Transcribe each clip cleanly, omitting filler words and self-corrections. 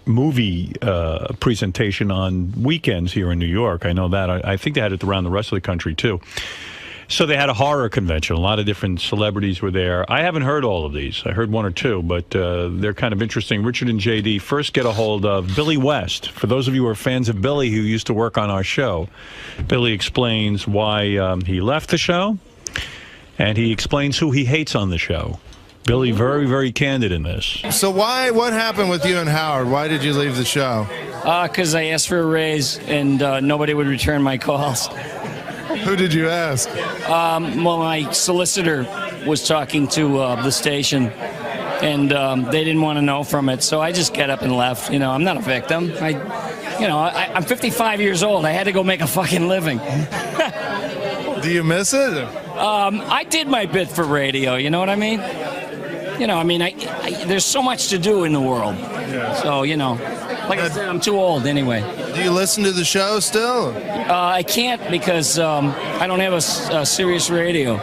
movie presentation on weekends here in New York. I know that. I think they had it around the rest of the country, too. So they had a horror convention. A lot of different celebrities were there. I haven't heard all of these. I heard one or two, but they're kind of interesting. Richard and JD first get a hold of Billy West. For those of you who are fans of Billy who used to work on our show, Billy explains why he left the show, and he explains who he hates on the show. Billy, very, very candid in this. So what happened with you and Howard? Why did you leave the show? Because I asked for a raise, and nobody would return my calls. Who did you ask? Well, my solicitor was talking to the station, and they didn't want to know from it, so I just got up and left. You know, I'm not a victim. I'm 55 years old. I had to go make a fucking living. Do you miss it? I did my bit for radio, you know what I mean? There's so much to do in the world. Yeah. So, like I said, I'm too old anyway. Do you listen to the show still? I can't because I don't have a Sirius radio.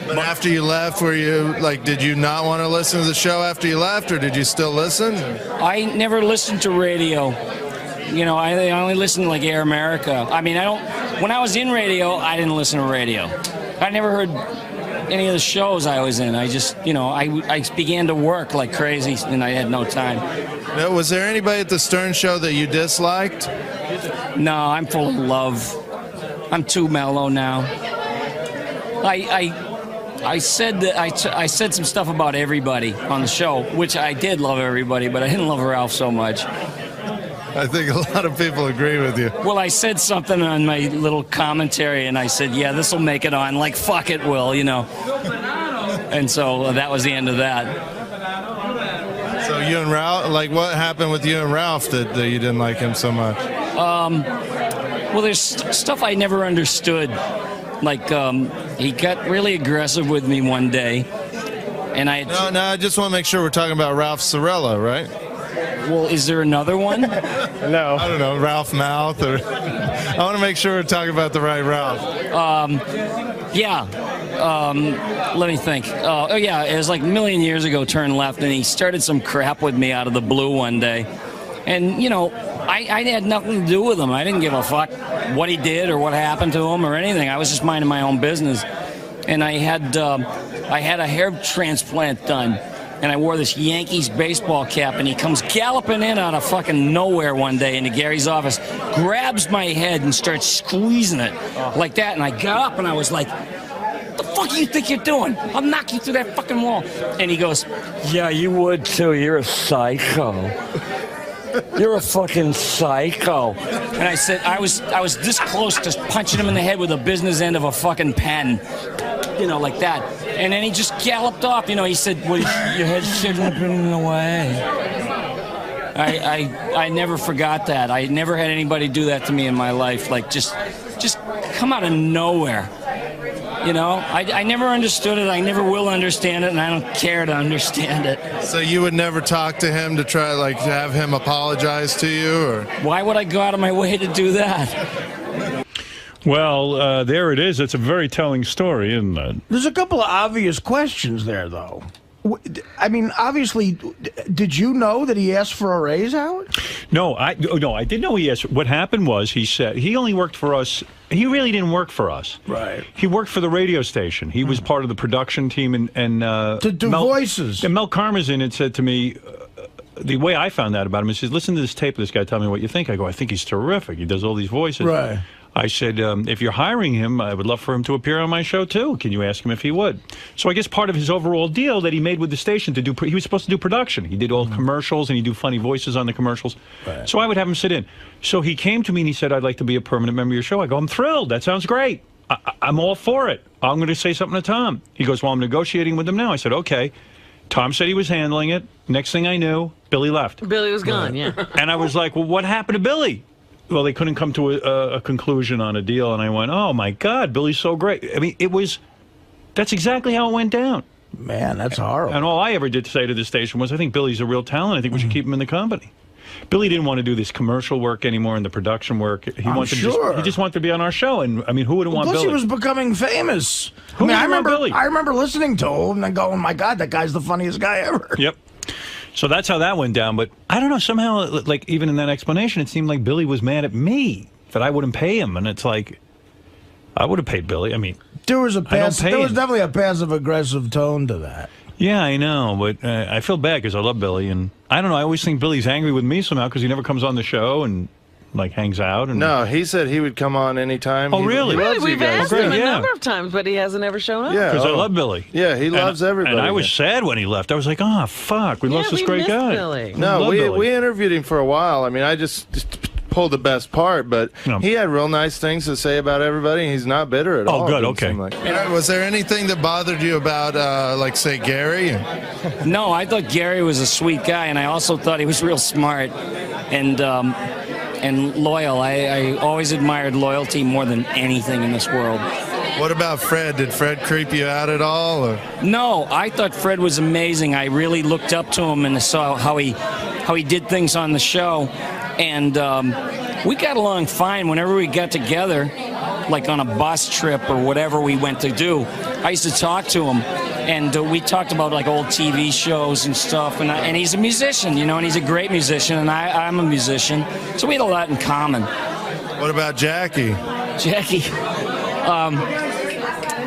But after you left, did you not want to listen to the show after you left, or did you still listen? I never listened to radio. I only listened to like Air America. When I was in radio, I didn't listen to radio. I never heard any of the shows I was in. I just, I began to work like crazy and I had no time. Now, was there anybody at the Stern Show that you disliked? No, I'm full of love. I'm too mellow now. I said that I said some stuff about everybody on the show, which I did love everybody, but I didn't love Ralph so much. I think a lot of people agree with you. Well, I said something on my little commentary, and I said, yeah, this will make it on. Like, fuck it will, And so that was the end of that. So you and Ralph, what happened with you and Ralph that you didn't like him so much? Well, there's stuff I never understood. He got really aggressive with me one day, and No, I just want to make sure we're talking about Ralph Cirella, right? Well, is there another one? No. I don't know, Ralph Mouth, or... I want to make sure we're talking about the right Ralph. Let me think. It was like a million years ago, turned left, and he started some crap with me out of the blue one day. And, I had nothing to do with him. I didn't give a fuck what he did or what happened to him or anything. I was just minding my own business. And I had a hair transplant done. And I wore this Yankees baseball cap, and he comes galloping in out of fucking nowhere one day into Gary's office, grabs my head and starts squeezing it like that. And I got up and I was like, what the fuck do you think you're doing? I'll knock you through that fucking wall. And he goes, yeah, you would too. You're a psycho. You're a fucking psycho. And I said, I was this close to punching him in the head with the business end of a fucking pen. Like that. And then he just galloped off. He said, well, your head shouldn't have been in the way. I never forgot that. I never had anybody do that to me in my life. Just come out of nowhere. I never understood it. I never will understand it, and I don't care to understand it. So you would never talk to him to try, to have him apologize to you? Or why would I go out of my way to do that? Well, there it is. It's a very telling story, isn't it? There's a couple of obvious questions there, though. Obviously, did you know that he asked for a raise, Howard? No, I didn't know he asked. What happened was he said he only worked for us. He really didn't work for us. Right. He worked for the radio station. He was part of the production team, and to do voices. And Mel Karmazin had said to me, the way I found out about him, he says, listen to this tape of this guy, tell me what you think. I go, I think he's terrific. He does all these voices. Right. I said, if you're hiring him, I would love for him to appear on my show, too. Can you ask him if he would? So I guess part of his overall deal that he made with the station he was supposed to do production. He did all commercials, and he'd do funny voices on the commercials. Right. So I would have him sit in. So he came to me, and he said, I'd like to be a permanent member of your show. I go, I'm thrilled. That sounds great. I'm all for it. I'm going to say something to Tom. He goes, well, I'm negotiating with him now. I said, okay. Tom said he was handling it. Next thing I knew, Billy left. Billy was gone, yeah. And I was like, well, what happened to Billy? Well, they couldn't come to a conclusion on a deal, and I went, oh, my God, Billy's so great. I mean, that's exactly how it went down. Man, that's horrible. And all I ever did say to the station was, I think Billy's a real talent. I think we should keep him in the company. Billy didn't want to do this commercial work anymore and the production work. He just wanted to be on our show. And, I mean, who wouldn't want Billy? Plus, he was becoming famous. I remember listening to him and going, my God, that guy's the funniest guy ever. Yep. So that's how that went down. But I don't know, somehow, like, even in that explanation, it seemed like Billy was mad at me that I wouldn't pay him. And it's like, I would have paid Billy. I mean, there was him. definitely a passive-aggressive tone to that. Yeah, I know, but I feel bad because I love Billy, and I don't know. I always think Billy's angry with me somehow because he never comes on the show and like hangs out. And No, he said he would come on anytime. Oh, really? He loves you We've guys. asked him a Yeah. number of times, but he hasn't ever shown up. Yeah, because I love Billy. Yeah, he loves everybody. And I was sad when he left. I was like, oh, fuck, we lost this we great missed guy. Billy. No, love Billy. we interviewed him for a while. I mean, I just pulled the best part, but No. he had real nice things to say about everybody. He's not bitter at all. Oh, good, It okay. seemed like. Was there anything that bothered you about, like, say, Gary? No, I thought Gary was a sweet guy, and I also thought he was real smart and loyal. I always admired loyalty more than anything in this world. What about Fred? Did Fred creep you out at all? Or? No, I thought Fred was amazing. I really looked up to him and saw how he did things on the show, and we got along fine. Whenever we got together, like on a bus trip or whatever we went to do, I used to talk to him, and we talked about like old TV shows and stuff. And he's a musician, you know, and he's a great musician, and I'm a musician, so we had a lot in common. What about Jackie? Jackie.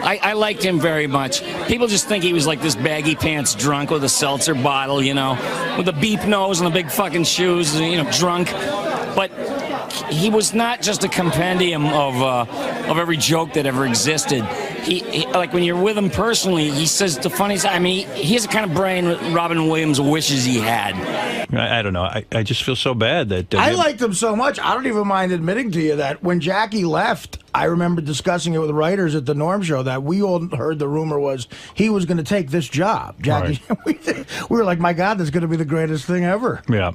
I liked him very much. People just think he was like this baggy pants drunk with a seltzer bottle, you know, with a beep nose and the big fucking shoes, you know, drunk. But he was not just a compendium of every joke that ever existed. He like when you're with him personally, he says the funniest. I mean, he has the kind of brain Robin Williams wishes he had. I don't know. I just feel so bad that I liked him so much. I don't even mind admitting to you that when Jackie left, I remember discussing it with writers at the Norm Show that we all heard the rumor was he was going to take this job. Jackie, we were like, my God, this is going to be the greatest thing ever. Yeah.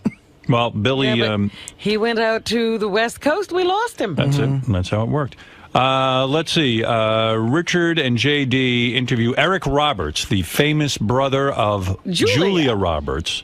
Well, Billy, Yeah, but he went out to the West Coast. We lost him. that's it. That's how it worked. Let's see. Richard and JD interview Eric Roberts, the famous brother of Julia Roberts.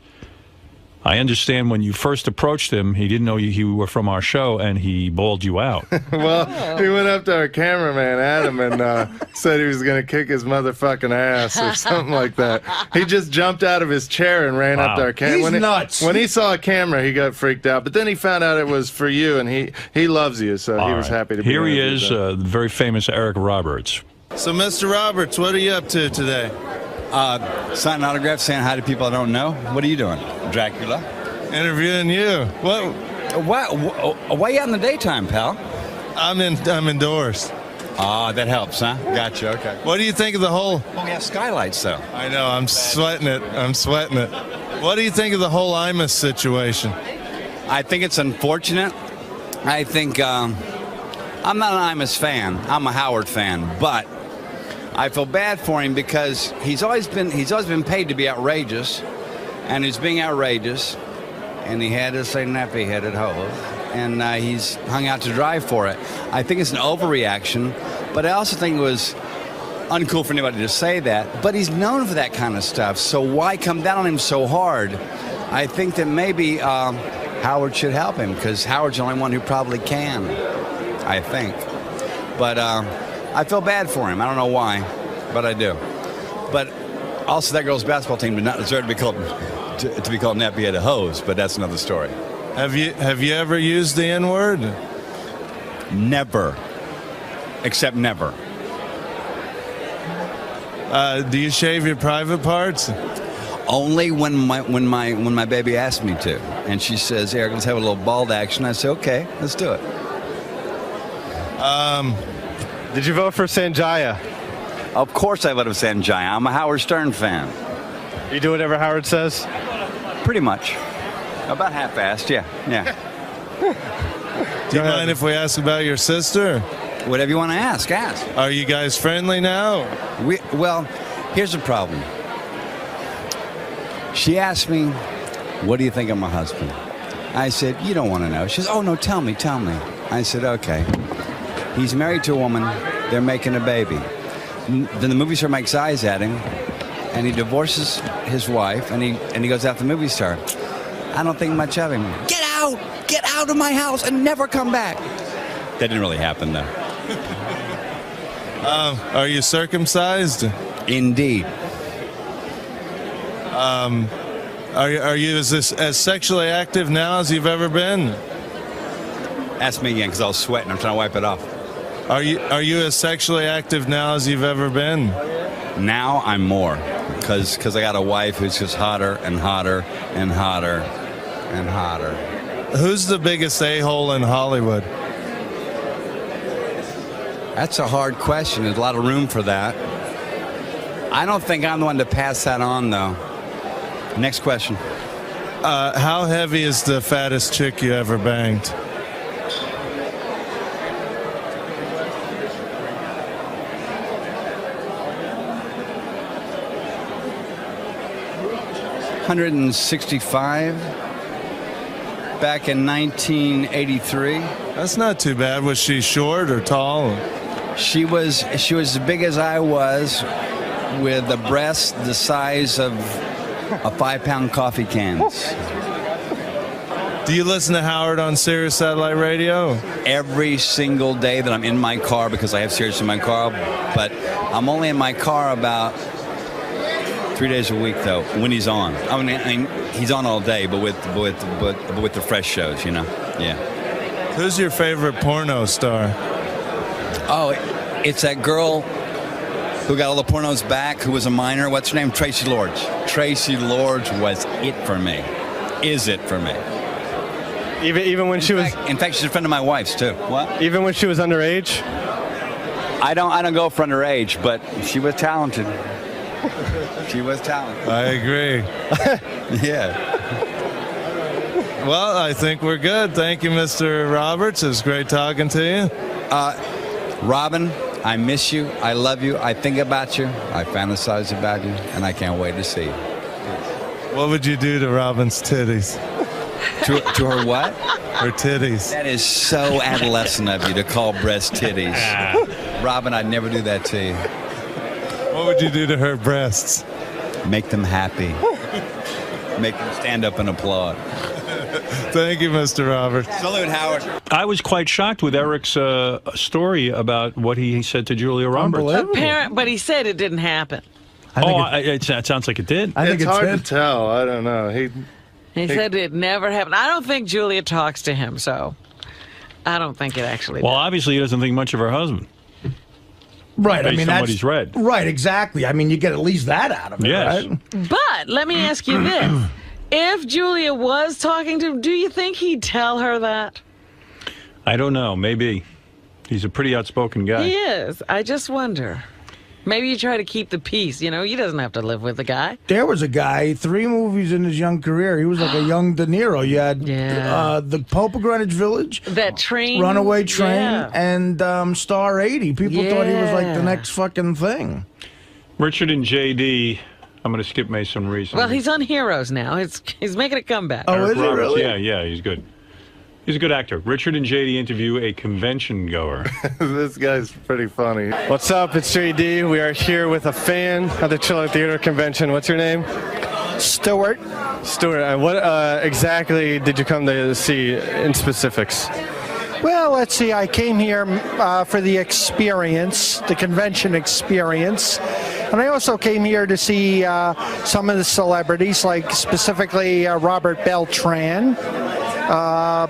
I understand when you first approached him, he didn't know you were from our show, and he bawled you out. Well, he went up to our cameraman, Adam, and said he was going to kick his motherfucking ass or something like that. He just jumped out of his chair and ran up to our camera. He's nuts. When he saw a camera, he got freaked out. But then he found out it was for you, and he loves you, so he was happy to be here. He interviewed, is, though. the very famous Eric Roberts. So, Mr. Roberts, what are you up to today? Signing autographs, saying hi to people I don't know. What are you doing, Dracula? Interviewing you. What? Why you out in the daytime, pal? I'm indoors. Ah, that helps, huh? Gotcha, okay. What do you think of the whole... Oh, we have skylights, though. I know, I'm sweating it. What do you think of the whole Imus situation? I think it's unfortunate. I think I'm not an Imus fan. I'm a Howard fan, but I feel bad for him because he's always been paid to be outrageous, and he's being outrageous, and he had to say nappy-headed hose, and he's hung out to dry for it. I think it's an overreaction, but I also think it was uncool for anybody to say that, but he's known for that kind of stuff, so why come down on him so hard? I think that maybe Howard should help him, because Howard's the only one who probably can, I think. But I feel bad for him. I don't know why, but I do. But also, that girls' basketball team did not deserve to be called nappy-headed hose, but that's another story. Have you ever used the N-word? Never. Except never. Do you shave your private parts? Only when my baby asked me to, and she says, "Eric, let's have a little bald action." I say, "Okay, let's do it." Did you vote for Sanjaya? Of course, I voted for Sanjaya. I'm a Howard Stern fan. You do whatever Howard says? Pretty much. About half-assed, yeah. Do you mind if we ask about your sister? Whatever you want to ask. Are you guys friendly now? Well, here's the problem. She asked me, "What do you think of my husband?" I said, "You don't want to know." She says, "Oh, no, tell me. I said, "Okay. He's married to a woman. They're making a baby." Then the movie star makes eyes at him, and he divorces his wife, and he goes after the movie star. I don't think much of him. Get out of my house and never come back. That didn't really happen, though. Are you circumcised? Indeed. Are you as sexually active now as you've ever been? Ask me again, because I was sweating. I'm trying to wipe it off. Are you as sexually active now as you've ever been? Now I'm more, because I got a wife who's just hotter and hotter and hotter and hotter. Who's the biggest a-hole in Hollywood? That's a hard question. There's a lot of room for that. I don't think I'm the one to pass that on, though. Next question. How heavy is the fattest chick you ever banged? $165 back in 1983. That's not too bad. Was she short or tall? She was as big as I was, with a breast the size of a 5-pound coffee cans. Do you listen to Howard on Sirius Satellite Radio? Every single day that I'm in my car, because I have Sirius in my car, but I'm only in my car about 3 days a week, though, when he's on. I mean he's on all day, but with the fresh shows, you know. Yeah. Who's your favorite porno star? Oh, it's that girl who got all the pornos back, who was a minor. What's her name? Tracy Lords. Tracy Lords was it for me. Is it for me? Even when she was. In fact, she's a friend of my wife's too. What? Even when she was underage. I don't go for underage, but she was talented. She was talented. I agree. Yeah. Well, I think we're good. Thank you, Mr. Roberts. It was great talking to you. Robin, I miss you. I love you. I think about you. I fantasize about you, and I can't wait to see you. What would you do to Robin's titties? To her what? Her titties. That is so adolescent of you to call breast titties. Robin, I'd never do that to you. What would you do to her breasts? Make them happy. Make them stand up and applaud. Thank you, Mr. Roberts. Salute, Howard. I was quite shocked with Eric's story about what he said to Julia Roberts. But he said it didn't happen. It sounds like it did. I think it's hard to tell. I don't know. He said it never happened. I don't think Julia talks to him, so I don't think it actually Well, did. obviously he doesn't think much of her husband. Right, Based I mean on that's what he's read. Right, exactly. I mean, you get at least that out of it, Yes. right? But let me ask you this. If Julia was talking to him, do you think he'd tell her that? I don't know. Maybe. He's a pretty outspoken guy. He is. I just wonder. Maybe you try to keep the peace. You know, he doesn't have to live with the guy. There was a guy, 3 movies in his young career. He was like a young De Niro. You had The Pope of Greenwich Village, That train. Runaway Train, Yeah. and Star 80. People thought he was like the Yeah. next fucking thing. Richard and J.D., I'm going to skip Mason Reese. Well, he's on Heroes now. He's making a comeback. Oh, Eric is he Roberts. really? Yeah, he's good. He's a good actor. Richard and J.D. interview a convention goer. This guy's pretty funny. What's up? It's JD. We are here with a fan at the Chiller Theater Convention. What's your name? Stuart. Stuart. And what exactly did you come to see in specifics? Well, let's see. I came here for the experience, the convention experience. And I also came here to see some of the celebrities, like specifically Robert Beltran,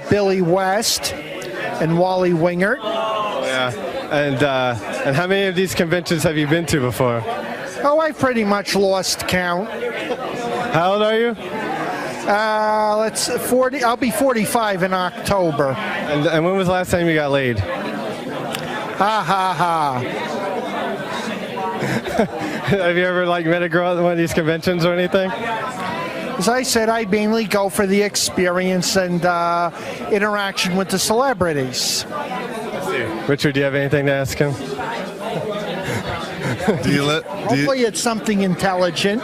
Billy West, and Wally Wingert. Yeah. And how many of these conventions have you been to before? Oh, I've pretty much lost count. How old are you? 40. I'll be 45 in October. And when was the last time you got laid? Ha ha ha. Have you ever met a girl at one of these conventions or anything? As I said, I mainly go for the experience and interaction with the celebrities. Richard, do you have anything to ask him? Hopefully it's something intelligent.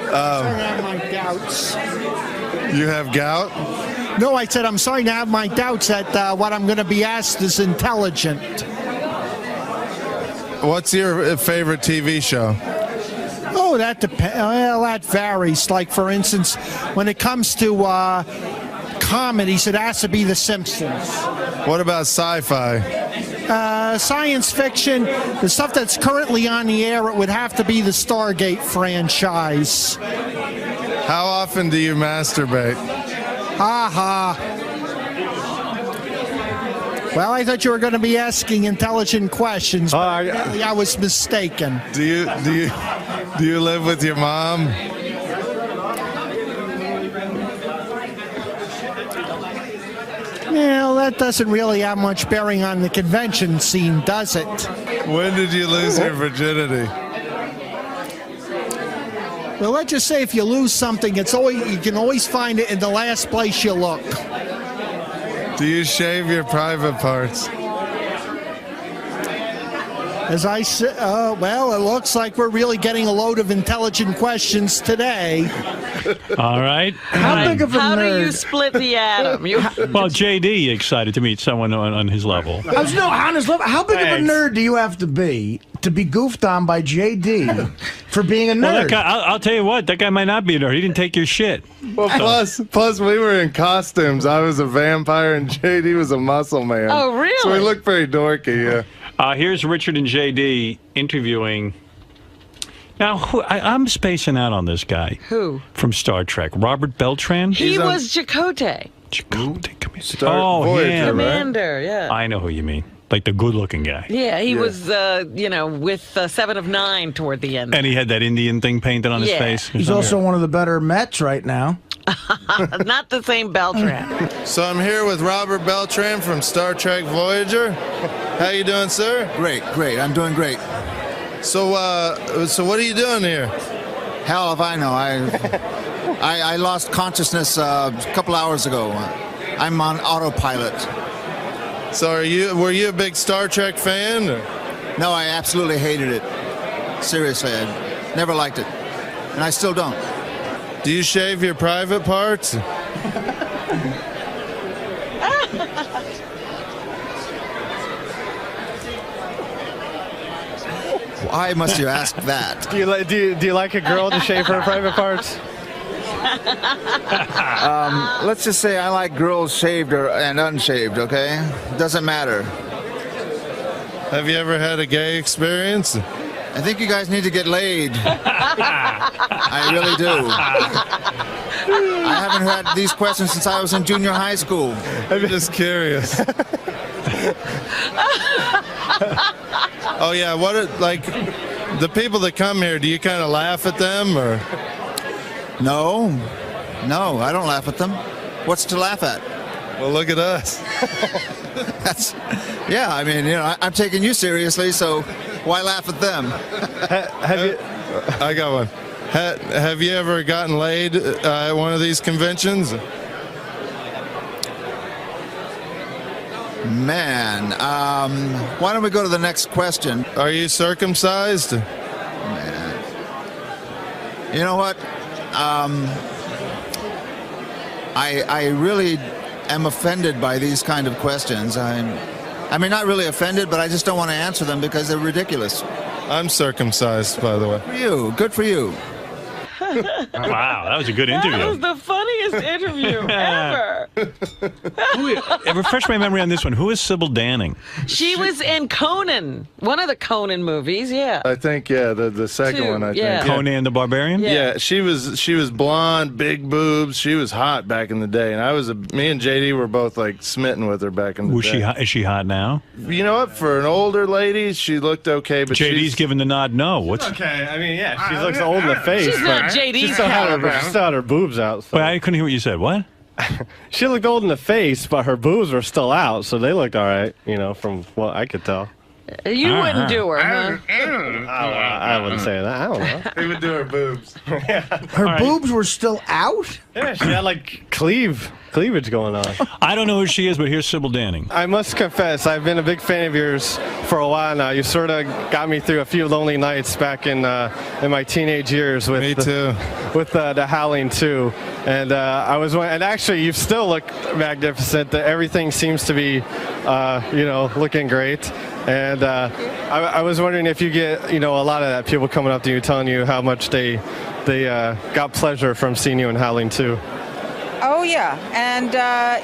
I have my doubts. You have gout? No, I said I'm starting to have my doubts that what I'm going to be asked is intelligent. What's your favorite TV show? Oh, that depends. Well, that varies. Like, for instance, when it comes to comedies, it has to be The Simpsons. What about sci-fi? Science fiction, the stuff that's currently on the air, it would have to be the Stargate franchise. How often do you masturbate? Ha ha. Well, I thought you were going to be asking intelligent questions, but apparently I was mistaken. Do you live with your mom? Well, that doesn't really have much bearing on the convention scene, does it? When did you lose your virginity? Well, let's just say if you lose something, you can always find it in the last place you look. Do you shave your private parts? As I said, well, it looks like we're really getting a load of intelligent questions today. All right. How big of a How nerd? do you split the atom? Well, JD excited to meet someone on his level. On his level, how big of a nerd do you have to be goofed on by JD for being a nerd? Well, that guy, I'll tell you what, that guy might not be a nerd. He didn't take your shit. Well, plus we were in costumes. I was a vampire and JD was a muscle man. Oh, really? So we looked pretty dorky, yeah. Here's Richard and JD interviewing. Now, I'm spacing out on this guy. Who? From Star Trek. Robert Beltran? He was Chakotay. Chakotay, come here. Voyager, him. right? Commander, yeah. I know who you mean. Like the good-looking guy. Yeah, he was, with 7 of 9 toward the end. And he had that Indian thing painted on his face. He's also one of the better Mets right now. Not the same Beltran. So I'm here with Robert Beltran from Star Trek Voyager. How you doing, sir? Great. I'm doing great. So what are you doing here? Hell if I know. I lost consciousness a couple hours ago. I'm on autopilot. So were you a big Star Trek fan? Or? No, I absolutely hated it. Seriously, I never liked it. And I still don't. Do you shave your private parts? Why must you ask that? Do you like a girl to shave her private parts? Let's just say I like girls shaved and unshaved, okay? Doesn't matter. Have you ever had a gay experience? I think you guys need to get laid. I really do. I haven't had these questions since I was in junior high school. I'm just curious. Oh yeah, the people that come here, do you kind of laugh at them or? No, I don't laugh at them. What's to laugh at? Well, look at us. I mean, I'm taking you seriously, so why laugh at them? I got one. Have you ever gotten laid at one of these conventions? Man, why don't we go to the next question? Are you circumcised? Man. You know what? I really am offended by these kind of questions. I mean, not really offended, but I just don't want to answer them because they're ridiculous. I'm circumcised, by the way. Good for you. Wow, that was a good interview. That was the funniest interview ever. Refresh my memory on this one. Who is Sybil Danning? She was in Conan, one of the Conan movies, yeah. I think, the second Two, one, I yeah. think. Conan the Barbarian? Yeah, she was blonde, big boobs. She was hot back in the day, and me and JD were both like smitten with her back in the day. Is she hot now? You know what? For an older lady, she looked okay, but JD's giving the nod no. What's okay? I mean, yeah, she looks old in the face. She's not JD's she still had her boobs out. So. Wait, I couldn't hear what you said. What? She looked old in the face, but her boobs were still out, so they looked all right, from what I could tell. You wouldn't do her, huh? I wouldn't say that. I don't know. He would do her boobs. Her boobs were still out? Yeah, she had like cleavage going on. I don't know who she is, but here's Sybil Danning. I must confess, I've been a big fan of yours for a while now. You sort of got me through a few lonely nights back in my teenage years with the Howling 2. And and actually, you still look magnificent. Everything seems to be, looking great. And I was wondering if you get, a lot of that, people coming up to you telling you how much they got pleasure from seeing you in Howling 2. Oh, yeah. And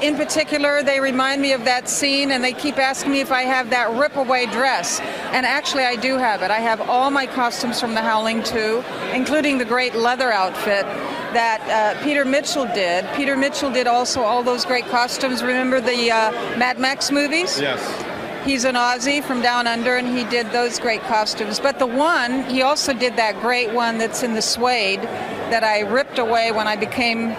in particular, they remind me of that scene, and they keep asking me if I have that rip-away dress. And actually, I do have it. I have all my costumes from The Howling 2, including the great leather outfit that Peter Mitchell did. Peter Mitchell did also all those great costumes. Remember the Mad Max movies? Yes. He's an Aussie from down under, and he did those great costumes. But the one, he also did that great one that's in the suede that I ripped away when I became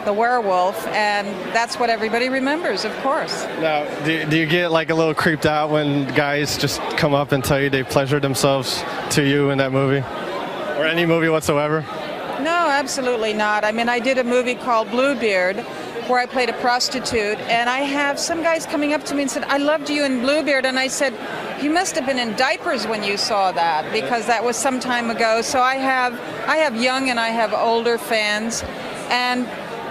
the werewolf, and that's what everybody remembers, of course. Now, do you get like a little creeped out when guys just come up and tell you they pleasured themselves to you in that movie? Or any movie whatsoever? No, absolutely not. I mean, I did a movie called Bluebeard where I played a prostitute, and I have some guys coming up to me and said, I loved you in Bluebeard, and I said, you must have been in diapers when you saw that, because that was some time ago. So I have young and I have older fans, and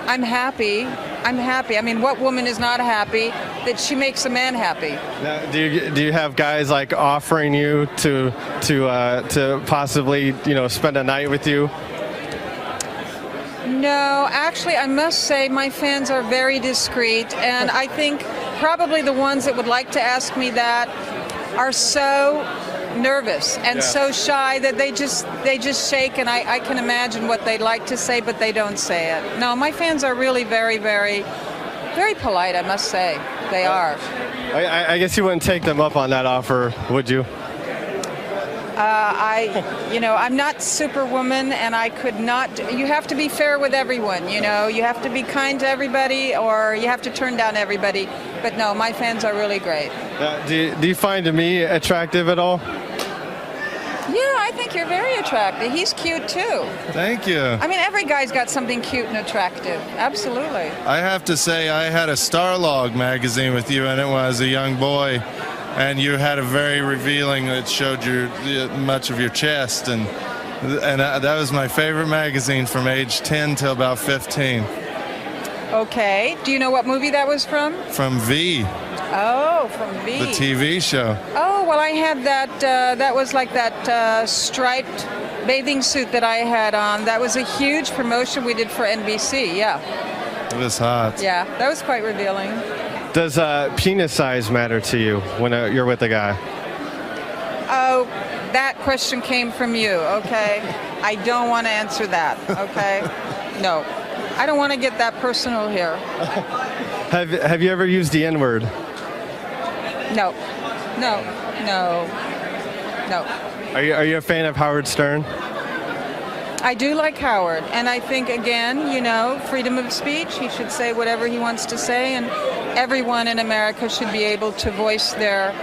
I'm happy. I'm happy. I mean, what woman is not happy that she makes a man happy? Now, do you have guys like offering you to possibly spend a night with you? No, actually, I must say my fans are very discreet, and I think probably the ones that would like to ask me that are so nervous and so shy that they just shake, and I can imagine what they'd like to say, but they don't say it. No, my fans are really very, very, very polite, I must say. They are. I guess you wouldn't take them up on that offer, would you? I'm not Superwoman, and I could not. You have to be fair with everyone, you have to be kind to everybody, or you have to turn down everybody. But no, my fans are really great. Do you find me attractive at all? Yeah, I think you're very attractive. He's cute too. Thank you. I mean, every guy's got something cute and attractive. Absolutely. I have to say, I had a Starlog magazine with you in it when I was a young boy, and you had a very revealing that showed much of your chest, and that was my favorite magazine from age 10 till about 15. Okay. Do you know what movie that was from? From V. Oh, from V. The TV show. Oh, well, I had that. That was like that striped bathing suit that I had on. That was a huge promotion we did for NBC. Yeah. It was hot. Yeah, that was quite revealing. Does penis size matter to you when you're with a guy? Oh, that question came from you, okay? I don't want to answer that, okay? No. I don't want to get that personal here. Have you ever used the N-word? No. No. No. No. Are you a fan of Howard Stern? I do like Howard, and I think, again, freedom of speech. He should say whatever he wants to say, and everyone in America should be able to voice their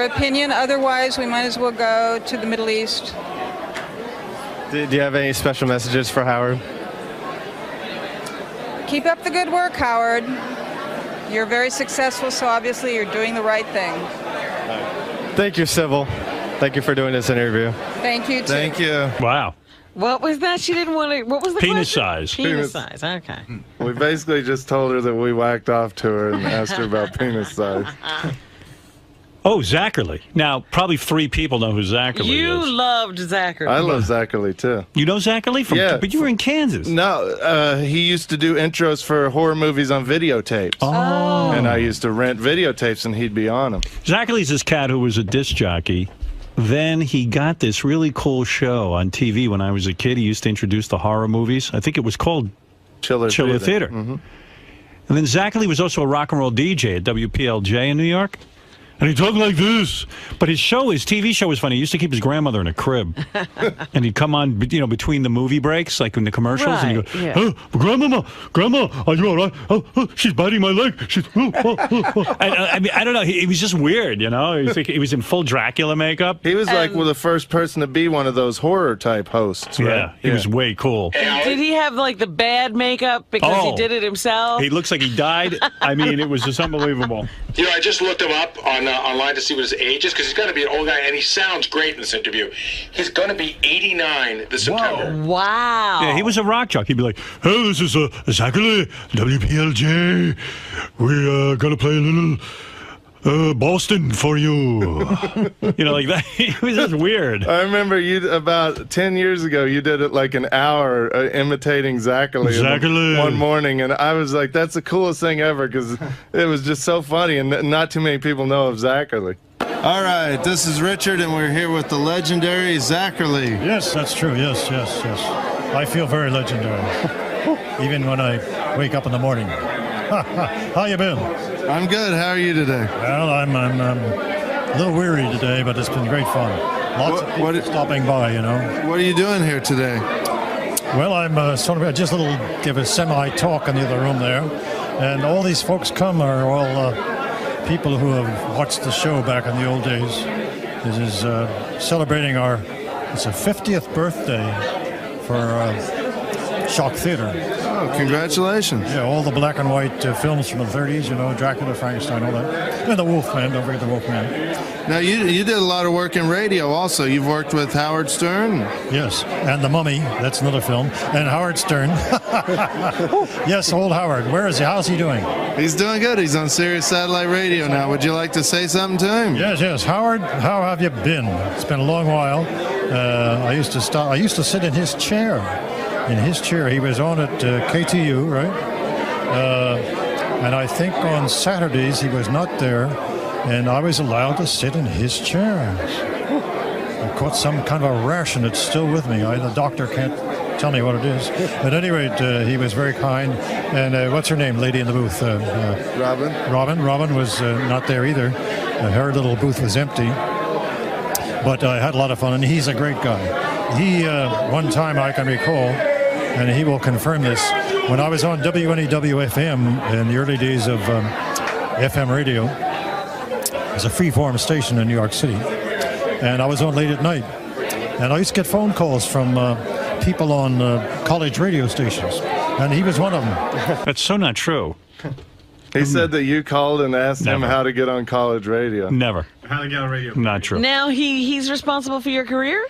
opinion. Otherwise, we might as well go to the Middle East. Do you have any special messages for Howard? Keep up the good work, Howard. You're very successful, so obviously you're doing the right thing. Thank you, Sybil. Thank you for doing this interview. Thank you, too. Thank you. Wow. What was that? She didn't want to. What was the Penis question? size. Penis size. Okay. We basically just told her that we whacked off to her and asked her about penis size. Oh, Zachary. Now, probably 3 people know who Zachary is. You loved Zachary. I love Zachary, too. You know Zachary? Yeah. But you were in Kansas. No, he used to do intros for horror movies on videotapes. Oh. And I used to rent videotapes, and he'd be on them. Zachary's this cat who was a disc jockey. Then he got this really cool show on TV when I was a kid. He used to introduce the horror movies. I think it was called Chiller Theater. Mm-hmm. And then Zachary was also a rock and roll DJ at WPLJ in New York. And he talked like this. But his TV show was funny. He used to keep his grandmother in a crib. And he'd come on, between the movie breaks, like in the commercials. And he'd go, oh, Grandma, are you all right? Oh, she's biting my leg. I mean, I don't know. He was just weird, He was in full Dracula makeup. He was like the first person to be one of those horror type hosts, right? Yeah, he was way cool. Did he have like the bad makeup because he did it himself? He looks like he died. I mean, it was just unbelievable. I just looked him up online to see what his age is, because he's going to be an old guy, and he sounds great in this interview. He's going to be 89 this September. Wow. Yeah, he was a rock jock. He'd be like, hey, this is Zachary, WPLJ. We're going to play a little Boston for you. You know, like that. It was just weird. I remember you about 10 years ago. You did it like an hour imitating Zachary one morning, and I was like, "That's the coolest thing ever," because it was just so funny, and not too many people know of Zachary. All right, this is Richard, and we're here with the legendary Zachary. Yes, that's true. Yes. I feel very legendary, even when I wake up in the morning. How you been? I'm good. How are you today? Well, I'm a little weary today, but it's been great fun. Lots of people stopping by, you know. What are you doing here today? Well, I'm just give a semi-talk in the other room there, and all these folks are all people who have watched the show back in the old days. This is celebrating it's a 50th birthday for Shock Theater. Oh, congratulations. Yeah, all the black and white films from the 30s, you know, Dracula, Frankenstein, all that. And the Wolfman, don't forget the Wolfman. Now, you did a lot of work in radio also. You've worked with Howard Stern? Yes, and The Mummy, that's another film, and Howard Stern. Yes, old Howard. Where is he? How's he doing? He's doing good. He's on Sirius Satellite Radio now. Would you like to say something to him? Yes. Howard, how have you been? It's been a long while. I used to sit in his chair. In his chair, he was on at KTU, right? And I think on Saturdays he was not there, and I was allowed to sit in his chair. I caught some kind of a rash, and it's still with me. The doctor can't tell me what it is. At any rate, he was very kind. And what's her name, lady in the booth? Robin. Robin was not there either. Her little booth was empty. But I had a lot of fun, and he's a great guy. He, one time I can recall, and he will confirm this, when I was on WNEW-FM in the early days of FM radio, it was a free-form station in New York City, and I was on late at night, and I used to get phone calls from people on college radio stations, and he was one of them. That's so not true. He said that you called and asked him how to get on college radio. Never. How to get on radio. Not true. Now he's responsible for your career?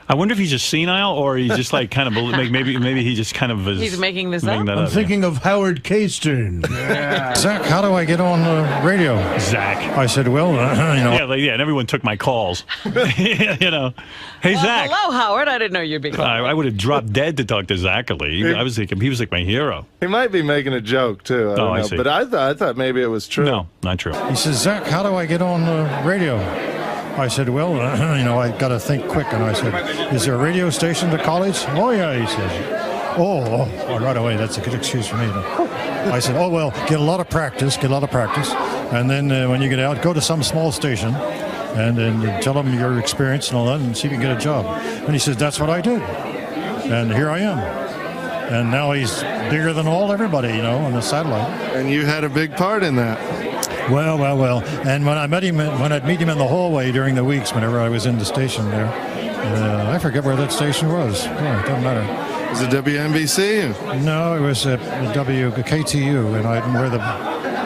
I wonder if he's just senile or he's just like kind of maybe he just kind of is. He's making this up. I'm thinking of Howard K. Stern. Yeah. Zach, how do I get on radio? Zach. I said, well, you know. Yeah, and everyone took my calls. You know. Hey, Zach. Hello, Howard. I didn't know you'd be calling. I would have dropped dead to talk to Zachary. I was thinking he was like my hero. He might be making a joke too. I don't know. I see. But I thought maybe it was true. No, not true. He says, Zach, how do I get on radio? I said, well, you know, I got to think quick. And I said, is there a radio station at college? Oh, yeah, he says. Oh, right away. That's a good excuse for me. I said, oh, well, get a lot of practice. And then when you get out, go to some small station and tell them your experience and all that and see if you can get a job. And he says, that's what I did. And here I am. And now he's bigger than everybody, you know, on the satellite. And you had a big part in that. Well. And when I'd meet him in the hallway during the weeks, whenever I was in the station there, I forget where that station was. Oh, it doesn't matter. Was it WNBC? No, it was KTU, and I didn't wear the.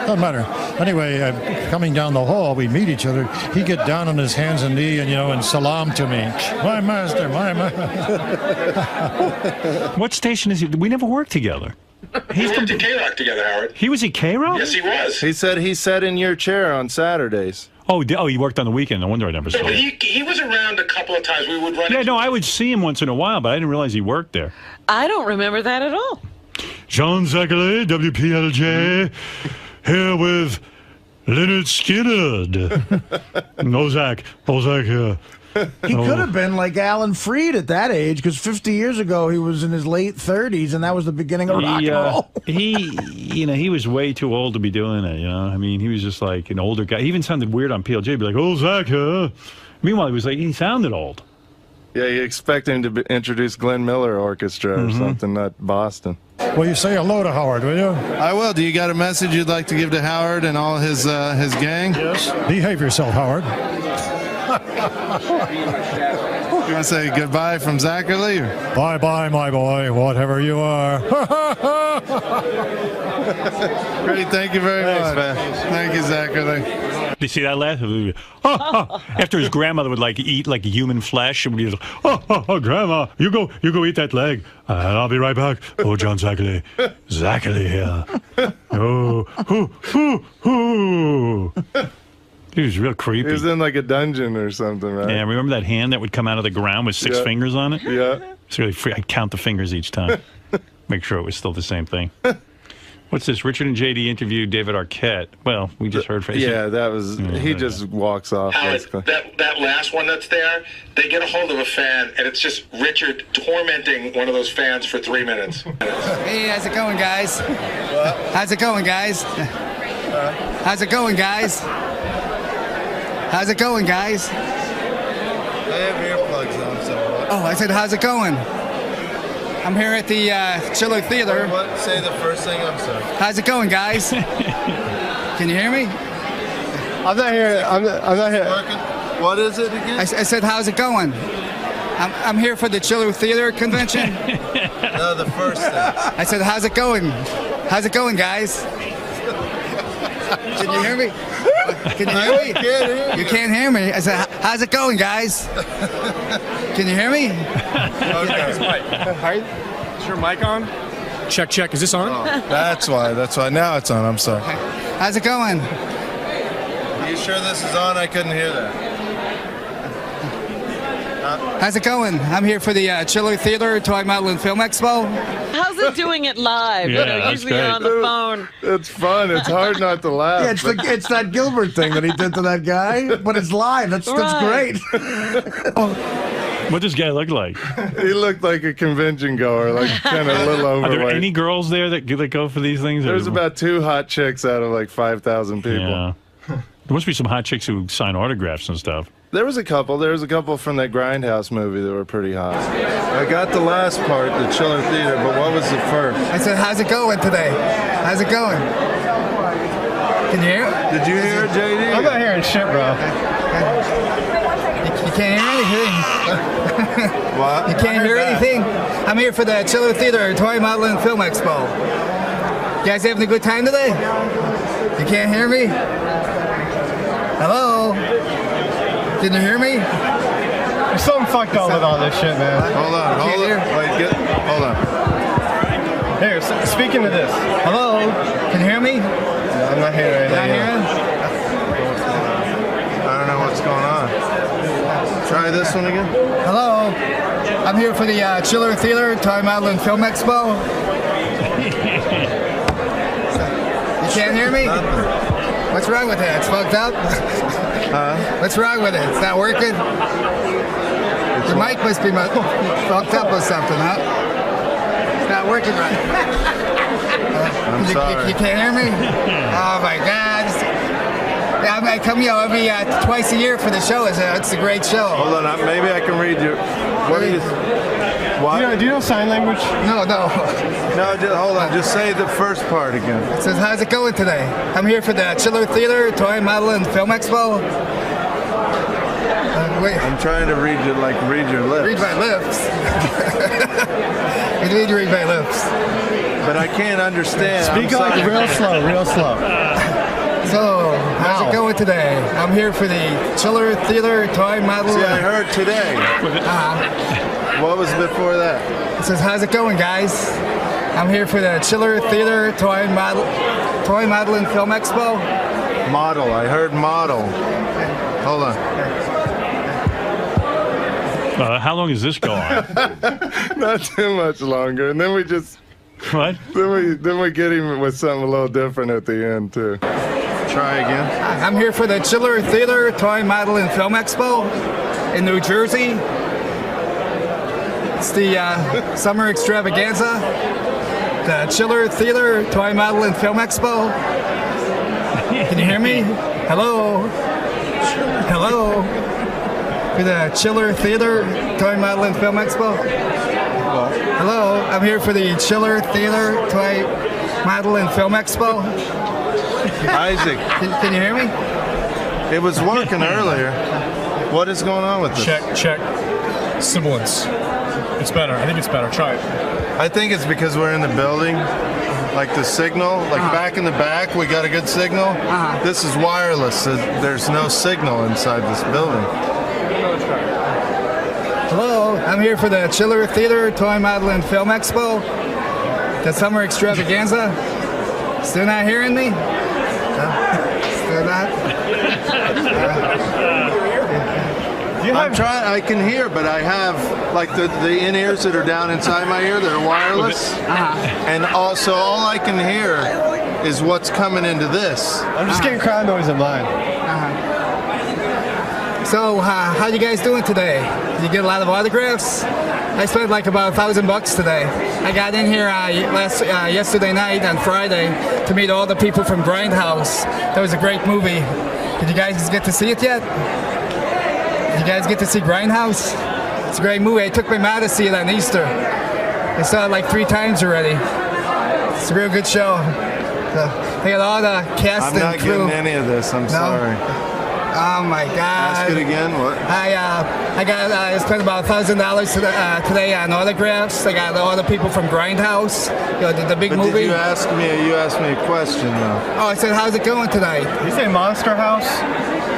Doesn't matter. Anyway, coming down the hall, we'd meet each other. He'd get down on his hands and knees, and and salam to me. My master. What station is he? We never worked together. We worked at K-Rock together, Howard. He was at K-Rock? Yes, he was. He said he sat in your chair on Saturdays. Oh, he worked on the weekend. No wonder I never saw him. He was around a couple of times. We would run. Yeah, no, I would see him once in a while, but I didn't realize he worked there. I don't remember that at all. Jean Zachary, WPLJ, here with Leonard Skinner. No, Zach. Oh, Zach here. He could have been like Alan Freed at that age, because 50 years ago he was in his late 30s, and that was the beginning of rock and roll. He was way too old to be doing it. You know, I mean, he was just like an older guy. He even sounded weird on PLJ. He'd be like, "Oh, Zach." Meanwhile, he sounded old. Yeah, you expect him to introduce Glenn Miller Orchestra or something, not Boston. Well, you say hello to Howard, will you? I will. Do you got a message you'd like to give to Howard and all his gang? Yes. Behave yourself, Howard. You want to say goodbye from Zachary? Bye-bye, my boy, whatever you are. Great, thank you very much. Man. Thank you, Zachary. Did you see that laugh? After his grandmother would eat like human flesh, and he was like, Grandma, you go eat that leg, and I'll be right back. Oh, John Zachary here. Oh, hoo. He was real creepy. He was in like a dungeon or something, right? Yeah, remember that hand that would come out of the ground with 6 fingers on it? Yeah. It's really free. I'd count the fingers each time. Make sure it was still the same thing. What's this? Richard and JD interviewed David Arquette. Well, we just heard from Yeah, that was. He just walks off. That last one that's there, they get a hold of a fan, and it's just Richard tormenting one of those fans for 3 minutes. Hey, how's it going, guys? How's it going, guys? How's it going, guys? How's it going, guys? I have earplugs on, so. Oh, I said, how's it going? I'm here at the Chiller Theater. What? Say the first thing. I'm sorry. How's it going, guys? Can you hear me? I'm not here. I'm not here. What is it again? I said, how's it going? I'm here for the Chiller Theater convention. No, the first thing. I said, how's it going? How's it going, guys? Can you hear me? Can you hear me? You can't hear me. I said, how's it going, guys? Can you hear me? Okay. Is your mic on? Check. Is this on? Oh, that's why. Now it's on. I'm sorry. How's it going? Are you sure this is on? I couldn't hear that. How's it going? I'm here for the Chiller Theater Toy Model and Film Expo. How's it doing it live? Yeah, Usually you're on the phone. It's fun. It's hard not to laugh. Yeah, it's that Gilbert thing that he did to that guy, but it's live. That's great. What does this guy look like? He looked like a convention goer, like kind of a little Are overweight. there any girls there that go for these things? There's about 2 hot chicks out of like 5,000 people. Yeah. There must be some hot chicks who sign autographs and stuff. There was a couple. There was a couple from that Grindhouse movie that were pretty hot. I got the last part, the Chiller Theater, but what was the first? I said, how's it going today? How's it going? Can you hear it? Did you hear it, JD? I'm not hearing shit, bro. You can't hear anything. What? You can't hear anything? I'm here for the Chiller Theater Toy Model and Film Expo. You guys having a good time today? You can't hear me? Hello? Can you hear me? There's something fucked up with all this shit, man. Hold on. Hold on. Here, speaking of this. Hello? Can you hear me? No, I'm not hearing anything. Not hearing? I don't know what's going on. Try this one again. Hello? I'm here for the Chiller Theater Toy Model and Film Expo. You can't hear me? What's wrong with it? It's fucked up? What's wrong with it? It's not working? Your mic must be fucked up or something, huh? It's not working right. I'm sorry. You can't hear me? Oh my God. Yeah, I come every twice a year for the show. It's a great show. Hold on. Maybe I can read you. What do you... What? Do you know sign language? No. No, hold on. Just say the first part again. It says, how's it going today? I'm here for the Chiller Theater Toy Model and Film Expo. Wait. I'm trying to read your lips. Read my lips. You need to read my lips. But I can't understand. Speak up real slow. So, how's it going today? I'm here for the Chiller Theater Toy Model. See, I heard today. What was before that? It says, how's it going, guys? I'm here for the Chiller Theater Toy Model and Film Expo. Model. I heard model. Hold on. How long does this go on? Not too much longer. And then we just... What? Then we get him with something a little different at the end, too. Try again. I'm here for the Chiller Theater Toy Model and Film Expo in New Jersey. It's the summer extravaganza. The Chiller Theater Toy Model and Film Expo. Can you hear me? Hello? Hello? For the Chiller Theater Toy Model and Film Expo. Hello? I'm here for the Chiller Theater Toy Model and Film Expo. Isaac. Can you hear me? It was working earlier. What is going on with this? Check. Sibilance. It's better. I think it's better. Try it. I think it's because we're in the building. Like the signal, back in the back, we got a good signal. This is wireless. So there's no signal inside this building. Hello, I'm here for the Chiller Theater Toy Model and Film Expo. The summer extravaganza. Still not hearing me? Still not? I'm trying. I can hear, but I have like the in-ears that are down inside my ear. They're wireless, and also all I can hear is what's coming into this. I'm just getting crowd noise in mine. So, how you guys doing today? Did you get a lot of autographs? I spent like about $1,000 today. I got in here yesterday night on Friday to meet all the people from Grindhouse. That was a great movie. Did you guys get to see it yet? Did you guys get to see Grindhouse? It's a great movie. I took my mom to see it on Easter. I saw it like 3 times already. It's a real good show. They got all the cast I'm not and crew. getting any of this. I'm sorry. Oh my God! Ask it again. What? I spent about $1,000 today on autographs. I got all the people from Grindhouse. The big movie. Did you ask me? You asked me a question though. Oh, I said, how's it going tonight? Did you say Monster House?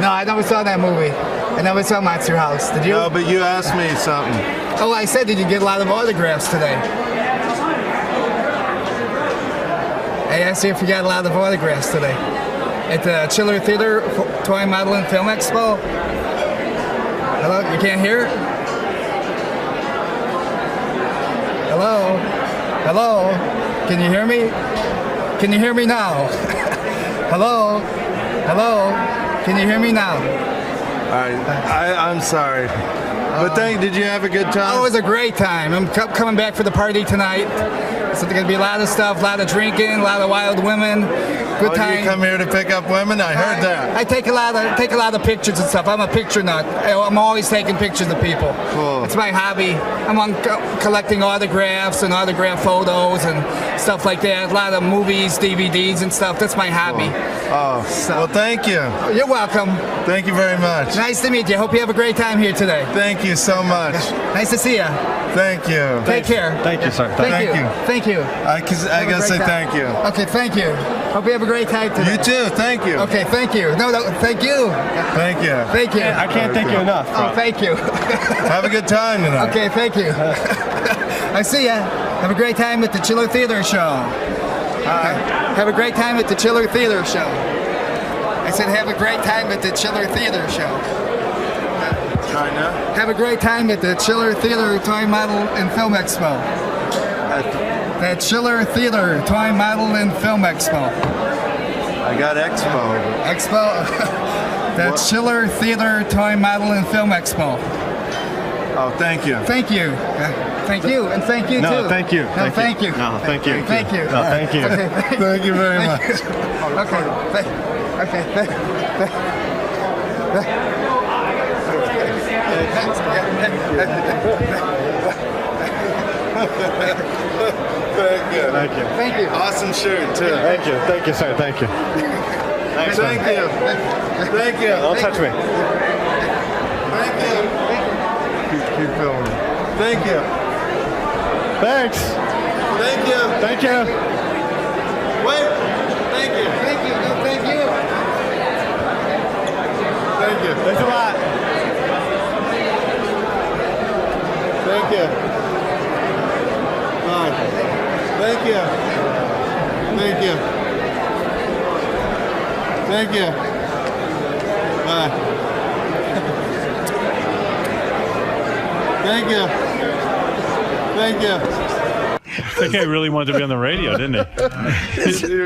No, I never saw that movie. I never saw Monster House. Did you? No, but you asked me something. Oh, I said, did you get a lot of autographs today? I asked you if you got a lot of autographs today. At the Chiller Theater Toy Model and Film Expo. Hello, you can't hear? Hello? Hello? Can you hear me? Can you hear me now? Hello? Hello? Can you hear me now? All right, I'm sorry. But did you have a good time? Oh, it was a great time. I'm coming back for the party tonight. So there's going to be a lot of stuff, a lot of drinking, a lot of wild women. Good time. You come here to pick up women? I heard that. I take a lot of pictures and stuff. I'm a picture nut. I'm always taking pictures of people. Cool. It's my hobby. I'm on collecting autographs and autograph photos and stuff like that. A lot of movies, DVDs and stuff. That's my hobby. Cool. Oh, well, thank you. You're welcome. Thank you very much. Nice to meet you. Hope you have a great time here today. Thank you so much. Nice to see you. Thank you. Take care. Thank you, sir. Thank you. Thank you. I gotta say thank you. Okay, thank you. Hope you have a great time today. You too. Thank you. Okay, thank you. No, thank you. Thank you. Thank you. I can't thank you enough. Oh, thank you. Have a good time tonight. Okay, thank you. I see ya. Have a great time at the Chiller Theater show. Have a great time at the Chiller Theater show. I said have a great time at the Chiller Theater show. Try now. Have a great time at the Chiller Theater Toy Model and Film Expo. That Chiller Theater Toy Model and Film Expo. I got Expo. Expo? That Chiller Theater Toy Model and Film Expo. Oh, thank you. Thank you. Thank you, and thank you too. No, thank you. No, thank you. No, thank you. Thank you. No, thank you. Okay, Thank you very much. Okay. Thank you. Thank you. Thank you. Awesome shirt too. Thank you. Thank you, sir. Thank you. Thanks, Thank sir. you. Thank you. Don't touch me. Thank you. Keep filming. Thank you. Thanks. Thank you. Thank you. Wait. Thank you. Thank you. No, thank you. Thank you. Thanks a lot. Thank you. Bye. Thank you. Thank you. Thank you. Bye. Thank you. Thank you. That guy really wanted to be on the radio, didn't he?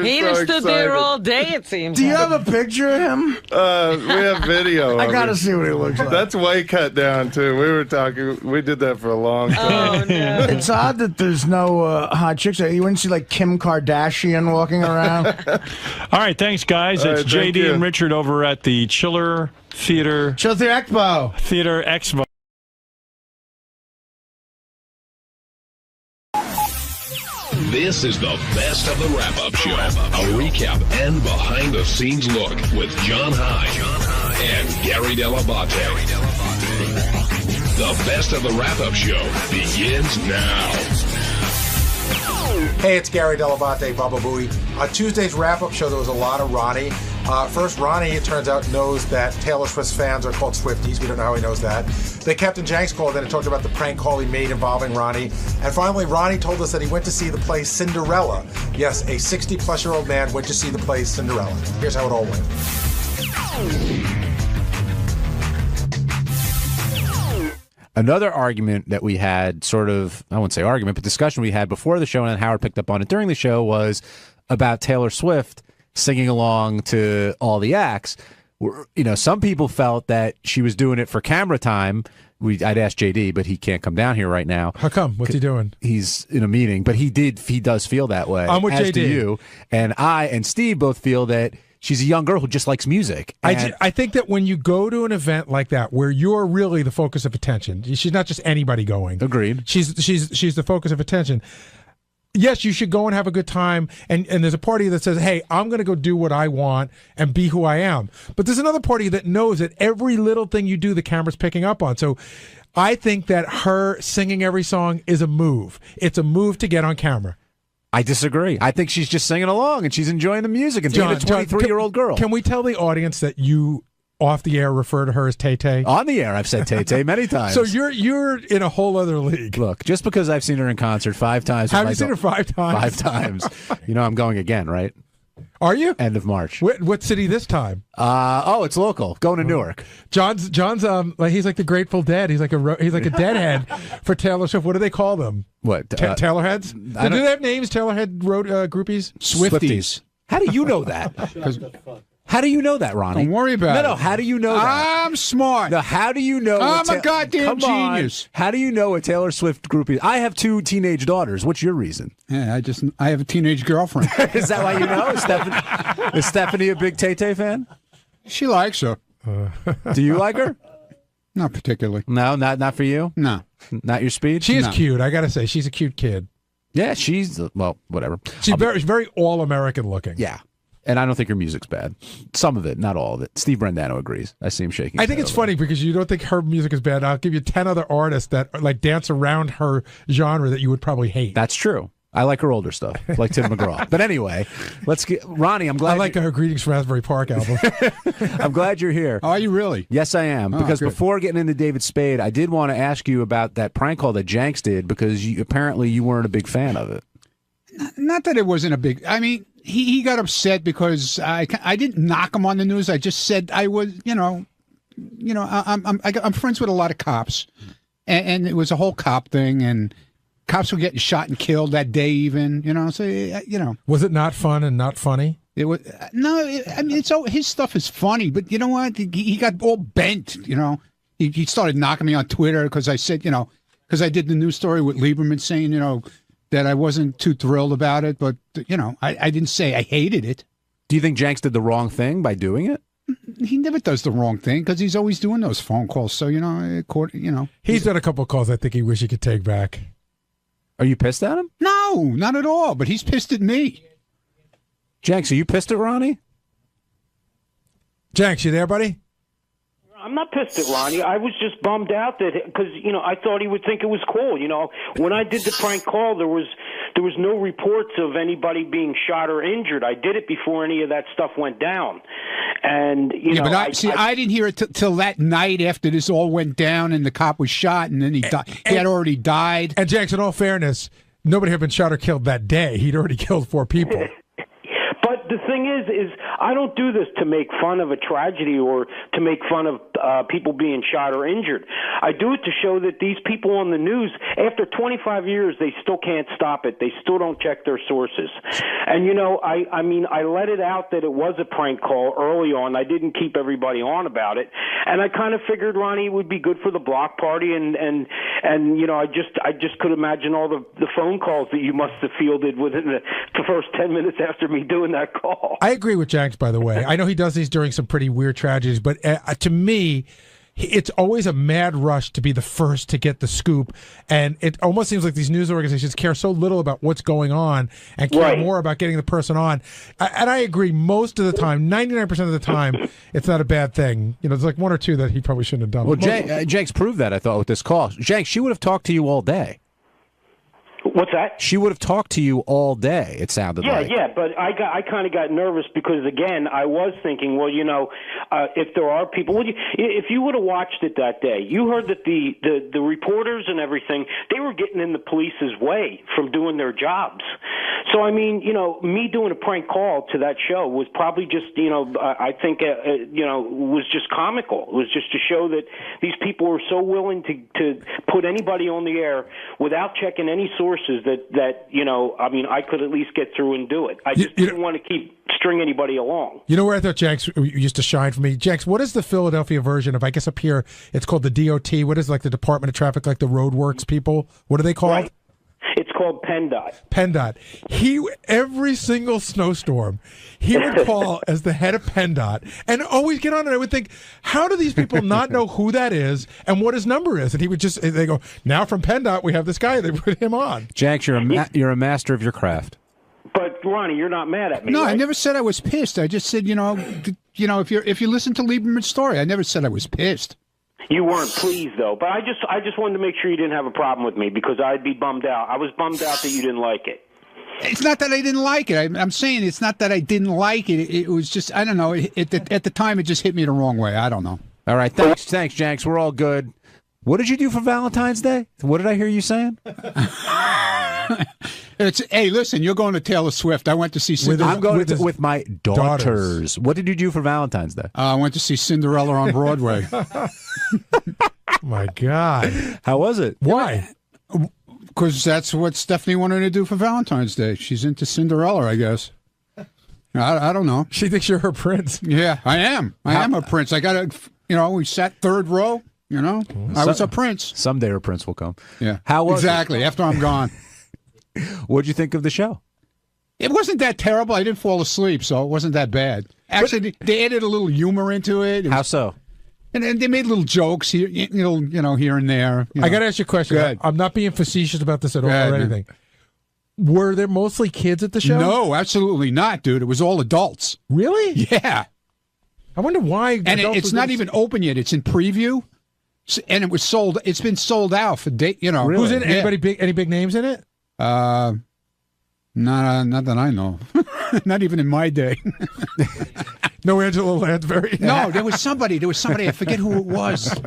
He just stood there all day, it seems. Do you have a picture of him? We have video. I gotta see what he looks like. That's way cut down too. We did that for a long time. Oh, no. It's odd that there's no hot chicks there. You wouldn't see like Kim Kardashian walking around. All right, thanks, guys. All It's right, thank JD you. and Richard over at the Chiller Theater Chiller Theater Expo. Theater Expo. This is the best of the wrap-up show. A recap and behind-the-scenes look with John High and Gary Dell'Abate. The best of the wrap-up show begins now. Hey, it's Gary Dell'Abate, Baba Booey. On Tuesday's wrap-up show, there was a lot of Ronnie. First, Ronnie, it turns out, knows that Taylor Swift's fans are called Swifties. We don't know how he knows that. Then Captain Jenks called in and talked about the prank call he made involving Ronnie. And finally, Ronnie told us that he went to see the play Cinderella. Yes, a 60-plus-year-old man went to see the play Cinderella. Here's how it all went. Another argument that we had, sort of, I wouldn't say argument, but discussion we had before the show, and then Howard picked up on it during the show, was about Taylor Swift singing along to all the acts. You know, some people felt that she was doing it for camera time. I'd asked JD, but he can't come down here right now. How come? What's he doing? He's in a meeting, but he does feel that way. I'm with as JD. Do you. And I and Steve both feel that she's a young girl who just likes music. I think that when you go to an event like that, where you're really the focus of attention, she's not just anybody going. Agreed. She's the focus of attention. Yes, you should go and have a good time, and there's a party that says, hey, I'm going to go do what I want and be who I am. But there's another party that knows that every little thing you do, the camera's picking up on. So I think that her singing every song is a move. It's a move to get on camera. I disagree. I think she's just singing along, and she's enjoying the music and being a 23-year-old girl. Can we tell the audience that you, off the air, refer to her as Tay-Tay? On the air, I've said Tay-Tay many times. So you're in a whole other league. Look, just because I've seen her in concert 5 times. Have you seen her 5 times? 5 times. You know I'm going again, right? Are you? End of March. What city this time? It's local. Going to Newark. John's like he's like the Grateful Dead. He's like a deadhead for Taylor Swift. What do they call them? What? Taylor heads? Do they have names? Taylor head road groupies? Swifties. How do you know that? How do you know that, Ronnie? Don't worry about it. No, how do you know that? I'm smart. No, how do you know? I'm a goddamn genius. How do you know a Taylor Swift groupie? I have 2 teenage daughters. What's your reason? Yeah, I have a teenage girlfriend. Is that why you know? Is Stephanie a big Tay-Tay fan? She likes her. Do you like her? Not particularly. No, not for you? No. Not your speed? She is cute. I got to say, she's a cute kid. Yeah, she's, well, whatever. She's very all-American looking. Yeah. And I don't think her music's bad. Some of it, not all of it. Steve Brandano agrees. I see him shaking. I think it's funny because you don't think her music is bad. I'll give you 10 other artists that like dance around her genre that you would probably hate. That's true. I like her older stuff, like Tim McGraw. But anyway, let's get Ronnie. I'm glad. I like her Greetings from Asbury Park album. I'm glad you're here. Are you really? Yes, I am. Because before getting into David Spade, I did want to ask you about that prank call that Jenks did because apparently you weren't a big fan of it. Not that it wasn't a big. I mean, he got upset because I didn't knock him on the news. I just said I was, I'm friends with a lot of cops, and it was a whole cop thing, and cops were getting shot and killed that day, even. So Was it not fun and not funny? It was his stuff is funny, but you know what? He got all bent. He started knocking me on Twitter because I said, because I did the news story with Lieberman saying, that I wasn't too thrilled about it, but, I didn't say I hated it. Do you think Jenks did the wrong thing by doing it? He never does the wrong thing because he's always doing those phone calls. So, He's done a couple of calls I think he wish he could take back. Are you pissed at him? No, not at all, but he's pissed at me. Jenks, are you pissed at Ronnie? Jenks, you there, buddy? I'm not pissed at Ronnie. I was just bummed out that because I thought he would think it was cool. When I did the prank call, there was no reports of anybody being shot or injured. I did it before any of that stuff went down, and but I didn't hear it till that night after this all went down and the cop was shot and then he died. He had already died. And Jenks, in all fairness, nobody had been shot or killed that day. He'd already killed 4 people. But the thing is I don't do this to make fun of a tragedy or to make fun of people being shot or injured. I do it to show that these people on the news, after 25 years, they still can't stop it. They still don't check their sources. And, I let it out that it was a prank call early on. I didn't keep everybody on about it. And I kind of figured, Ronnie, it would be good for the block party. And I just could imagine all the phone calls that you must have fielded within the first 10 minutes after me doing that call. I agree with Jenks, by the way. I know he does these during some pretty weird tragedies, but to me, it's always a mad rush to be the first to get the scoop, and it almost seems like these news organizations care so little about what's going on and care more about getting the person on. And I agree, most of the time, 99% of the time, it's not a bad thing. There's like 1 or 2 that he probably shouldn't have done. Well, Jenks proved that, I thought, with this call. Jenks, she would have talked to you all day. What's that? She would have talked to you all day, it sounded Yeah, like. yeah, but I kind of got nervous because, again, I was thinking, well, if there are people, if you would have watched it that day, you heard that the reporters and everything, they were getting in the police's way from doing their jobs. So, I mean, me doing a prank call to that show was probably just, I think, was just comical. It was just to show that these people were so willing to put anybody on the air without checking any sources that I could at least get through and do it. I just didn't want to string anybody along. You know where I thought Jenks used to shine for me? Jenks, what is the Philadelphia version of, I guess up here, it's called the DOT. What is like the Department of Traffic, like the roadworks people? What are they called? Right. It's called PennDOT. PennDOT. Every single snowstorm, he would call as the head of PennDOT and always get on it. I would think, how do these people not know who that is and what his number is? And he would they go, now from PennDOT, we have this guy. They put him on. Jenks, you're a master of your craft. But Ronnie, you're not mad at me. No, right? I never said I was pissed. I just said, if you listen to Lieberman's story, I never said I was pissed. You weren't pleased, though. But I just wanted to make sure you didn't have a problem with me because I'd be bummed out. I was bummed out that you didn't like it. It's not that I didn't like it. I'm saying it's not that I didn't like it. It was just, I don't know. At the time, it just hit me the wrong way. I don't know. All right. Thanks, Jenks. We're all good. What did you do for Valentine's Day? What did I hear you saying? Hey, listen, you're going to Taylor Swift. I went to see Cinderella. I'm going with my daughters. What did you do for Valentine's Day? I went to see Cinderella on Broadway. My God. How was it? Why? Because that's what Stephanie wanted to do for Valentine's Day. She's into Cinderella, I guess. I don't know. She thinks you're her prince. Yeah, I am. I am a prince. I got we sat third row, I was a prince. Someday her prince will come. Yeah. How was Exactly, after I'm gone. What'd you think of the show? It wasn't that terrible. I didn't fall asleep, so it wasn't that bad. Actually, they added a little humor into it. How so? And they made little jokes here, here and there. I got to ask you a question. Good. I'm not being facetious about this at all or anything. Were there mostly kids at the show? No, absolutely not, dude. It was all adults. Really? Yeah. I wonder why. And it's not even open yet. It's in preview, and it was sold. It's been sold out for date. Really? Who's in it? Anybody big? Any big names in it? Not that I know. Not even in my day. No Angela Lansbury. No, there was somebody. I forget who it was.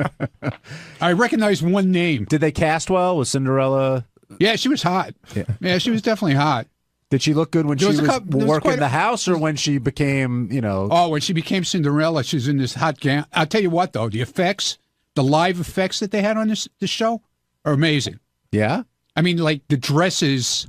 I recognize one name. Did they cast well? Was Cinderella? Yeah, she was hot. Yeah, she was definitely hot. Did she look good when she was working the house, or when she became, Oh, when she became Cinderella, she's in this hot gown. I'll tell you what, though, the live effects that they had on this show are amazing. Yeah? I mean, like, the dresses,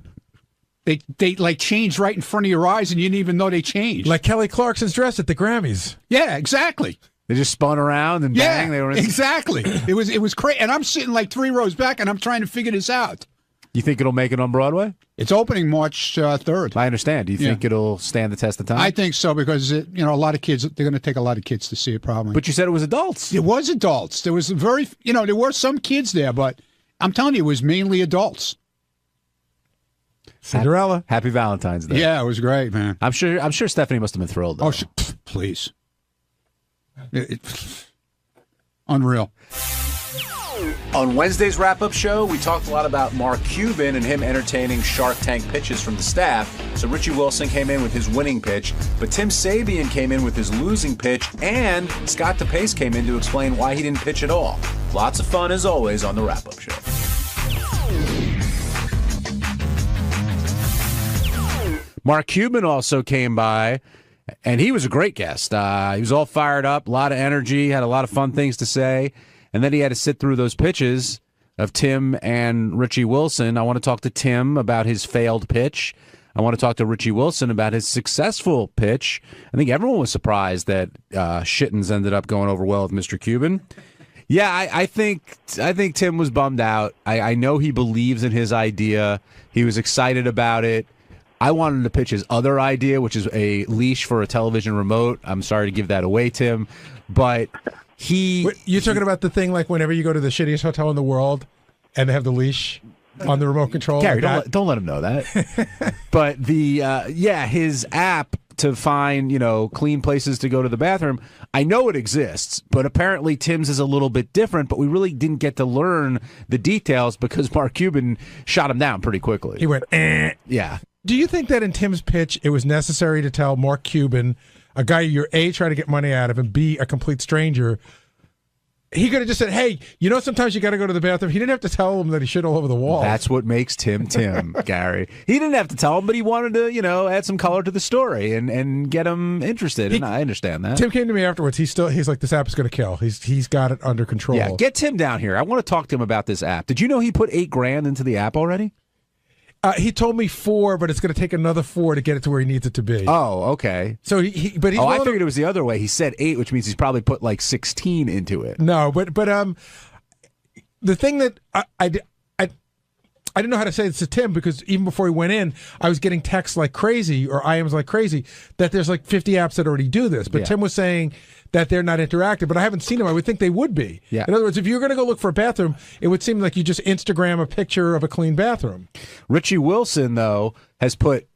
they like changed right in front of your eyes, and you didn't even know they changed. Like Kelly Clarkson's dress at the Grammys. Yeah, exactly. They just spun around and bang. They were exactly. It was crazy. And I'm sitting like 3 rows back, and I'm trying to figure this out. You think it'll make it on Broadway? It's opening March 3rd. I understand. Do you think it'll stand the test of time? I think so, because a lot of kids, they're going to take a lot of kids to see it probably. But you said it was adults. It was adults. There was there were some kids there, but I'm telling you, it was mainly adults. Cinderella. Happy Valentine's Day. Yeah, it was great, man. I'm sure Stephanie must have been thrilled, though. Oh, please. Unreal. On Wednesday's wrap-up show, we talked a lot about Mark Cuban and him entertaining Shark Tank pitches from the staff. So Richie Wilson came in with his winning pitch, but Tim Sabean came in with his losing pitch, and Scott DePace came in to explain why he didn't pitch at all. Lots of fun, as always, on the wrap-up show. Mark Cuban also came by, and he was a great guest. He was all fired up, a lot of energy, had a lot of fun things to say. And then he had to sit through those pitches of Tim and Richie Wilson. I want to talk to Tim about his failed pitch. I want to talk to Richie Wilson about his successful pitch. I think everyone was surprised that Shittens ended up going over well with Mr. Cuban. Yeah, I think Tim was bummed out. I know he believes in his idea. He was excited about it. I wanted to pitch his other idea, which is a leash for a television remote. I'm sorry to give that away, Tim, but... You're talking about the thing like whenever you go to the shittiest hotel in the world and they have the leash on the remote control? Gary, don't let him know that. But his app to find, clean places to go to the bathroom. I know it exists, but apparently Tim's is a little bit different, but we really didn't get to learn the details because Mark Cuban shot him down pretty quickly. He went, eh. Yeah. Do you think that in Tim's pitch, it was necessary to tell Mark Cuban, a guy you're A, trying to get money out of, and B, a complete stranger, he could have just said, hey, sometimes you got to go to the bathroom. He didn't have to tell him that he shit all over the wall. That's what makes Tim, Gary. He didn't have to tell him, but he wanted to, add some color to the story and get him interested, and I understand that. Tim came to me afterwards. He's like, this app is going to kill. He's got it under control. Yeah, get Tim down here. I want to talk to him about this app. Did you know he put $8,000 into the app already? He told me 4, but it's going to take another 4 to get it to where he needs it to be. Oh, okay. So I figured it was the other way. He said 8, which means he's probably put like 16 into it. No, but the thing that I didn't know how to say this to Tim, because even before he went in, I was getting texts like crazy, or IMs like crazy, that there's like 50 apps that already do this. But Yeah. Tim was saying that they're not interactive, but I haven't seen them. I would think they would be. Yeah. In other words, if you're going to go look for a bathroom, it would seem like you just Instagram a picture of a clean bathroom. Richie Wilson, though, has put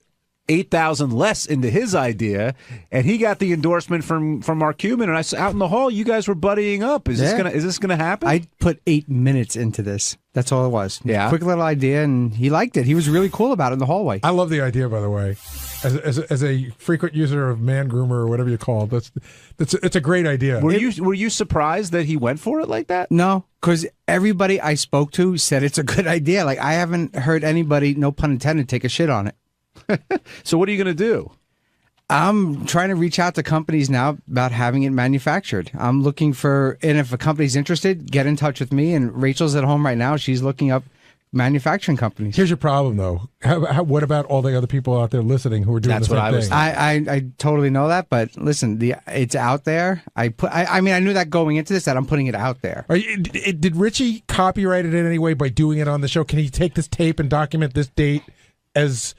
8,000 less into his idea, and he got the endorsement from Mark Cuban. And I saw out in the hall, you guys were buddying up. Is this gonna happen? I put 8 minutes into this. That's all it was. Yeah. Quick little idea, and he liked it. He was really cool about it in the hallway. I love the idea, by the way. As a frequent user of Man Groomer or whatever you call it, it's a great idea. Were you surprised that he went for it like that? No, because everybody I spoke to said it's a good idea. Like, I haven't heard anybody, no pun intended, take a shit on it. So what are you going to do? I'm trying to reach out to companies now about having it manufactured. I'm looking for, and if a company's interested, get in touch with me. And Rachel's at home right now. She's looking up manufacturing companies. Here's your problem, though. What about all the other people out there listening who are doing the same thing? I totally know that, but listen, it's out there. I mean, I knew that going into this, that I'm putting it out there. Did Richie copyright it in any way by doing it on the show? Can he take this tape and document this date as...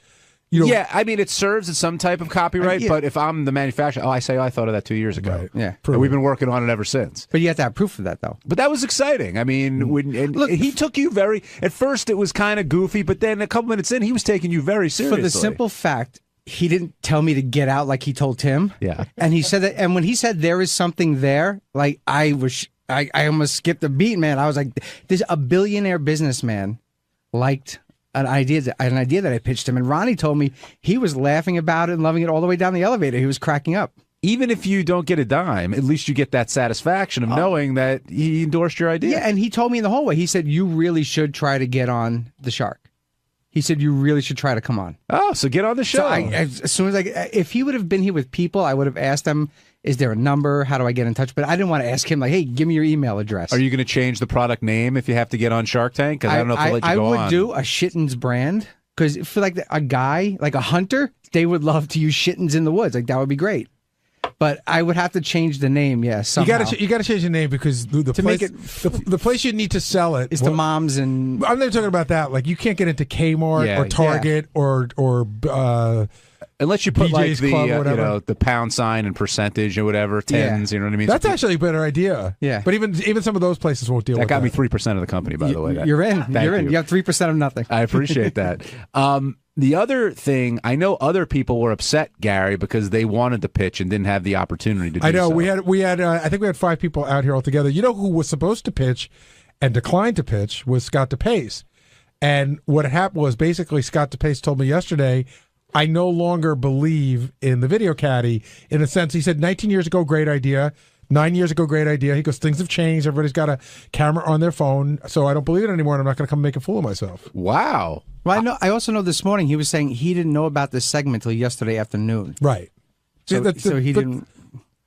Yeah, I mean, it serves as some type of copyright, but if I'm the manufacturer, I thought of that 2 years ago. Right. Yeah. And we've been working on it ever since. But you have to have proof of that, though. But that was exciting. I mean, look, he took you at first it was kind of goofy, but then a couple minutes in, he was taking you very seriously. For the simple fact, he didn't tell me to get out like he told Tim. Yeah. And he said that, and when he said there is something there, like I almost skipped a beat, man. I was like, there's a billionaire businessman liked an idea that I pitched him, and Ronnie told me he was laughing about it and loving it all the way down the elevator. He was cracking up. Even if you don't get a dime, at least you get that satisfaction of knowing that he endorsed your idea. Yeah, and he told me in the hallway, he said, you really should try to get on the Shark. He said, you really should try to come on. Oh, so get on the show. So as soon as if he would have been here with people, I would have asked him, is there a number? How do I get in touch? But I didn't want to ask him, like, hey, give me your email address. Are you going to change the product name if you have to get on Shark Tank? Because I don't know if they'll let you go on. I would do a Shittens brand, because for like a guy, like a hunter, they would love to use Shittens in the woods. Like, that would be great. But I would have to change the name, somehow. You got to change the name, because the place you need to sell it is the moms, and I'm not talking about that. Like, you can't get into Kmart or Target or unless you put DJ's like Club, the pound sign and percentage or whatever, tens, you know what I mean? That's actually a better idea. Yeah. But even some of those places won't deal with that. That got me 3% of the company, by the way. You're in. Thank You're in. You have 3% of nothing. I appreciate that. The other thing, I know other people were upset, Gary, because they wanted to pitch and didn't have the opportunity to do so. I know. We had I think we had 5 people out here altogether. You know who was supposed to pitch and declined to pitch was Scott DePace. And what happened was, basically, Scott DePace told me yesterday, I no longer believe in the video caddy, in a sense. He said 19 years ago, great idea. 9 years ago, great idea. He goes, things have changed. Everybody's got a camera on their phone, so I don't believe it anymore, and I'm not going to come make a fool of myself. Wow. Well, I also know this morning he was saying he didn't know about this segment until yesterday afternoon. Right. So he didn't.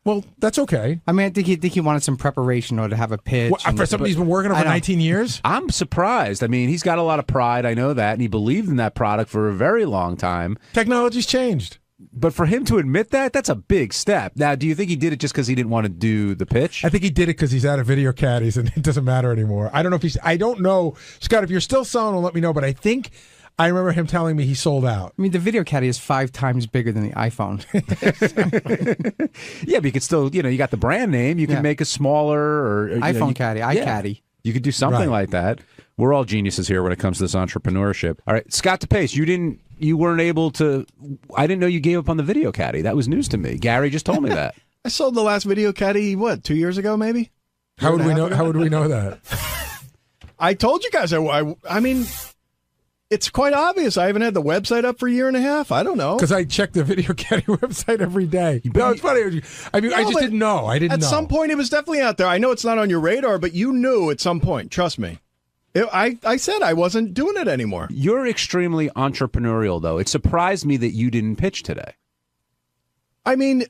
Well, that's okay. I mean, I think he wanted some preparation or to have a pitch. For somebody who's been working on for 19 years? I'm surprised. I mean, he's got a lot of pride. I know that. And he believed in that product for a very long time. Technology's changed. But for him to admit that, that's a big step. Now, do you think he did it just because he didn't want to do the pitch? I think he did it because he's out of video caddies and it doesn't matter anymore. I don't know if I don't know. Scott, if you're still selling, let me know. But I remember him telling me he sold out. I mean, the video caddy is 5 times bigger than the iPhone. Yeah, but you could still, you got the brand name. You can make a smaller or iPhone caddy, iCaddy. You could do something like that. We're all geniuses here when it comes to this entrepreneurship. All right, Scott DePace, you weren't able to. I didn't know you gave up on the video caddy. That was news to me. Gary just told me that. I sold the last video caddy 2 years ago, maybe. How would we know? How would we know that? I told you guys. I mean, it's quite obvious. I haven't had the website up for a year and a half. I don't know. Because I check the video caddy website every day. No, it's funny. I mean, I just didn't know. I didn't know. At some point, it was definitely out there. I know it's not on your radar, but you knew at some point. Trust me. I said I wasn't doing it anymore. You're extremely entrepreneurial, though. It surprised me that you didn't pitch today. I mean,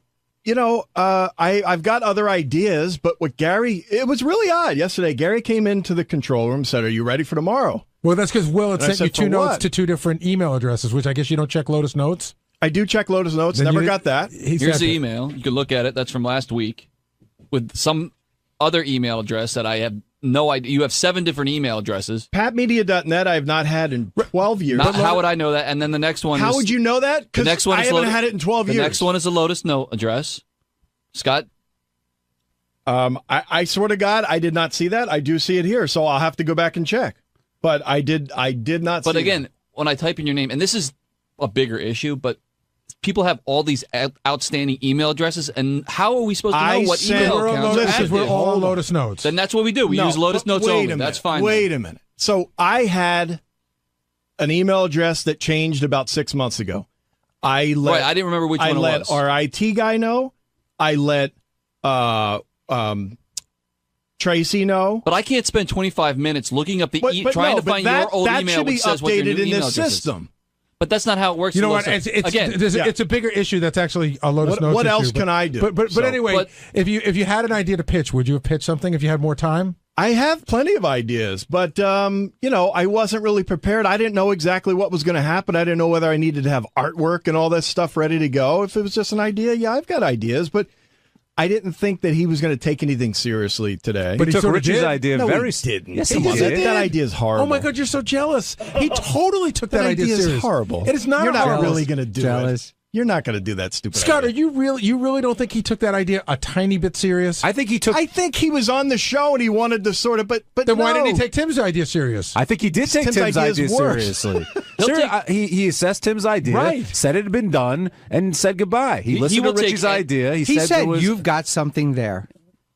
I've got other ideas, but what Gary, it was really odd yesterday. Gary came into the control room and said, "Are you ready for tomorrow?" Well, that's because Will had And I sent you said, two "For notes what?" to two different email addresses, which I guess you don't check Lotus Notes. I do check Lotus Notes. Then Never you- got that. Here's the email. You can look at it. That's from last week with some other email address that I have no idea. You have 7 different email addresses. PatMedia.net I have not had in 12 years. How would I know that? And then the next one How is... would you know that? The Because next one I is haven't Lotus- had it in 12 years. The next one is a Lotus Note address. Scott? I swear to God, I did not see that. I do see it here, so I'll have to go back and check. But I did not see But again, when I type in your name, and this is a bigger issue, but people have all these outstanding email addresses, and how are we supposed to know what email accounts are active? We're all on Lotus Notes. Then that's what we do. We use Lotus Notes only. That's fine. Wait a minute. So I had an email address that changed about 6 months ago. I didn't remember which one it was. I let our IT guy know. I let Tracy know. But I can't spend 25 minutes looking up the trying to find your old email which says what your new in email this address is. system. But that's not how it works. You know in what? Lotus. It's a bigger issue. That's actually a Lotus Notes. What else issue, can I do? But anyway, if you had an idea to pitch, would you have pitched something if you had more time? I have plenty of ideas, but I wasn't really prepared. I didn't know exactly what was going to happen. I didn't know whether I needed to have artwork and all that stuff ready to go. If it was just an idea, yeah, I've got ideas, but I didn't think that he was going to take anything seriously today. But he took Rich's idea no, very he didn't. Yes, Come he on, did. That idea is horrible. Oh my God, you're so jealous. He totally took that idea is serious. horrible. It is not. You're not horrible. really going to do it. You're not going to do that stupid Scott, idea. are you really don't think he took that idea a tiny bit serious? I think he took. I think he was on the show and he wanted to sort of, but then why no. didn't he take Tim's idea serious? I think he did take Tim's idea seriously. He assessed Tim's idea, Right. said it had been done, and said goodbye. He listened to Richie's idea. He said there was, you've got something there.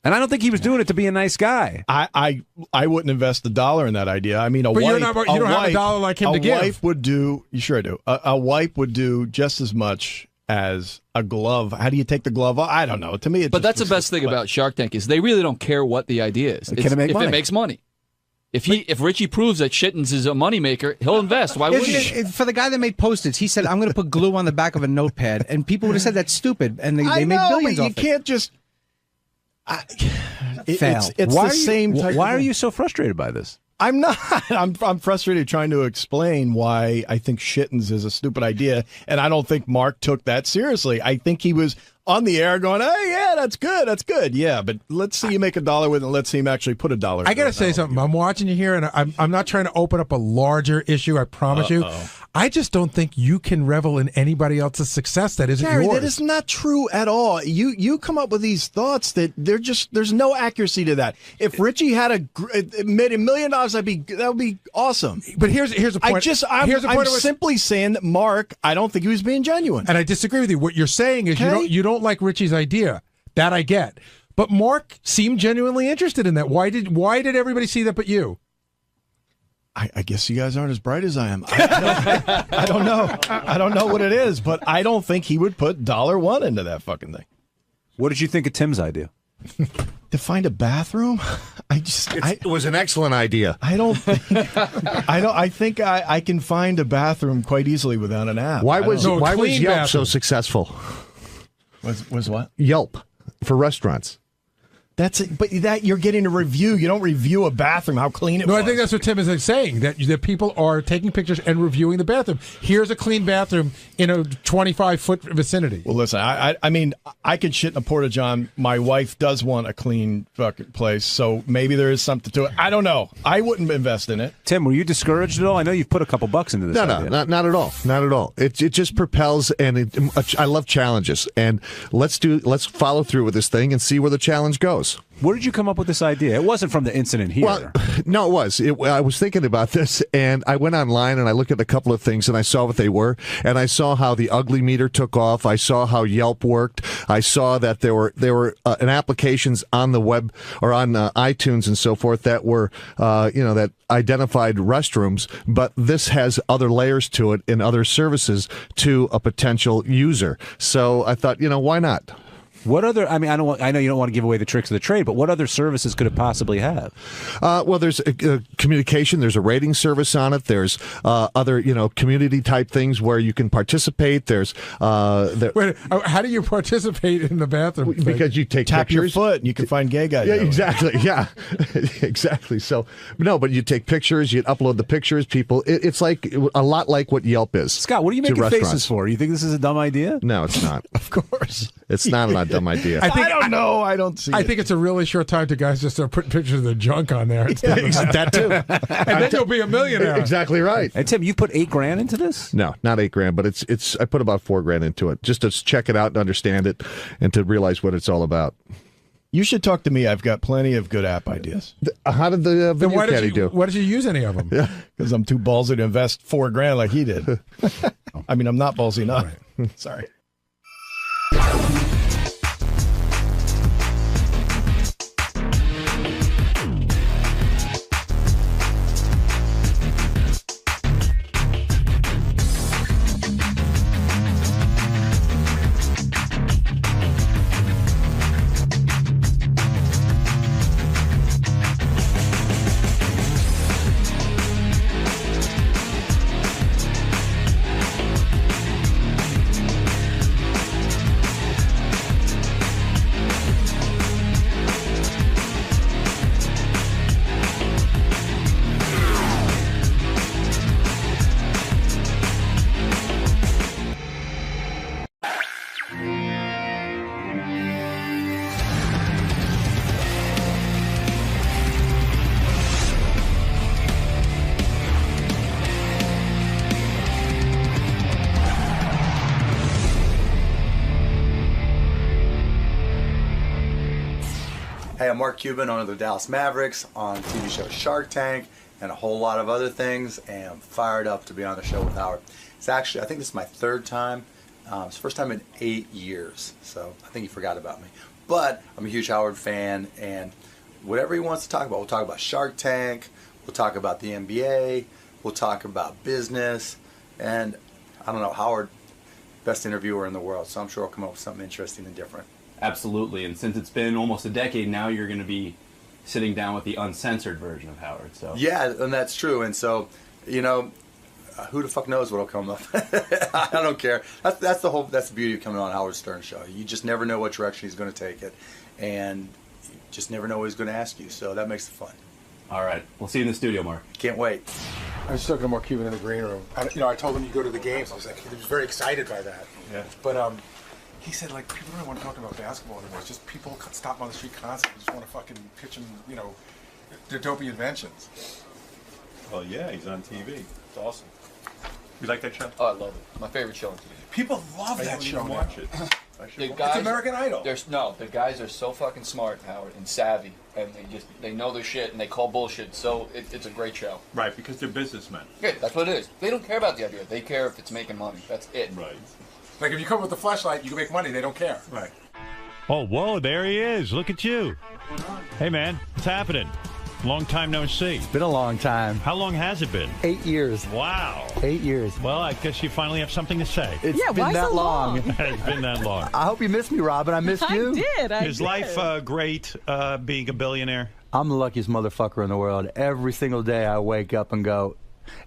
and I don't think he was doing it to be a nice guy. I wouldn't invest $1 in that idea. I mean, But you don't have $1 like him to give. A wife would do. Sure, I do. A wife would do just as much as a glove. How do you take the glove off? I don't know. To me, it's But that's the best thing about Shark Tank is they really don't care what the idea is. Can it make if money? it makes money. If Richie proves that Shittens is a moneymaker, he'll invest. Why wouldn't he? For the guy that made Post-its, he said, "I'm going to put glue on the back of a notepad," and people would have said that's stupid, and they made billions but off you it. can't just. Fail. It's why the same type. Why of are thing. you so frustrated by this? I'm not. I'm frustrated trying to explain why I think Shittens is a stupid idea, and I don't think Mark took that seriously. I think he was on the air going, "Hey, yeah, that's good, yeah." But let's see you make $1 with it. And let's see him actually put $1. I got to say something. I'm watching you here, and I'm not trying to open up a larger issue. I promise you. I just don't think you can revel in anybody else's success that isn't Gary, yours. that is not true at all. You come up with these thoughts that there's no accuracy to that. If Richie had made $1 million, that would be awesome. But here's a point. I'm simply saying that Mark, I don't think he was being genuine. And I disagree with you. What you're saying is you don't like Richie's idea. That I get. But Mark seemed genuinely interested in that. Why did everybody see that but you? I guess you guys aren't as bright as I am. I don't know. I don't know what it is, but I don't think he would put $1 into that fucking thing. What did you think of Tim's idea? To find a bathroom? It was an excellent idea. I don't think I think I can find a bathroom quite easily without an app. Why was Yelp bathroom. so successful? Was what? Yelp for restaurants. That's it. But that you're getting a review. You don't review a bathroom, how clean it was. No, I think that's what Tim is saying, that people are taking pictures and reviewing the bathroom. Here's a clean bathroom in a 25-foot vicinity. Well, listen, I mean, I could shit in a porta-john. My wife does want a clean fucking place, so maybe there is something to it. I don't know. I wouldn't invest in it. Tim, were you discouraged at all? I know you've put a couple bucks into this. No, idea. not at all. Not at all. It just propels, and I love challenges. And let's follow through with this thing and see where the challenge goes. Where did you come up with this idea? It wasn't from the incident here. Well, no, it was. I was thinking about this, and I went online and I looked at a couple of things, and I saw what they were, and I saw how the ugly meter took off. I saw how Yelp worked. I saw that there were applications on the web or on iTunes and so forth that were that identified restrooms, but this has other layers to it and other services to a potential user. So I thought, why not? What other? I mean, I know you don't want to give away the tricks of the trade, but what other services could it possibly have? Well, there's communication. There's a rating service on it. There's other, community type things where you can participate. There's Wait, how do you participate in the bathroom? Because you tap pictures. your Your foot, and you can find gay guys. Yeah, exactly. Yeah, exactly. So no, but you take pictures. You upload the pictures. People, it's like a lot like what Yelp is. Scott, what are you making faces for? You think this is a dumb idea? No, it's not. Of course, it's not a dumb idea. I don't know. I don't see. I think it's a really short time to guys just start putting pictures of their junk on there. That too. And then you'll be a millionaire. Exactly right. And Tim, you put $8,000 into this? No, not $8,000, but it's. I put about $4,000 into it just to check it out and understand it, and to realize what it's all about. You should talk to me. I've got plenty of good app ideas. How did the video caddy do? Why did you use any of them? Because I'm too ballsy to invest $4,000 like he did. I mean, I'm not ballsy enough. Sorry. Hey, I'm Mark Cuban, owner of the Dallas Mavericks, on TV show Shark Tank, and a whole lot of other things, and I'm fired up to be on the show with Howard. It's actually, I think this is my third time. It's the first time in 8 years, so I think he forgot about me. But I'm a huge Howard fan, and whatever he wants to talk about, we'll talk about Shark Tank, we'll talk about the NBA, we'll talk about business, and I don't know, Howard, best interviewer in the world, so I'm sure he'll come up with something interesting and different. Absolutely, and since it's been almost a decade now, you're going to be sitting down with the uncensored version of Howard. So yeah, and that's true. And so, who the fuck knows what'll come up? I don't care. That's the beauty of coming on Howard Stern show. You just never know what direction he's going to take it, and you just never know what he's going to ask you. So that makes it fun. All right, we'll see you in the studio, Mark. Can't wait. I was talking to Mark Cuban in the green room. I told him you go to the games. I was like, he was very excited by that. Yeah. But he said, like, people don't want to talk about basketball anymore. It's just people stop on the street constantly. Just want to fucking pitch them, their dopey inventions. Well, yeah, he's on TV. It's awesome. You like that show? Oh, I love it. My favorite show on TV. People love that show. Watch it. It's American Idol. The guys are so fucking smart, Howard, and savvy, and they know their shit, and they call bullshit. So it's a great show. Right, because they're businessmen. Yeah, that's what it is. They don't care about the idea. They care if it's making money. That's it. Right. Like, if you come with the flashlight, you can make money. They don't care. Right. Oh, whoa, there he is. Look at you. Hey, man, what's happening? Long time no see. It's been a long time. How long has it been? 8 years. Wow. 8 years. Well, I guess you finally have something to say. It's been that long. It's been that long. I hope you missed me, Robin. I missed you. Is life great being a billionaire? I'm the luckiest motherfucker in the world. Every single day I wake up and go,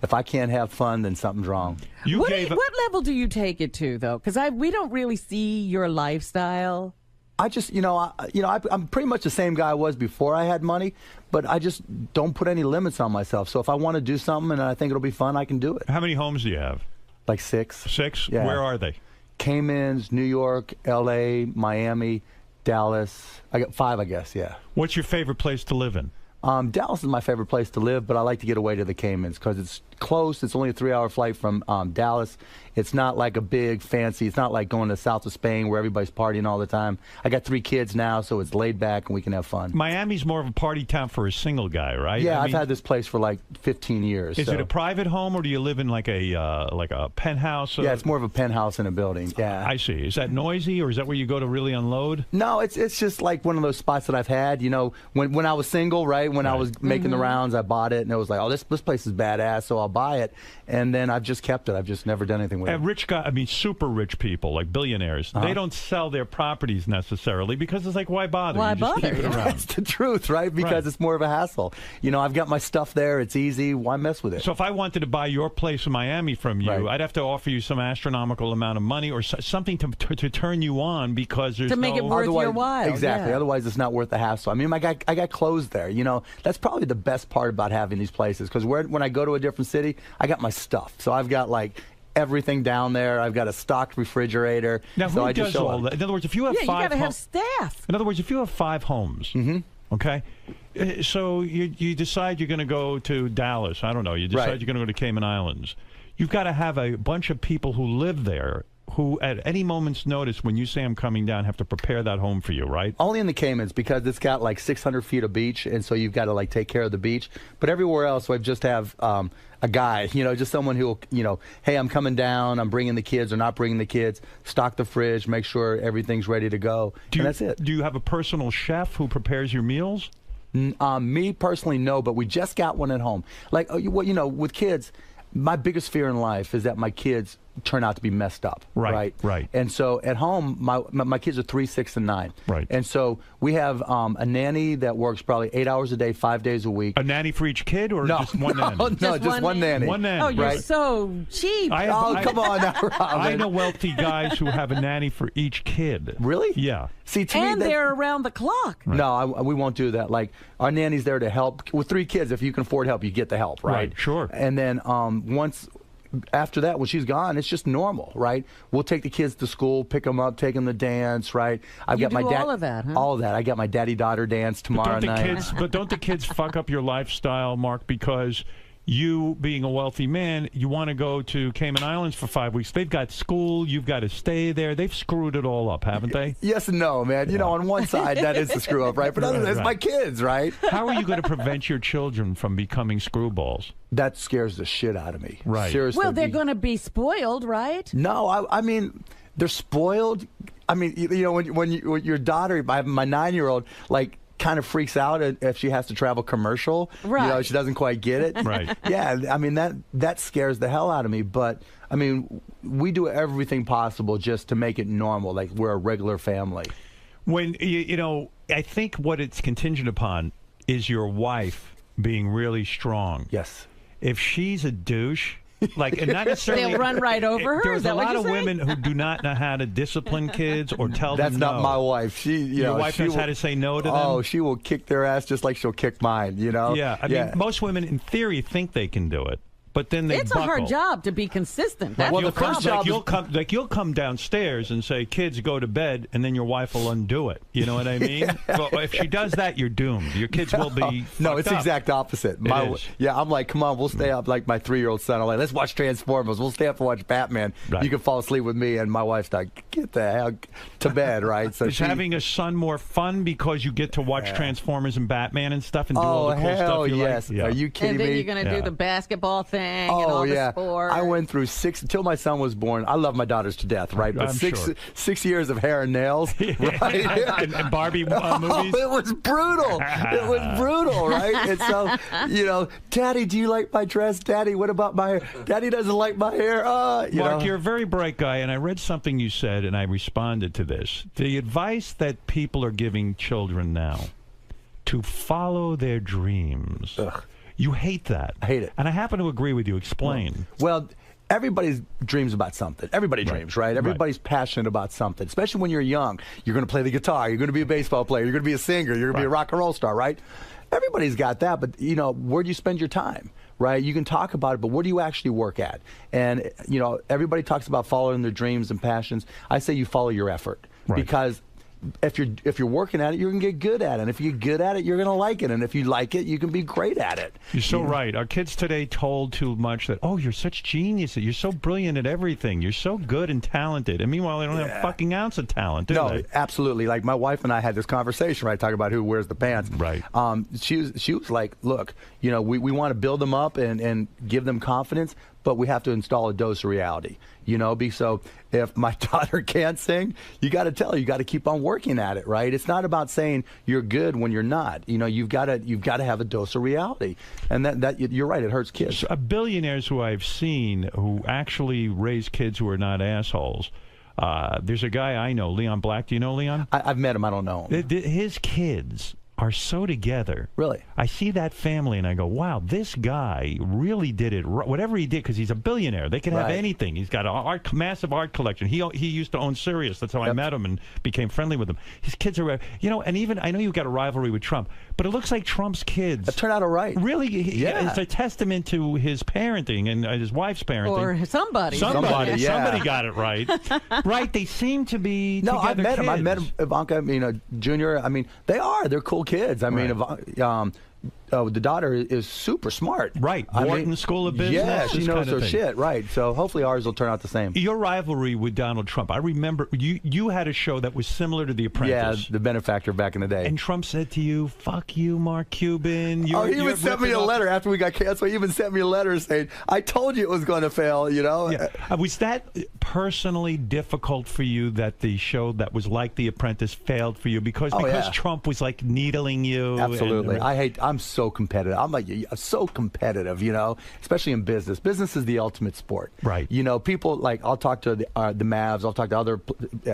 if I can't have fun, then something's wrong. What level do you take it to, though? Because we don't really see your lifestyle. I just, I'm pretty much the same guy I was before I had money, but I just don't put any limits on myself. So if I want to do something and I think it'll be fun, I can do it. How many homes do you have? Like 6. 6? Yeah. Where are they? Caymans, New York, L.A., Miami, Dallas. I got 5, I guess, yeah. What's your favorite place to live in? Dallas is my favorite place to live, but I like to get away to the Caymans because it's close. It's only a 3-hour flight from Dallas. It's not like a big fancy. It's not like going to the south of Spain where everybody's partying all the time. I got 3 kids now, so it's laid back and we can have fun. Miami's more of a party town for a single guy, right? Yeah, I've had this place for like 15 years. Is it a private home or do you live in like a penthouse? Yeah, it's more of a penthouse in a building. Yeah. I see. Is that noisy or is that where you go to really unload? No, it's just like one of those spots that I've had. You know, when I was single, right? When I was making the rounds, I bought it and it was like, oh, this place is badass, so I'll buy it. And then I've just kept it. I've just never done anything with it. Rich guy, I mean, super rich people, like billionaires, they don't sell their properties necessarily because it's like, why bother? Why You just bother? keep it around. That's the truth, right? Because it's more of a hassle. You know, I've got my stuff there. It's easy. Why mess with it? So if I wanted to buy your place in Miami from you, I'd have to offer you some astronomical amount of money or something to turn you on because there's To make it worth your while. Exactly. Yeah. Otherwise, it's not worth the hassle. I mean, I got clothes there. You know, that's probably the best part about having these places because when I go to a different city, I got my stuff. So I've got like everything down there. I've got a stocked refrigerator. Now, so who I just does show all up. that? In other words, if you have Yeah, you five got to have homes, staff. in other words, if you have 5 homes, okay, so you decide you're going to go to Dallas. I don't know. You decide you're going to go to Cayman Islands. You've got to have a bunch of people who live there who, at any moment's notice, when you say I'm coming down, have to prepare that home for you, right? Only in the Caymans because it's got like 600 feet of beach, and so you've got to like take care of the beach. But everywhere else, I just have a guy, you know, just someone who will, you know, hey, I'm coming down, I'm bringing the kids or not bringing the kids, stock the fridge, make sure everything's ready to go, and that's it. Do you have a personal chef who prepares your meals? Me personally, no, but we just got one at home. Like, you know, with kids, my biggest fear in life is that my kids turn out to be messed up. Right. And so at home, my kids are 3, 6, and 9. Right. And so we have a nanny that works probably 8 hours a day, 5 days a week. A nanny for each kid, or just one nanny? No, just one nanny. One nanny. Oh, you're right? so cheap. Come on now, Robin. I know wealthy guys who have a nanny for each kid. Really? Yeah. See, to And me, they're around the clock. No, we won't do that. Like, our nanny's there to help. With 3 kids, if you can afford help, you get the help, right? Right, sure. And then after that, when she's gone, it's just normal, right? We'll take the kids to school, pick them up, take them to dance, right? I've You got my do all of that, huh? All of that. I got my daddy-daughter dance tomorrow night. But don't the kids fuck up your lifestyle, Mark, because you, being a wealthy man, you want to go to Cayman Islands for 5 weeks. They've got school. You've got to stay there. They've screwed it all up, haven't they? Yes and no, man. You know, on one side, that is the screw up, right? But other than it's my kids, right? How are you going to prevent your children from becoming screwballs? That scares the shit out of me. Right. Seriously. Well, they're going to be spoiled, right? No, I mean, they're spoiled. I mean, you know, when your daughter, my 9-year-old, like, kind of freaks out if she has to travel commercial. Right. You know, she doesn't quite get it. Right. Yeah, I mean, that scares the hell out of me. But, I mean, we do everything possible just to make it normal, like we're a regular family. When, you know, I think what it's contingent upon is your wife being really strong. Yes. If she's a douche, like, and not necessarily. They'll run right over her. There's Is that a what lot you're of saying? women who do not know how to discipline kids or tell That's them not no. my wife. Your wife knows how to say no to them? Oh, she will kick their ass just like she'll kick mine, you know? Yeah, I mean, most women, in theory, think they can do it. But then they It's buckle. a hard job to be consistent. That's Well, the problem. you'll come downstairs and say, "Kids, go to bed," and then your wife will undo it. You know what I mean? Well, if she does that, you're doomed. Your kids will be. No, it's fucked the up. exact opposite. is. Yeah, I'm like, come on, we'll stay up. Like my 3-year-old son, I'm like, let's watch Transformers. We'll stay up and watch Batman. Right. You can fall asleep with me, and my wife's like, get the hell to bed, right? So Is having a son more fun because you get to watch Transformers and Batman and stuff and do Oh, all the cool hell stuff you yes. like? Yeah. Are you kidding And then me? you're going to do the basketball thing and Oh all yeah, the sports. I went through 6 until my son was born. I love my daughters to death, right? But I'm six sure. 6 years of hair and nails, right? and Barbie movies. Oh, it was brutal. It was brutal, right? And so, you know, Daddy, do you like my dress? Daddy, what about my hair? Daddy doesn't like my hair. Mark, know. you're a very bright guy, and I read something you said, and I responded to this. The advice that people are giving children now to follow their dreams. Ugh. You hate that. I hate it. And I happen to agree with you. Explain. Well, everybody dreams about something. Everybody dreams, right? Everybody's passionate about something, especially when you're young. You're going to play the guitar. You're going to be a baseball player. You're going to be a singer. You're going to be a rock and roll star, right? Everybody's got that, but, you know, where do you spend your time, right? You can talk about it, but where do you actually work at? And, you know, everybody talks about following their dreams and passions. I say you follow your effort because if you're working at it, you're gonna get good at it. And if you get good at it, you're gonna like it. And if you like it, you can be great at it. You're so right. Our kids today told too much that, oh, you're such geniuses. You're so brilliant at everything. You're so good and talented. And meanwhile, they don't have a fucking ounce of talent, do they? Absolutely. Like my wife and I had this conversation, right? Talking about who wears the pants. Right. She was like, look, you know, we want to build them up and give them confidence, but we have to install a dose of reality. You know, so if my daughter can't sing, you got to tell her, you got to keep on working at it, right? It's not about saying you're good when you're not. You know, you've got to have a dose of reality, and that you're right. It hurts kids. Billionaires who I've seen who actually raise kids who are not assholes. There's a guy I know, Leon Black. Do you know Leon? I've met him. I don't know him. His kids are so together. Really? I see that family and I go, wow, this guy really did it. Whatever he did, because he's a billionaire. They can have anything. He's got a massive art collection. He used to own Sirius. That's how I met him and became friendly with him. His kids are, you know, and even, I know you've got a rivalry with Trump, but it looks like Trump's kids have turned out all right. Really, it's a testament to his parenting and his wife's parenting. Or somebody. Somebody got it right. Right, they seem to be No, I met kids. him. I met him, Ivanka, Junior. I mean, they're cool kids. I mean, the daughter is super smart. Right. Wharton School of Business. Yeah, she knows her shit. Right. So hopefully ours will turn out the same. Your rivalry with Donald Trump. I remember you had a show that was similar to The Apprentice. Yeah, The Benefactor back in the day. And Trump said to you, fuck you, Mark Cuban. He even sent me a letter after we got canceled. He even sent me a letter saying, I told you it was going to fail, you know? Yeah. Was that personally difficult for you that the show that was like The Apprentice failed for you? Because Trump was like needling you? Absolutely. I'm so competitive. I'm so competitive, you know, especially in business. Business is the ultimate sport. Right. You know, people like, I'll talk to the Mavs, I'll talk to other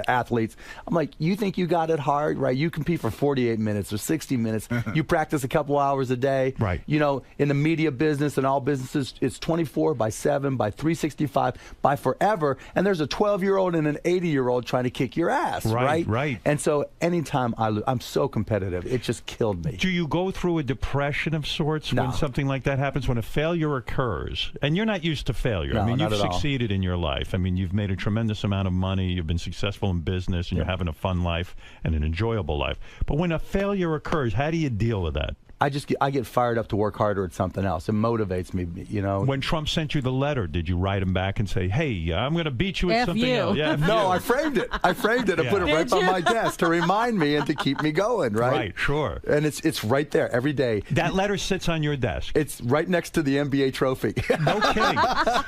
athletes. I'm like, you think you got it hard, right? You compete for 48 minutes or 60 minutes. You practice a couple hours a day. Right. You know, in the media business and all businesses, it's 24/7, by 365, by forever. And there's a 12-year-old and an 80-year-old trying to kick your ass, right? Right. And so anytime I'm so competitive, it just killed me. Do you go through a depression of sorts when something like that happens, when a failure occurs? And you're not used to failure. No, I mean, not you've at all. succeeded in your life. I mean, you've made a tremendous amount of money. You've been successful in business, and you're having a fun life and an enjoyable life. But when a failure occurs, how do you deal with that? I get fired up to work harder at something else. It motivates me, you know. When Trump sent you the letter, did you write him back and say, "Hey, I'm going to beat you at something else"? Yeah, no, I framed it. I framed it and put it right by my desk to remind me and to keep me going. Right. Right. Sure. And it's right there every day. That letter sits on your desk. It's right next to the NBA trophy. No kidding.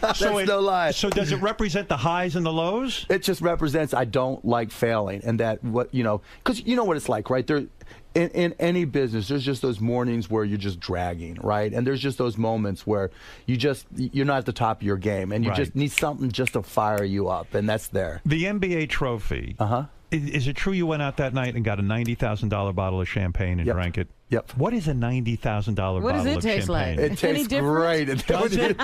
That's no lie. So does it represent the highs and the lows? It just represents I don't like failing, and that because you know what it's like, right? In any business, there's just those mornings where you're just dragging, right? And there's just those moments where you're not at the top of your game, and you just need something just to fire you up, and that's there. The NBA trophy. Is it true you went out that night and got a $90,000 bottle of champagne and drank it? Yep. What is a $90,000 bottle of champagne? What does it taste like? It tastes great. Does it?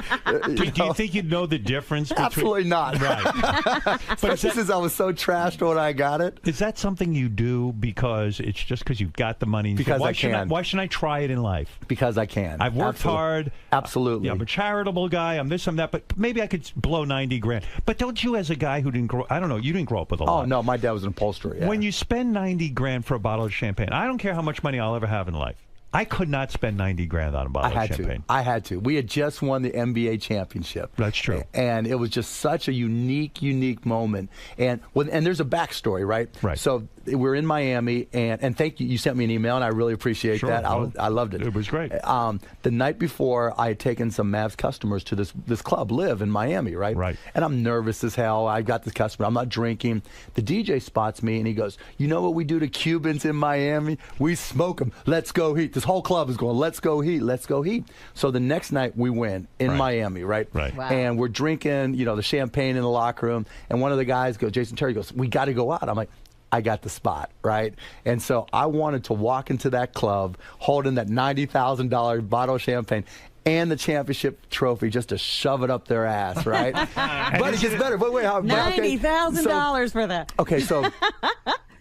Do you think you'd know the difference? Absolutely not. Right. Especially since I was so trashed when I got it. Is that something you do because it's just because you've got the money? Because I can. Why shouldn't I try it in life? Because I can. I've worked hard. Absolutely. I'm a charitable guy. I'm this, I'm that. But maybe I could blow $90,000. But don't you, as a guy who didn't grow, I don't know, you didn't grow up with a lot. Oh no, my dad was an upholsterer. Yeah. When you spend $90,000 for a bottle of champagne, I don't care how much money I'll ever have in life. I could not spend $90,000 on a bottle of champagne. I had to. We had just won the NBA championship. That's true. And it was just such a unique moment. And there's a backstory, right? Right. So we're in Miami, and thank you. You sent me an email, and I really appreciate that. I loved it. It was great. The night before, I had taken some Mavs customers to this club, Live, in Miami, right? Right. And I'm nervous as hell. I got this customer. I'm not drinking. The DJ spots me, and he goes, "You know what we do to Cubans in Miami? We smoke them. Let's go Heat." This whole club is going, "Let's go Heat. Let's go Heat." So the next night we win in Miami, right? Right. Wow. And we're drinking, the champagne in the locker room, and one of the guys goes, Jason Terry goes, "We got to go out." I'm like, I got the spot, right? And so I wanted to walk into that club holding that $90,000 bottle of champagne and the championship trophy just to shove it up their ass, right? But it gets better. But wait, $90,000 for that. Okay, so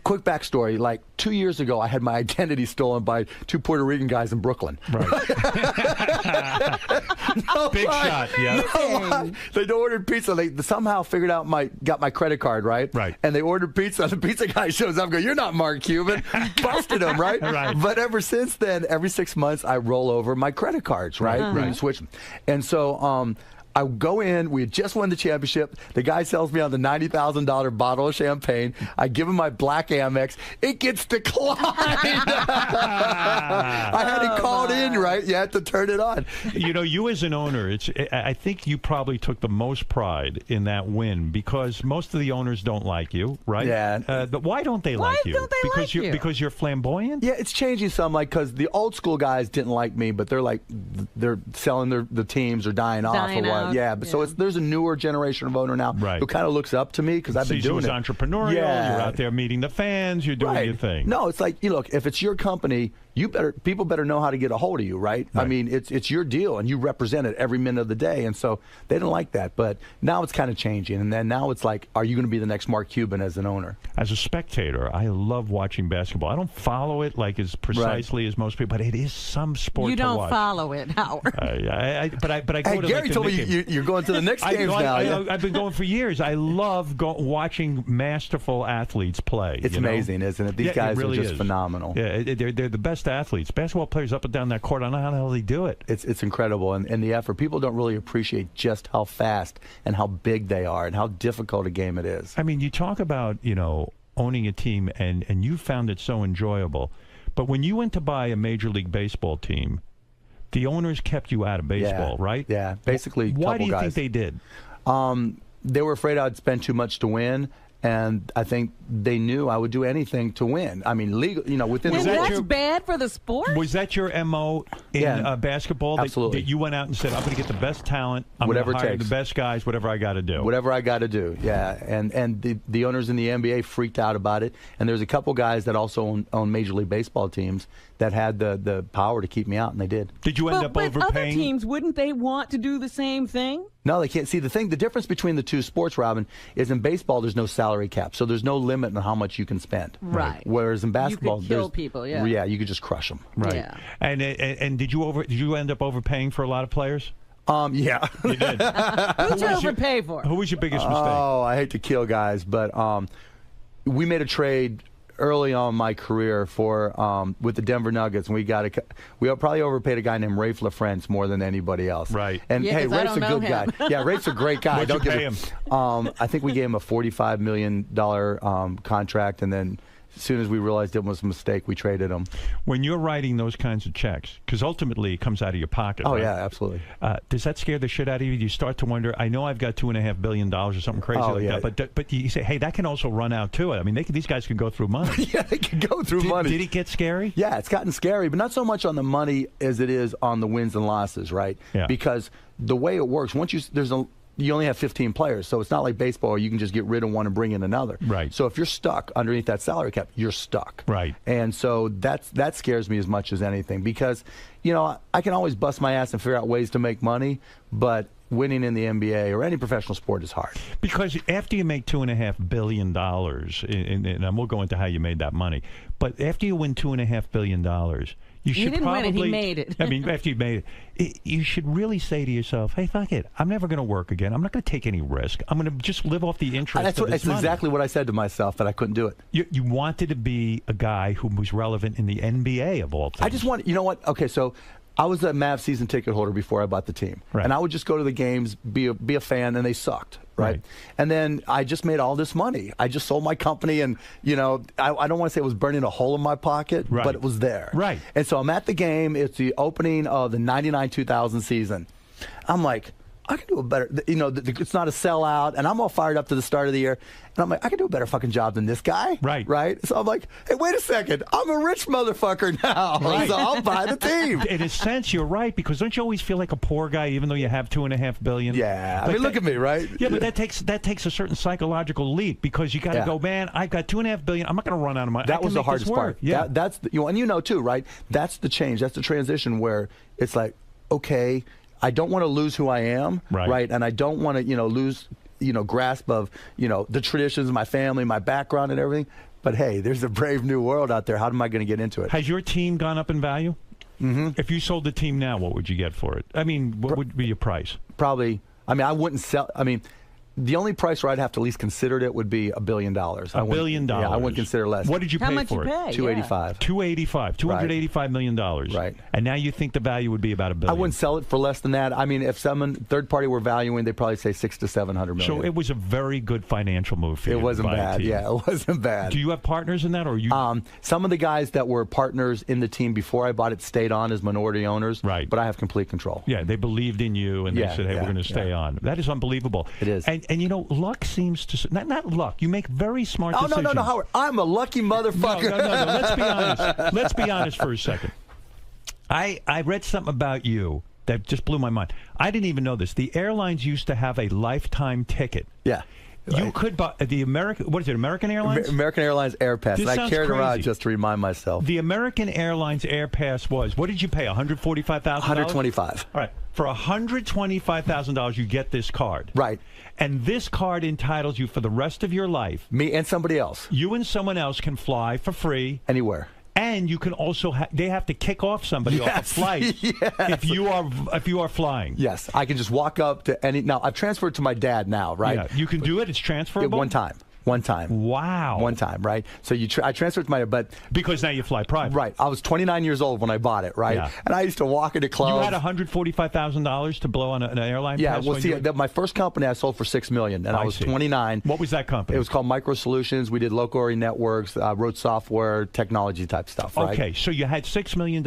quick backstory. Like 2 years ago, I had my identity stolen by 2 Puerto Rican guys in Brooklyn. Right. No Big lie. shot, yeah. No lie. They ordered pizza. They somehow figured out got my credit card, right? Right. And they ordered pizza. The pizza guy shows up and goes, "You're not Mark Cuban." Busted him, right? Right. But ever since then, every 6 months, I roll over my credit cards, right? And switch them. And so I go in. We had just won the championship. The guy sells me on the $90,000 bottle of champagne. I give him my black Amex. It gets declined. I had it called in, right? You had to turn it on. You know, you as an owner, I think you probably took the most pride in that win because most of the owners don't like you, right? Yeah. But why don't they like you? Because you're flamboyant? Yeah, it's changing some. Like, because the old school guys didn't like me, but they're selling the teams or dying off or what. Yeah, but so there's a newer generation of owner now who kind of looks up to me because I've been doing it. Entrepreneurial. Yeah. You're out there meeting the fans. You're doing your thing. No, it's like, look, if it's your company, people better know how to get a hold of you, right? I mean, it's your deal, and you represent it every minute of the day, and so they didn't like that. But now it's kind of changing, and then now it's like, are you going to be the next Mark Cuban as an owner? As a spectator, I love watching basketball. I don't follow it like as precisely as most people, but it is some sport you to watch. You don't follow it, Howard. But I go hey, to Gary told me you're going to the Knicks games now. I've been going for years. I love watching masterful athletes play. It's amazing, isn't it? These guys really are just phenomenal. Yeah, they're the best athletes. Basketball players up and down that court. I don't know how the hell they do it. It's incredible, and the effort. People don't really appreciate just how fast and how big they are and how difficult a game it is. I mean, you talk about owning a team, and you found it so enjoyable. But when you went to buy a Major League Baseball team, the owners kept you out of baseball, right? Yeah, basically. Why do you guys. think they did? They were afraid I'd spend too much to win. And I think they knew I would do anything to win. I mean, legal, within and the that's bad for the sport? Was that your MO in basketball? Absolutely. That you went out and said, I'm going to get the best talent. I'm whatever going to hire takes. the best guys, whatever I got to do. Whatever I got to do, yeah. And the owners in the NBA freaked out about it. And there's a couple guys that also own Major League Baseball teams that had the power to keep me out, and they did. Did you end up overpaying? Other teams, wouldn't they want to do the same thing? No, they can't. See, the difference between the two sports, Robin, is in baseball there's no salary cap, so there's no limit on how much you can spend. Right. Whereas in basketball, you could kill people. Yeah. Yeah, you could just crush them. Right. Yeah. And did you end up overpaying for a lot of players? Yeah. You did. Who'd you overpay for? Who was your biggest mistake? Oh, I hate to kill guys, but we made a trade early on in my career for with the Denver Nuggets, and we probably overpaid a guy named Rafe LaFrance more than anybody else. Right. And hey, Rafe's a good guy. Yeah, Rafe's a great guy. What'd you pay him? I think we gave him a $45 million contract, and then as soon as we realized it was a mistake, we traded him. When you're writing those kinds of checks, because ultimately it comes out of your pocket. Oh, right? yeah, absolutely. Does that scare the shit out of you? You start to wonder, I know I've got $2.5 billion or something crazy that, but you say, hey, that can also run out too. I mean, these guys can go through money. Yeah, they can go through money. Did it get scary? Yeah, it's gotten scary, but not so much on the money as it is on the wins and losses, right? Yeah. Because the way it works, you only have 15 players, so it's not like baseball where you can just get rid of one and bring in another. Right. So if you're stuck underneath that salary cap, you're stuck. Right. And so that scares me as much as anything because, I can always bust my ass and figure out ways to make money, but winning in the NBA or any professional sport is hard. Because after you make $2.5 billion, and we'll go into how you made that money, but after you win $2.5 billion, you should didn't probably, win it, he made it. I mean, after you made it, you should really say to yourself, hey, fuck it. I'm never going to work again. I'm not going to take any risk. I'm going to just live off the interest of this That's money. exactly what I said to myself, but I couldn't do it. You wanted to be a guy who was relevant in the NBA of all things. I just want, you know what? Okay, so I was a Mavs season ticket holder before I bought the team. Right. And I would just go to the games, be a fan, and they sucked. Right. And then I just made all this money. I just sold my company, and I don't want to say it was burning a hole in my pocket, but it was there. Right. And so I'm at the game. It's the opening of the 99-2000 season. I'm like, I can do a better, it's not a sellout, and I'm all fired up to the start of the year. And I'm like, I can do a better fucking job than this guy. Right. Right? So I'm like, hey, wait a second. I'm a rich motherfucker now. Right. So I'll buy the team. In a sense, you're right, because don't you always feel like a poor guy even though you have $2.5 billion? Yeah. I mean, look at me, right? Yeah, but that takes a certain psychological leap because you got to go, man, I've got $2.5 billion. I'm not going to run out of money. That was the hardest part. Yeah. That's and too, right? That's the change. That's the transition where it's like, okay, I don't want to lose who I am, right? And I don't want to, lose, grasp of the traditions of my family, my background, and everything. But hey, there's a brave new world out there. How am I going to get into it? Has your team gone up in value? Mm-hmm. If you sold the team now, what would you get for it? I mean, what would be your price? Probably. I mean, I wouldn't sell. I mean, the only price where I'd have to at least consider it would be $1 billion. $1 billion. Yeah, I wouldn't consider less. What did you pay for it? $285. $285 million. Right. And now you think the value would be about $1 billion. I wouldn't sell it for less than that. I mean, if someone third party were valuing, they'd probably say $600 to $700 million. So it was a very good financial move for you. It wasn't bad. Yeah, it wasn't bad. Do you have partners in that, or you? Some of the guys that were partners in the team before I bought it stayed on as minority owners. Right. But I have complete control. Yeah, they believed in you, and they said, "Hey, we're going to stay on." That is unbelievable. It is. And luck seems to not luck. You make very smart decisions. No, Howard. I'm a lucky motherfucker. No. Let's be honest. Let's be honest for a second. I read something about you that just blew my mind. I didn't even know this. The airlines used to have a lifetime ticket. Yeah. You could buy the American. What is it? American Airlines. American Airlines Air Pass. This And I carried sounds around crazy. just to remind myself. The American Airlines Air Pass was. What did you pay? $145,000. $125. All right. For $125,000, you get this card. Right. And this card entitles you for the rest of your life. Me and somebody else. You and someone else can fly for free anywhere. And you can also they have to kick off somebody off a flight if you are flying. Yes, I can just walk up to any. Now I've transferred to my dad now, right? Yeah, you can do it. It's transferable. One time. Wow. One time, right? So I transferred to my, but because now you fly private. Right. I was 29 years old when I bought it, right? Yeah. And I used to walk into clubs. You had $145,000 to blow on an airline. Yeah. pass Well, when see, you were... my first company I sold for $6 million, and I was see. 29. What was that company? It was called Micro Solutions. We did local area networks, wrote software, technology type stuff. Right? Okay, so you had $6 million,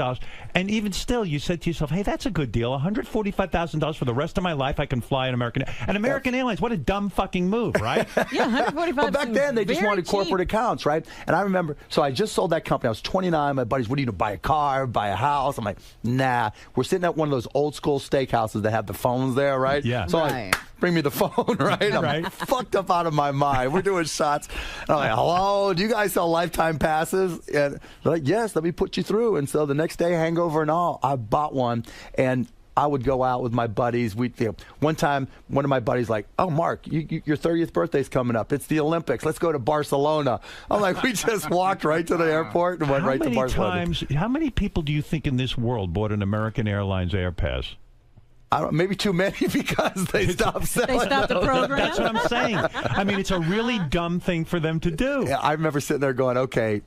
and even still, you said to yourself, "Hey, that's a good deal. $145,000 for the rest of my life. I can fly an American." And American Airlines, what a dumb fucking move, right? Yeah, $145,000. But back then, they just wanted corporate accounts, right? And I remember, so I just sold that company. I was 29. My buddies, what do you do? Buy a car, buy a house? I'm like, nah. We're sitting at one of those old school steakhouses that have the phones there, right? Yeah. So I bring me the phone, right? I'm fucked up out of my mind. We're doing shots. And I'm like, hello, do you guys sell lifetime passes? And they're like, yes, let me put you through. And so the next day, hangover and all, I bought one. And I would go out with my buddies. One time, one of my buddies like, "Oh, Mark, your 30th birthday's coming up. It's the Olympics. Let's go to Barcelona." I'm like, we just walked right to the airport and went right to Barcelona. How many people do you think in this world bought an American Airlines Air Pass? I don't, maybe too many because they stopped selling. They stopped the program. That's what I'm saying. I mean, it's a really dumb thing for them to do. Yeah, I remember sitting there going, okay,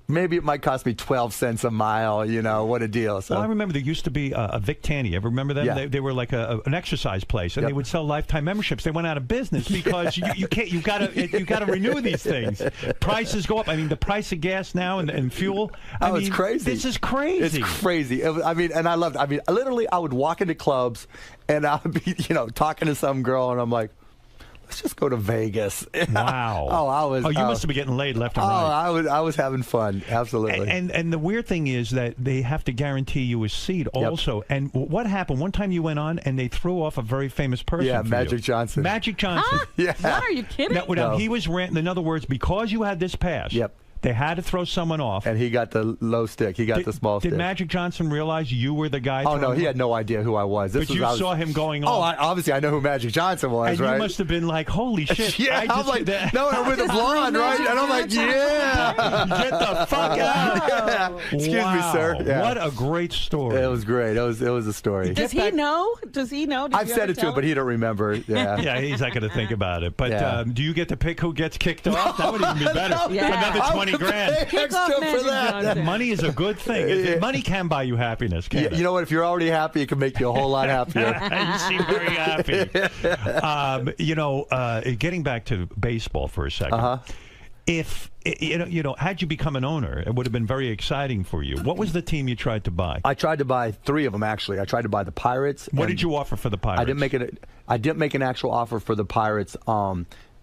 maybe it might cost me 12 cents a mile, what a deal. So. Well, I remember there used to be a Vic Tanny. Ever remember them? Yeah. They were like an exercise place, and they would sell lifetime memberships. They went out of business because you can't. You gotta renew these things. Prices go up. I mean, the price of gas now and fuel. I mean, it's crazy. This is crazy. It's crazy. And I loved it. I mean, literally, I would walk into clubs, and I would be, talking to some girl, and I'm like, let's just go to Vegas. Wow. You must have been getting laid left and right. I was having fun. Absolutely. And the weird thing is that they have to guarantee you a seat also. Yep. And what happened? One time you went on and they threw off a very famous person. Yeah, for Magic you. Johnson. Magic Johnson. Huh? Yeah. What, are you kidding? Now, he was in other words, because you had this pass. Yep. They had to throw someone off. And he got the low stick. He got the small stick. Did Magic Johnson realize you were the guy? Oh, no, he had no idea who I was. But you saw him going on. Oh, obviously I know who Magic Johnson was, and right? You must have been like, holy shit. Yeah, I'm like, no, I'm with a blonde, right? And I'm like, yeah. Get the fuck out. Yeah. Excuse me, sir. Yeah. What a great story. It was great. It was a story. Does he know? Does he know? I've said it to him, but he don't remember. Yeah. Yeah, he's not going to think about it. But do you get to pick who gets kicked off? That would even be better. Another 20 grand. For that. Money is a good thing. Money can buy you happiness, can't it? You know what? If you're already happy, it can make you a whole lot happier. You seem very happy. Getting back to baseball for a second. If had you become an owner, it would have been very exciting for you. What was the team you tried to buy? I tried to buy 3 of them actually. I tried to buy the Pirates. What did you offer for the Pirates? I didn't make an actual offer for the Pirates.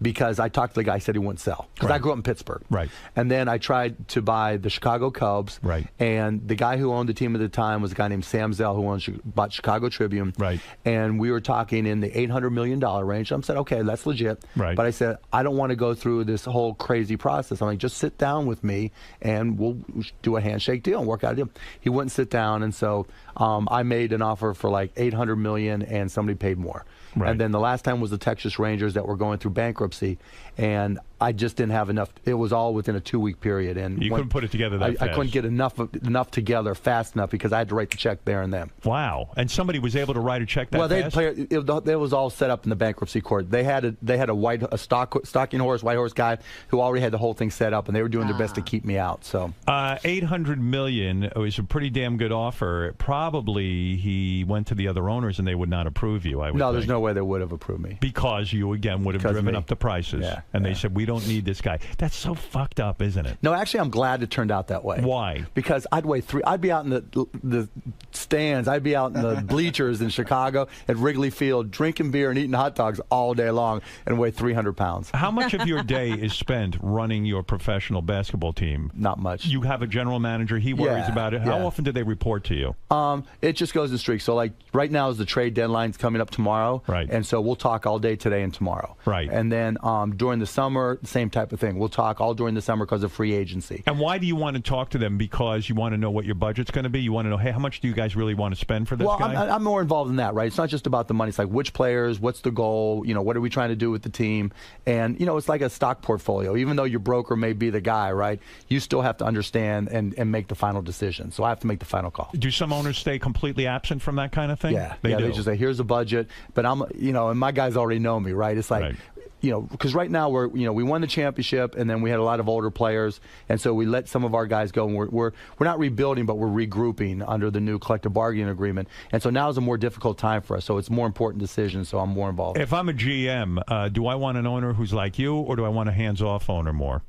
Because I talked to the guy, he said he wouldn't sell. Because I grew up in Pittsburgh. Right. And then I tried to buy the Chicago Cubs. Right. And the guy who owned the team at the time was a guy named Sam Zell, who bought Chicago Tribune. Right. And we were talking in the $800 million range. I said, okay, that's legit. Right. But I said, I don't want to go through this whole crazy process. I'm like, just sit down with me and we'll do a handshake deal and work out a deal. He wouldn't sit down. And so I made an offer for like $800 million and somebody paid more. Right. And then the last time was the Texas Rangers that were going through bankruptcy, and I just didn't have enough. It was all within a 2-week period, and You couldn't put it together that I fast. couldn't get enough together fast enough because I had to write the check there and then. Wow. And somebody was able to write a check that Well, fast? it was all set up in the bankruptcy court. They had a stalking horse, white horse guy who already had the whole thing set up, and they were doing their best to keep me out. So $800 million was a pretty damn good offer. Probably he went to the other owners and they would not approve you. I would no, there's think. no way they would have approved me Because you again would have Because of driven me. up the prices, and they said we don't need this guy. That's so fucked up, isn't it? No, actually, I'm glad it turned out that way. Why? Because I'd be out in the stands, I'd be out in the bleachers in Chicago at Wrigley Field drinking beer and eating hot dogs all day long and weigh 300 pounds. How much of your day is spent running your professional basketball team? Not much. You have a general manager. He worries about it. How often do they report to you? It just goes in streaks. So, like, right now is the trade deadline's coming up tomorrow. Right. And so we'll talk all day today and tomorrow. Right. And then during the summer, same type of thing. We'll talk all during the summer because of free agency. And why do you want to talk to them? Because you want to know what your budget's going to be? You want to know, hey, how much do you guys really want to spend for this guy? I'm more involved in that, right? It's not just about the money. It's like which players, what's the goal, what are we trying to do with the team? And, it's like a stock portfolio. Even though your broker may be the guy, right, you still have to understand and make the final decision. So I have to make the final call. Do some owners stay completely absent from that kind of thing? Yeah. They do. They just say, here's a budget. But and my guys already know me, right? It's like, because right now we won the championship, and then we had a lot of older players, and so we let some of our guys go, and we're not rebuilding, but we're regrouping under the new collective bargaining agreement, and so now is a more difficult time for us. So it's more important decision. So I'm more involved. If I'm a GM, do I want an owner who's like you, or do I want a hands-off owner more?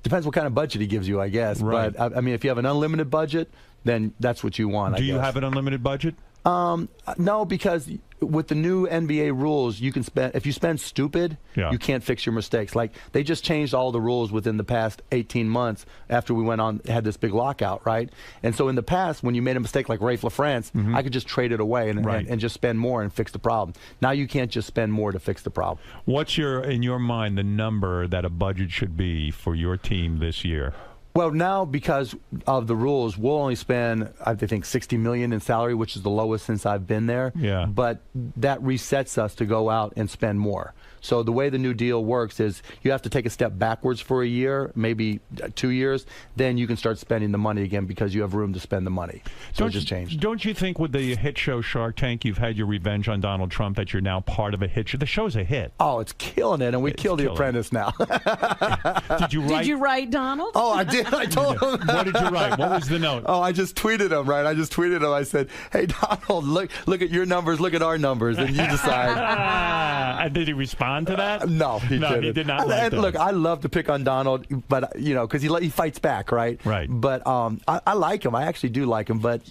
Depends what kind of budget he gives you, I guess. Right. But I mean, if you have an unlimited budget, then that's what you want. Do you have an unlimited budget? No, because with the new NBA rules, you can spend if you spend stupid, you can't fix your mistakes. Like they just changed all the rules within the past 18 months after we had this big lockout, right? And so in the past, when you made a mistake like Rafe LaFrance, I could just trade it away and just spend more and fix the problem. Now you can't just spend more to fix the problem. What's in your mind the number that a budget should be for your team this year? Well, now because of the rules, we'll only spend, I think, $60 million in salary, which is the lowest since I've been there. Yeah. But that resets us to go out and spend more. So the way the new deal works is you have to take a step backwards for a year, maybe 2 years, then you can start spending the money again because you have room to spend the money. So it just changed. Don't you think with the hit show Shark Tank, you've had your revenge on Donald Trump, that you're now part of a hit show? The show's a hit. Oh, it's killing it, and we killed The Apprentice now. Did you write? Did you write Donald? Oh, I did. I told him. What did you write? What was the note? Oh, I just tweeted him, right? I just tweeted him. I said, hey, Donald, look at your numbers, look at our numbers, and you decide. Did he respond to that? No, he didn't. He did not like that. Look, I love to pick on Donald, but because he fights back, right? Right. But I like him. I actually do like him. But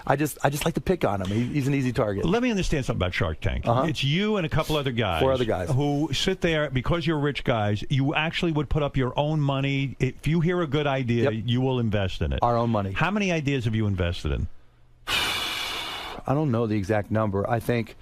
I just like to pick on him. He's an easy target. Let me understand something about Shark Tank. It's you and a couple other guys. 4 other guys who sit there because you're rich guys. You actually would put up your own money. If you hear a good idea, you will invest in it. Our own money. How many ideas have you invested in? I don't know the exact number. I think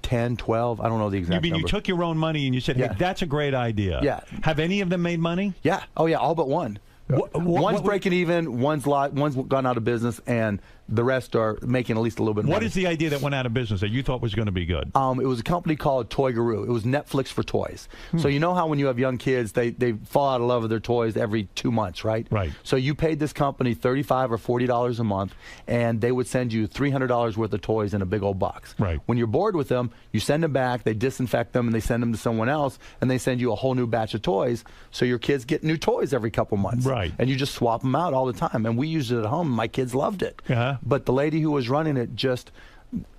10, 12. I don't know the exact number. You took your own money and you said, hey, that's a great idea. Yeah. Have any of them made money? Yeah. Oh, yeah. All but one. One's breaking even, one's gone out of business, and the rest are making at least a little bit more. What is the idea that went out of business that you thought was going to be good? It was a company called Toy Guru. It was Netflix for toys. So you know how when you have young kids, they fall out of love with their toys every 2 months, right? Right. So you paid this company $35 or $40 a month, and they would send you $300 worth of toys in a big old box. Right. When you're bored with them, you send them back, they disinfect them, and they send them to someone else, and they send you a whole new batch of toys, so your kids get new toys every couple months. Right. And you just swap them out all the time. And we used it at home. My kids loved it. Yeah. But the lady who was running it just,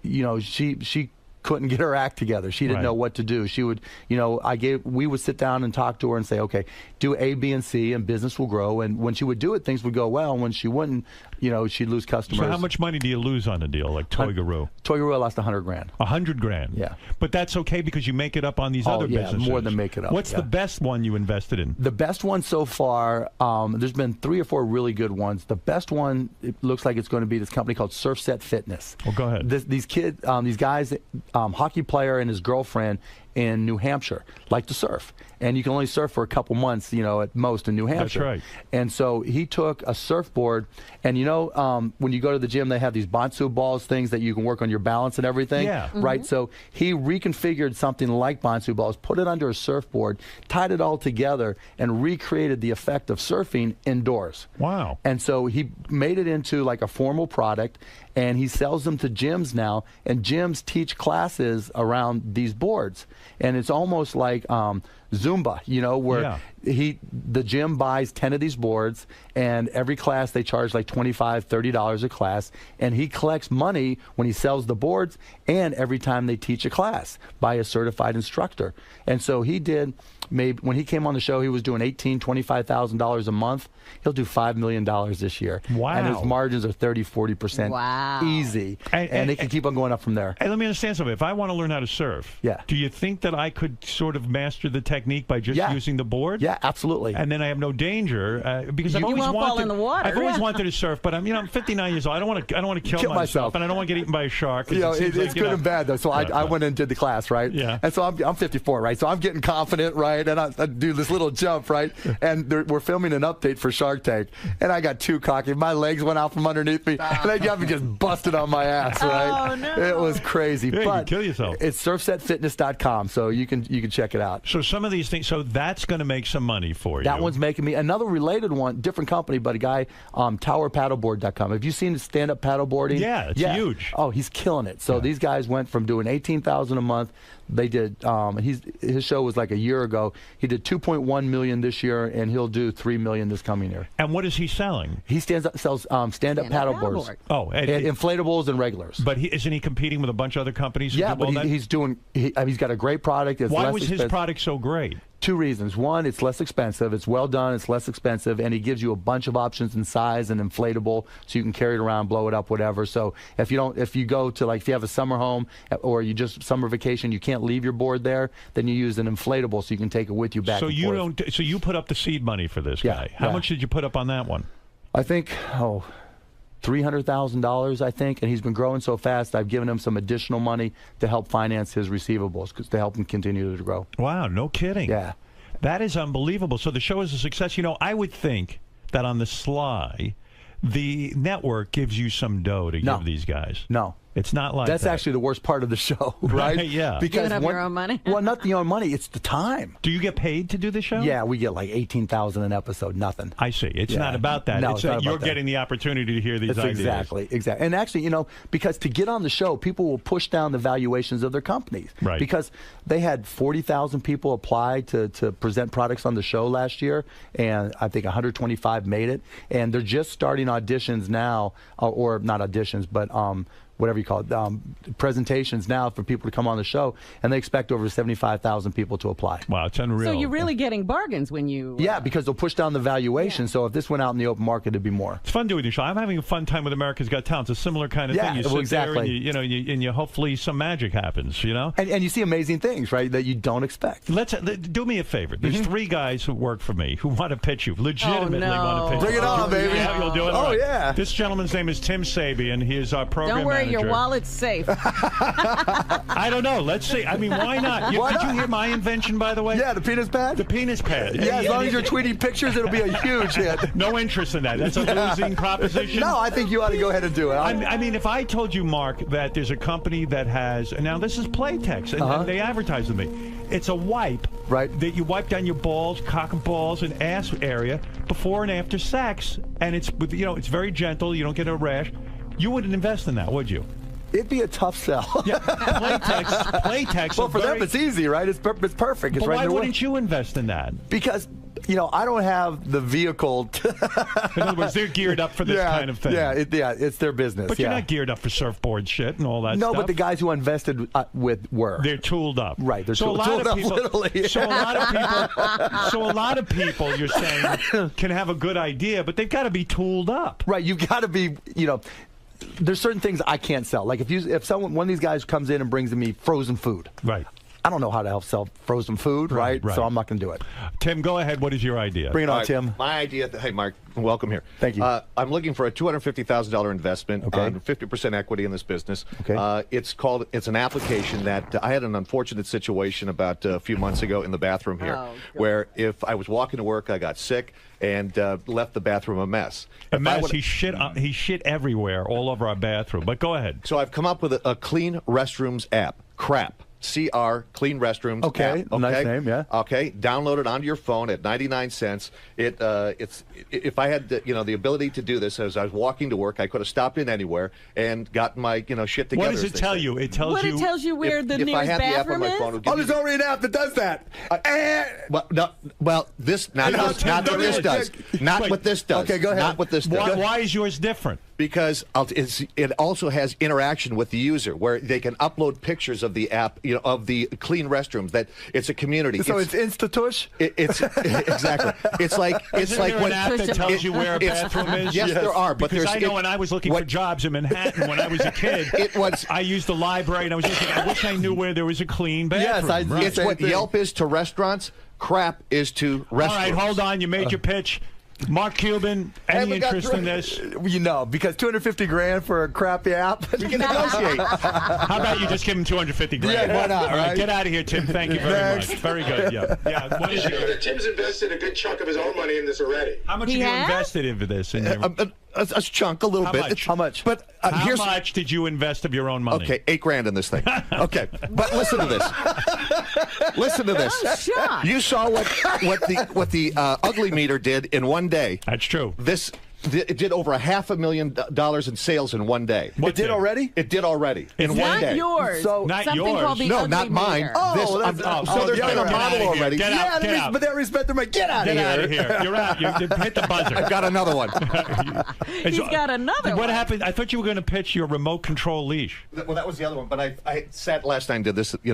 she couldn't get her act together. She didn't know what to do. She would, we would sit down and talk to her and say, okay, do A, B, and C, and business will grow. And when she would do it, things would go well. And when she wouldn't, she'd lose customers. So how much money do you lose on a deal like Toy Guru? Toy Guru lost $100,000. $100,000. Yeah. But that's okay because you make it up on these other businesses. More than make it up. What's the best one you invested in? The best one so far, there's been 3 or 4 really good ones. The best one, it looks like it's going to be this company called Surf Set Fitness. Well, go ahead. These guys, hockey player and his girlfriend in New Hampshire, like to surf. And you can only surf for a couple months, at most in New Hampshire. That's right. And so he took a surfboard, and when you go to the gym, they have these Bonsu balls, things that you can work on your balance and everything. Yeah. Right? So he reconfigured something like Bonsu balls, put it under a surfboard, tied it all together, and recreated the effect of surfing indoors. Wow. And so he made it into like a formal product, and he sells them to gyms now, and gyms teach classes around these boards. And it's almost like Zumba, where the gym buys 10 of these boards, and every class they charge like $25, $30 a class, and he collects money when he sells the boards and every time they teach a class by a certified instructor. And so he did, maybe when he came on the show, he was doing $18,000, $25,000 a month. He'll do $5 million this year. Wow. And his margins are 30-40% Wow. easy. And they can keep on going up from there. Hey, let me understand something. If I want to learn how to surf, do you think that I could sort of master the technique by just using the board? Yeah, absolutely. And then I have no danger because I've You always won't wanted. fall in the water. I've always wanted to surf, but I'm 59 years old. I don't want to kill myself, and I don't want to get eaten by a shark. It's good and bad though. So I went and did the class, right? Yeah. And so I'm 54, right? So I'm getting confident, right? And I do this little jump, right? And we're filming an update for Shark Tank, and I got too cocky. My legs went out from underneath me, and I jumped and just busted on my ass, right? Oh, no. It was crazy. Yeah, you but can kill yourself. It's surfsetfitness.com, so you can check it out. So some of these things, so that's going to make some money for you. That one's making me another related one, different company, but a guy, towerpaddleboard.com. Have you seen stand-up paddleboarding? Yeah, it's huge. Oh, he's killing it. So these guys went from doing $18,000 a month. They did. His show was like a year ago. He did $2.1 million this year, and he'll do $3 million this coming year. And what is he selling? He sells stand-up paddleboards. Oh, and inflatables and regulars. But isn't he competing with a bunch of other companies? Who Yeah, do all but that? he's got a great product. It's Why less was his expensive. product so great? Two reasons. One, it's less expensive. It's well done. It's less expensive, and he gives you a bunch of options in size and inflatable, so you can carry it around, blow it up, whatever. So if you go to if you have a summer home or you just summer vacation, you can't leave your board there, then you use an inflatable so you can take it with you back. So and you forth. don't. So you put up the seed money for this guy. How much did you put up on that one? I think $300,000, I think, and he's been growing so fast. I've given him some additional money to help finance his receivables to help him continue to grow. Wow, no kidding. Yeah. That is unbelievable. So the show is a success. I would think that on the sly, the network gives you some dough to give these guys. No. It's not like That's that. actually the worst part of the show, right? Yeah. Because Giving up your own money? Well, not the own money. It's the time. Do you get paid to do the show? Yeah, we get like $18,000 an episode. Nothing. I see. It's not about that. No, it's it's not that about you're that. getting the opportunity to hear these It's ideas. Exactly. And actually, because to get on the show, people will push down the valuations of their companies. Right. Because they had 40,000 people apply to present products on the show last year, and I think 125 made it. And they're just starting auditions now, or not auditions, but whatever you call it, presentations now for people to come on the show, and they expect over 75,000 people to apply. Wow, it's unreal. So you're really getting bargains when you... Yeah, because they'll push down the valuation, so if this went out in the open market, it'd be more. It's fun doing the show. I'm having a fun time with America's Got Talent. It's a similar kind of thing. You sit there and you hopefully some magic happens, And you see amazing things, right, that you don't expect. Do me a favor. There's three guys who work for me who want to pitch you, legitimately want to pitch you. Bring it on, baby. Yeah, you'll do it. Oh, All right. yeah. This gentleman's name is Tim Sabian. He is our program Don't worry, manager. your wallet's safe. I don't know. Let's see. I mean, why not? Did you hear my invention, by the way? Yeah, the penis pad? The penis pad. Yeah, as long as you're tweeting pictures, it'll be a huge hit. No interest in that. That's a losing proposition. No, I think you ought to go ahead and do it. I mean, if I told you, Mark, that there's a company that has, and now this is Playtex, and they advertise with me. It's a wipe that you wipe down your balls, cock and balls, and ass area before and after sex, and it's very gentle. You don't get a rash. You wouldn't invest in that, would you? It'd be a tough sell. Yeah, Playtex. Well, for them, it's easy, right? It's perfect. It's But right why in their wouldn't you invest in that? Because, I don't have the vehicle. In other words, they're geared up for this kind of thing. Yeah, it's their business. But you're not geared up for surfboard shit and all that No, stuff. but the guys who invested with were. They're tooled up. Right, they're so tooled a lot up, of people, literally. So a lot of people, you're saying, can have a good idea, but they've got to be tooled up. Right, you've got to be, there's certain things I can't sell. Like if one of these guys comes in and brings me frozen food. Right. I don't know how to help sell frozen food, right? So I'm not going to do it. Tim, go ahead. What is your idea? Bring it on, All right, Tim. My idea. Hey, Mark, welcome here. Thank you. I'm looking for a $250,000 investment on 50% equity in this business. Okay. It's an application that I had an unfortunate situation about a few months ago in the bathroom here, where if I was walking to work, I got sick and left the bathroom a mess. A mess. He shit everywhere, all over our bathroom. But go ahead. So I've come up with a Clean Restrooms app. CRAP. CR, Clean Restrooms. Okay, app. nice name, yeah. Okay, download it onto your phone at 99 cents. If I had the ability to do this as I was walking to work, I could have stopped in anywhere and gotten my shit together. What does it tell you? It tells you. It tells you where the if I nearest had the app bathroom on my is. phone, Oh, there's already an app that does that. This not what this does. Not what this does. Okay, go ahead. Not what this does. Why is yours different? Because it also has interaction with the user, where they can upload pictures of the app, of the Clean Restrooms. That it's a community. So it's Instatush. It's exactly. It's like when an app that tells you where a bathroom is. Yes, there are. But because I know when I was looking for jobs in Manhattan when I was a kid, I used the library and I was looking. I wish I knew where there was a clean bathroom. Yes, it's what Yelp is to restaurants. CRAP is to restaurants. All right, hold on. You made your pitch. Mark Cuban, any interest in this? Because $250,000 for a crappy app. We can negotiate. How about you just give him $250,000? Yeah, why not? All right, get out of here, Tim. Thank you very much. Very good. Yeah. What You is should know your, that Tim's invested a good chunk of his own money in this already. how much have you invested into this? A chunk, a little How bit. much? How much? But how much did you invest of your own money? Okay, $8,000 in this thing. Okay, but listen to this. Listen to this. I'm shocked. You saw what the ugly meter did in one day. That's true. It did over $500,000 in sales in one day. What It did already? It did already in one Not day. yours. So- Not Something yours. called the No, ugly not mine. meter. So there's been a model already. Get out, get out. But they respect their money. Get out Get of out of here. You're out. You hit the buzzer. I've got another one. He's got another What one. happened? I thought you were going to pitch your remote control leash. Well, that was the other one. But I sat last night and did this. right,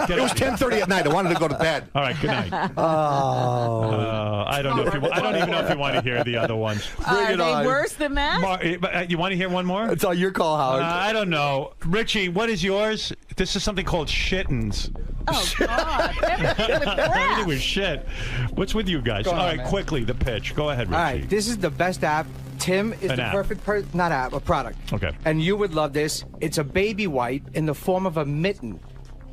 get it was out. 10:30 at night. I wanted to go to bed. All right, good night. I don't know if I don't even know if you want to hear the other ones. Are they worse than that? You want to hear one more? It's all your call, Howard. I don't know. Richie, what is yours? This is something called shittins. Oh, God. Everything was shit. What's with you guys? Go on, All right, man. quickly, the pitch. Go ahead, Richie. All right, this is the best app. Tim is An the app. perfect not app, a product. Okay. And you would love this. It's a baby wipe in the form of a mitten.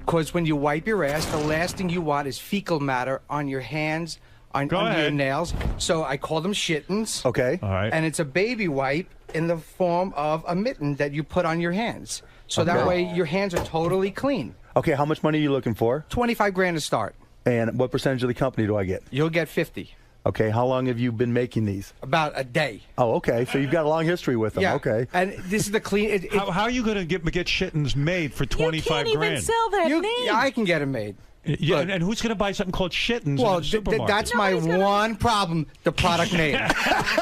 Because when you wipe your ass, the last thing you want is fecal matter on your hands, under your ahead. nails. So I call them shittins. Okay. All right. And it's a baby wipe in the form of a mitten that you put on your hands. So that Okay. way your hands are totally clean. Okay, how much money are you looking for? $25,000 to start. And what percentage of the company do I get? You'll get 50. Okay, how long have you been making these? About a day. Oh, okay. So you've got a long history with them. Yeah. Okay. And this is the clean. How are you going to get shittins made for $25,000? You can't even sell that name. Yeah, I can get them made. Yeah, Look. and who's going to buy something called shittins Well, in the supermarket? that's my one problem, the product name.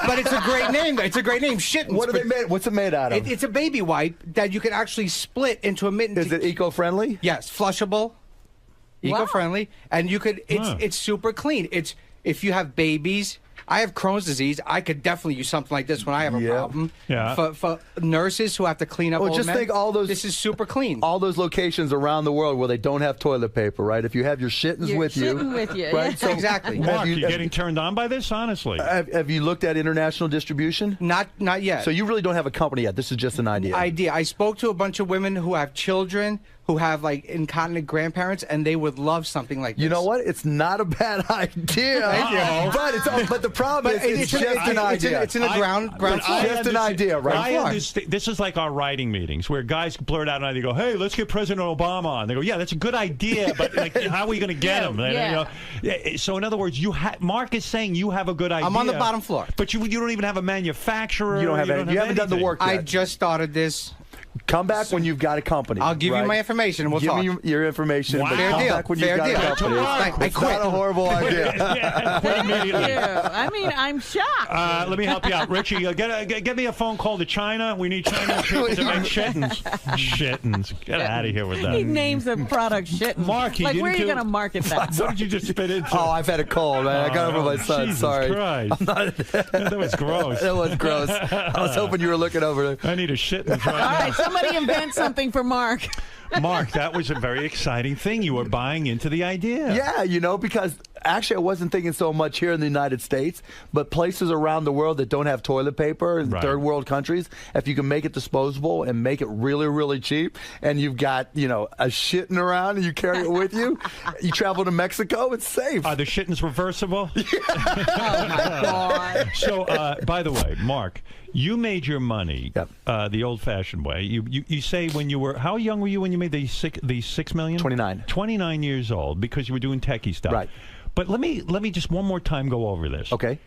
But it's a great name. It's a great name, shittins. What are they made? What's it made out of? It's a baby wipe that you can actually split into a mitten. Is it eco-friendly? Yes, flushable, eco-friendly, and you could. It's super clean. It's if you have babies. I have Crohn's disease. I could definitely use something like this when I have a problem. Yeah. For nurses who have to clean up. Well, old just men, think all those. This is super clean. All those locations around the world where they don't have toilet paper, right? If you have your shittins You're with you, shitting with you, right? yeah. So Exactly. Mark, you getting turned on by this? Honestly, have you looked at international distribution? Not yet. So you really don't have a company yet. This is just an idea. I spoke to a bunch of women who have children who have like incontinent grandparents, and they would love something like this. You know what? It's not a bad idea. But the problem is it's just an idea. It's in the ground floor. Just an idea, right? I understand. This is like our writing meetings where guys blurt out and they go, "Hey, let's get President Obama on." They go, "Yeah, that's a good idea, but like, how are we going to get him?" Yeah. So in other words, Mark is saying you have a good idea. I'm on the bottom floor, but you don't even have a manufacturer. You don't have any. You haven't done the work yet. I just started this. Come back when you've got a company. I'll give you my information and we'll talk. Give me your information. Wow. But Fair come deal. back when Fair you've deal. got a company. I It's quit. not a horrible idea. Thank you. I mean, I'm shocked. Let me help you out, Richie. Get me a phone call to China. We need Chinese people to make shittins. Shittins. Get out of here with that. He names the product shit. Mark, like, where are you going to market that? What did you just spit into? Oh, I've had a cold, man. I got it from my son. Jesus Sorry. Christ. That was gross. That was gross. I was hoping you were looking over. I need a shittin. All right, somebody invent something for Mark. Mark, that was a very exciting thing. You were buying into the idea. Yeah, you know, because actually I wasn't thinking so much here in the United States, but places around the world that don't have toilet paper in third world countries, if you can make it disposable and make it really, really cheap, and you've got, you know, a shitting around and you carry it with you, you travel to Mexico, it's safe. Are the shittings reversible? Oh, my God. So, by the way, Mark, you made your money the old-fashioned way. You say when you were, how young were you when you made the $6 million? 29. 29 years old, because you were doing techie stuff. Right. But let me just one more time go over this. Okay.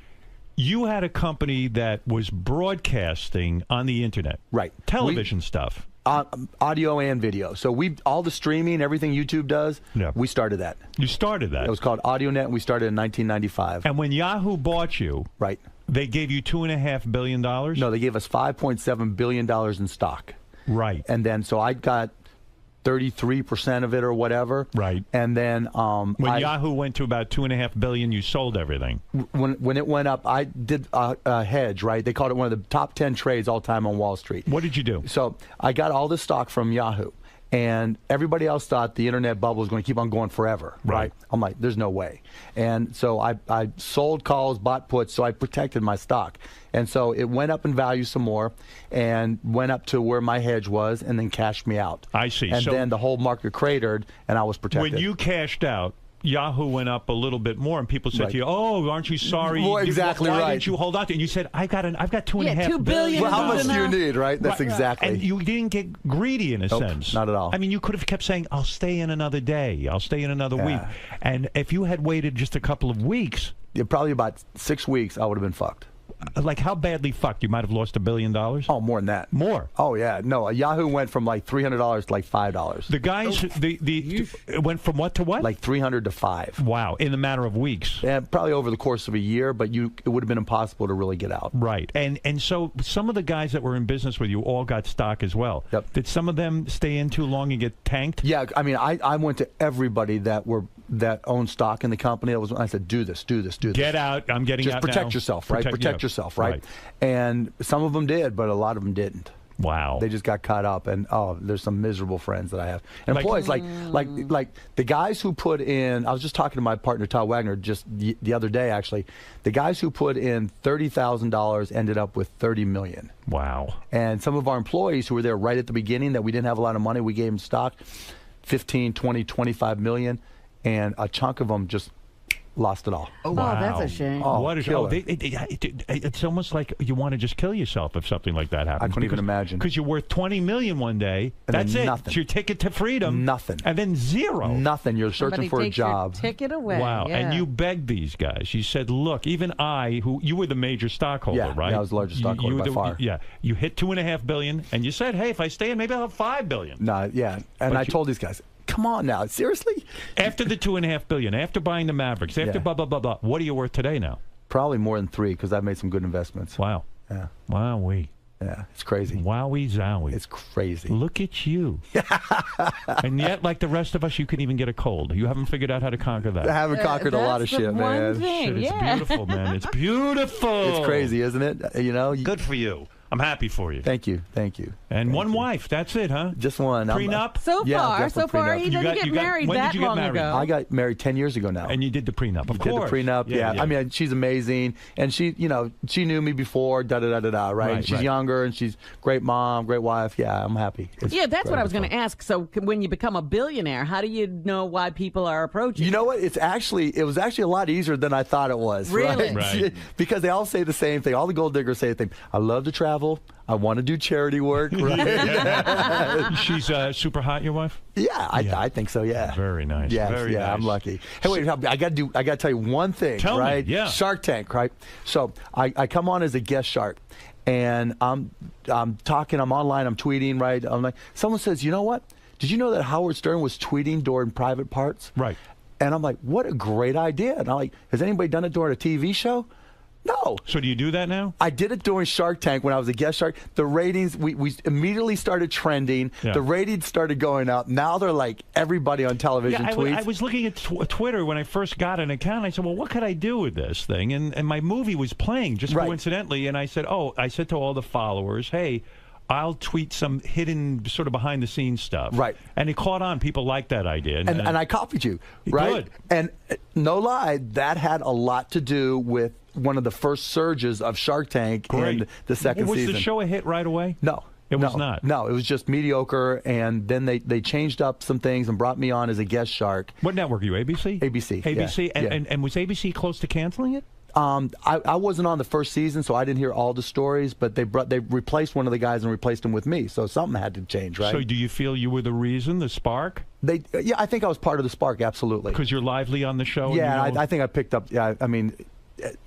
You had a company that was broadcasting on the internet. Right. Television stuff. Audio and video. So all the streaming, everything YouTube does, we started that. You started that? It was called AudioNet, and we started in 1995. And when Yahoo bought you, right, they gave you $2.5 billion? No, they gave us $5.7 billion in stock. Right. And then, so I got 33% of it or whatever. Right. And then when Yahoo went to about $2.5 billion, you sold everything. When it went up, I did a hedge, right? They called it one of the top 10 trades all time on Wall Street. What did you do? So I got all this stock from Yahoo. And everybody else thought the internet bubble was going to keep on going forever, right? I'm like, there's no way. And so I sold calls, bought puts, so I protected my stock. And so it went up in value some more and went up to where my hedge was and then cashed me out. I see. And So then the whole market cratered and I was protected. when you cashed out, Yahoo went up a little bit more, and people said Right. to you, "Oh, aren't you sorry? Well, exactly Why right. didn't you hold on to it?" And you said, "I've got $2.5 $2 billion. Well, how much do you need, right? That's exactly. And you didn't get greedy in a Nope, sense. not at all. I mean, you could have kept saying, "I'll stay in another day. I'll stay in another week." Yeah. And if you had waited just a couple of weeks, probably about 6 weeks, I would have been fucked. Like, how badly fucked? You might have lost $1 billion. Oh, more than that. More. Oh yeah, no. Yahoo went from like $300 to like $5. The guys, it went from what to what? Like 300 to 5. Wow, in the matter of weeks. Yeah, probably over the course of a year, but it would have been impossible to really get out. Right, and so some of the guys that were in business with you all got stock as well. Yep. Did some of them stay in too long and get tanked? Yeah, I mean, I went to everybody that owned stock in the company. I said, do this. Get out. I'm getting Just out protect now. yourself, right? Protect yourself, right? And some of them did, but a lot of them didn't. Wow. They just got caught up, and there's some miserable friends that I have. And Like- employees, like the guys who put in. I was just talking to my partner Todd Wagner just the other day, actually. The guys who put in $30,000 ended up with $30 million. Wow. And some of our employees who were there right at the beginning that we didn't have a lot of money, we gave them stock, 15, 20, 25 million, and a chunk of them just lost it all. Oh, wow. That's a shame. Oh, What a killer. it's almost like you want to just kill yourself if something like that happens. I couldn't even imagine. Because you're worth $20 million one day. And That's then it. nothing. It's your ticket to freedom. Nothing. And then zero. Nothing. You're searching Somebody for a takes your job. ticket away. Wow. Yeah. And you begged these guys. You said, look, even you were the major stockholder, Yeah, right? yeah, I was the largest stockholder were by far. Yeah. You hit $2.5 billion, and you said, hey, if I stay in, maybe I'll have $5 billion. No, yeah. And But I you- told these guys, come on now, seriously? After the $2.5 billion, after buying the Mavericks, after Yeah. blah, blah, blah, blah, what are you worth today now? Probably more than 3 because I've made some good investments. Wow. Yeah. Wowee. Yeah, it's crazy. Wowie zowie. It's crazy. Look at you. And yet, like the rest of us, you can even get a cold. You haven't figured out how to conquer that. I haven't conquered a lot of shit, man. Shit, it's beautiful, man. It's beautiful. It's crazy, isn't it? You know? Good for you. I'm happy for you. Thank you. Thank you. And one wife. That's it, huh? Just one. Prenup? So far, he didn't get married when that did you get long married? ago. I got married 10 years ago now. And you did the prenup, of Did course. the prenup, yeah. I mean, she's amazing, and she knew me before, right? Right, She's right. younger, and she's great mom, great wife. Yeah, I'm happy. Yeah, that's what I was going to ask. So when you become a billionaire, how do you know why people are approaching? You know what? It was actually a lot easier than I thought it was. Really? Right? Because they all say the same thing. All the gold diggers say the same. I love to travel. I want to do charity work. Right? She's super hot, your wife? Yeah, I think so. Yeah. Very nice. Yes, Very yeah, nice. I'm lucky. Hey, wait, I got to tell you one thing, Tell me, right? yeah. Shark Tank, right? So I come on as a guest shark, and I'm talking, I'm online, I'm tweeting, right? I'm like, someone says, you know what? Did you know that Howard Stern was tweeting during private parts? Right. And I'm like, what a great idea. And I'm like, has anybody done it during a TV show? No. So do you do that now? I did it during Shark Tank when I was a guest shark. The ratings, we immediately started trending. Yeah. The ratings started going up. Now they're like everybody on television Yeah, tweets. I was looking at Twitter when I first got an account. I said, well, what could I do with this thing? And my movie was playing just Right. coincidentally. And I said to all the followers, hey, I'll tweet some hidden sort of behind the scenes stuff. Right. And it caught on. People like that idea. And I copied you, right? Good. And no lie, that had a lot to do with one of the first surges of Shark Tank in the second season. Was the show a hit right away? No. It was not. No, it was just mediocre, and then they changed up some things and brought me on as a guest shark. What network are you, ABC? ABC. ABC, yeah. And was ABC close to canceling it? I wasn't on the first season, so I didn't hear all the stories, but they replaced one of the guys and replaced him with me, so something had to change, right? So do you feel you were the reason, the spark? Yeah, I think I was part of the spark, absolutely. Because you're lively on the show? Yeah, I think I picked up, I mean,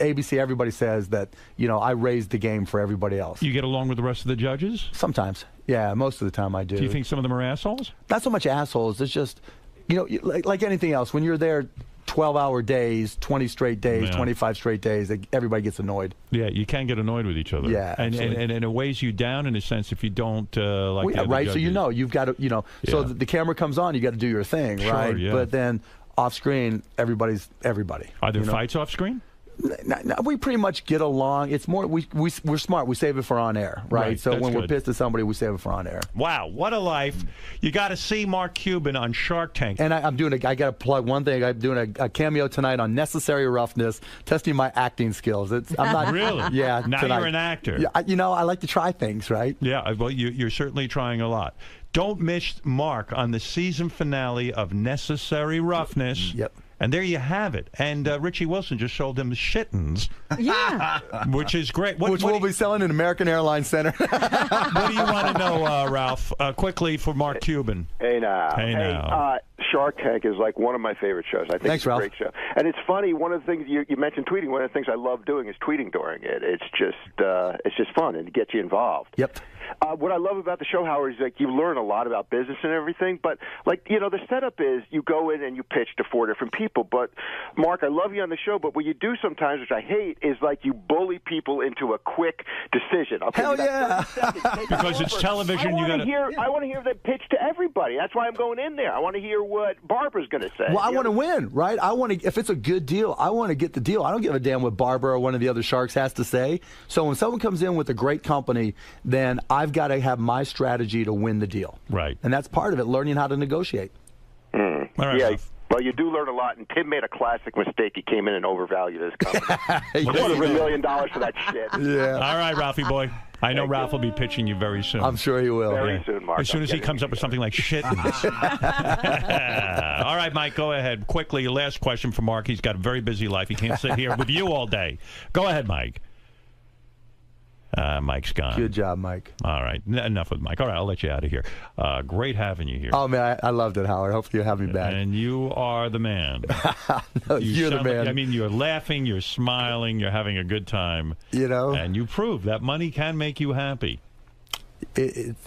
ABC, everybody says that, I raised the game for everybody else. You get along with the rest of the judges? Sometimes. Yeah, most of the time I do. Do you think some of them are assholes? Not so much assholes. It's just, like anything else, when you're there 12-hour days, 20 straight days, 25 straight days, everybody gets annoyed. Yeah, you can get annoyed with each other. Yeah, and it weighs you down in a sense if you don't like the other right, judges. So you've got to, so the camera comes on, you got to do your thing, Sure, right? yeah. But then off screen, everybody's everybody. Are there fights off screen? No, we pretty much get along. It's more we're smart. We save it for on air, right? So when we're pissed at somebody, we save it for on air. Wow, what a life! You got to see Mark Cuban on Shark Tank. And I got to plug one thing. I'm doing a cameo tonight on Necessary Roughness, testing my acting skills. I'm not really. Yeah. Now tonight. you're an actor. Yeah, I like to try things, right? Yeah. Well, you're certainly trying a lot. Don't miss Mark on the season finale of Necessary Roughness. Yep. And there you have it. And Richie Wilson just sold him Shittens. Yeah. Which is great. Which we'll be selling in American Airlines Center. What do you want to know, Ralph? Quickly for Mark Cuban. Hey, now. Hey, now. Shark Tank is like one of my favorite shows. I think Thanks, it's a Ralph. great show. And it's funny, one of the things you mentioned tweeting, one of the things I love doing is tweeting during it. It's just fun and it gets you involved. Yep. What I love about the show, Howard, is like you learn a lot about business and everything. But the setup is you go in and you pitch to 4 different people. But Mark, I love you on the show. But what you do sometimes, which I hate, is like you bully people into a quick decision. Hell yeah! Because it's television. I want to hear the pitch to everybody. That's why I'm going in there. I want to hear what Barbara's going to say. Well, I want to win, right? If it's a good deal, I want to get the deal. I don't give a damn what Barbara or one of the other sharks has to say. So when someone comes in with a great company, then I've got to have my strategy to win the deal. Right. And that's part of it, learning how to negotiate. All right, yeah. Ralph. Well, you do learn a lot, and Tim made a classic mistake. He came in and overvalued his company. $250 million for that shit. Yeah. All right, Ralphie boy. I know Ralph will be pitching you very soon. I'm sure he will. Very soon, Mark. As soon as he comes up with something like Shittens. All right, Mike, go ahead. Quickly, your last question for Mark. He's got a very busy life. He can't sit here with you all day. Go ahead, Mike. Mike's gone. Good job, Mike. All right. Enough with Mike. All right, I'll let you out of here. Great having you here. Oh, man, I loved it, Howard. Hopefully you'll have me back. And you are the man. No, you're the man. I mean, you're laughing, you're smiling, you're having a good time. And you prove that money can make you happy.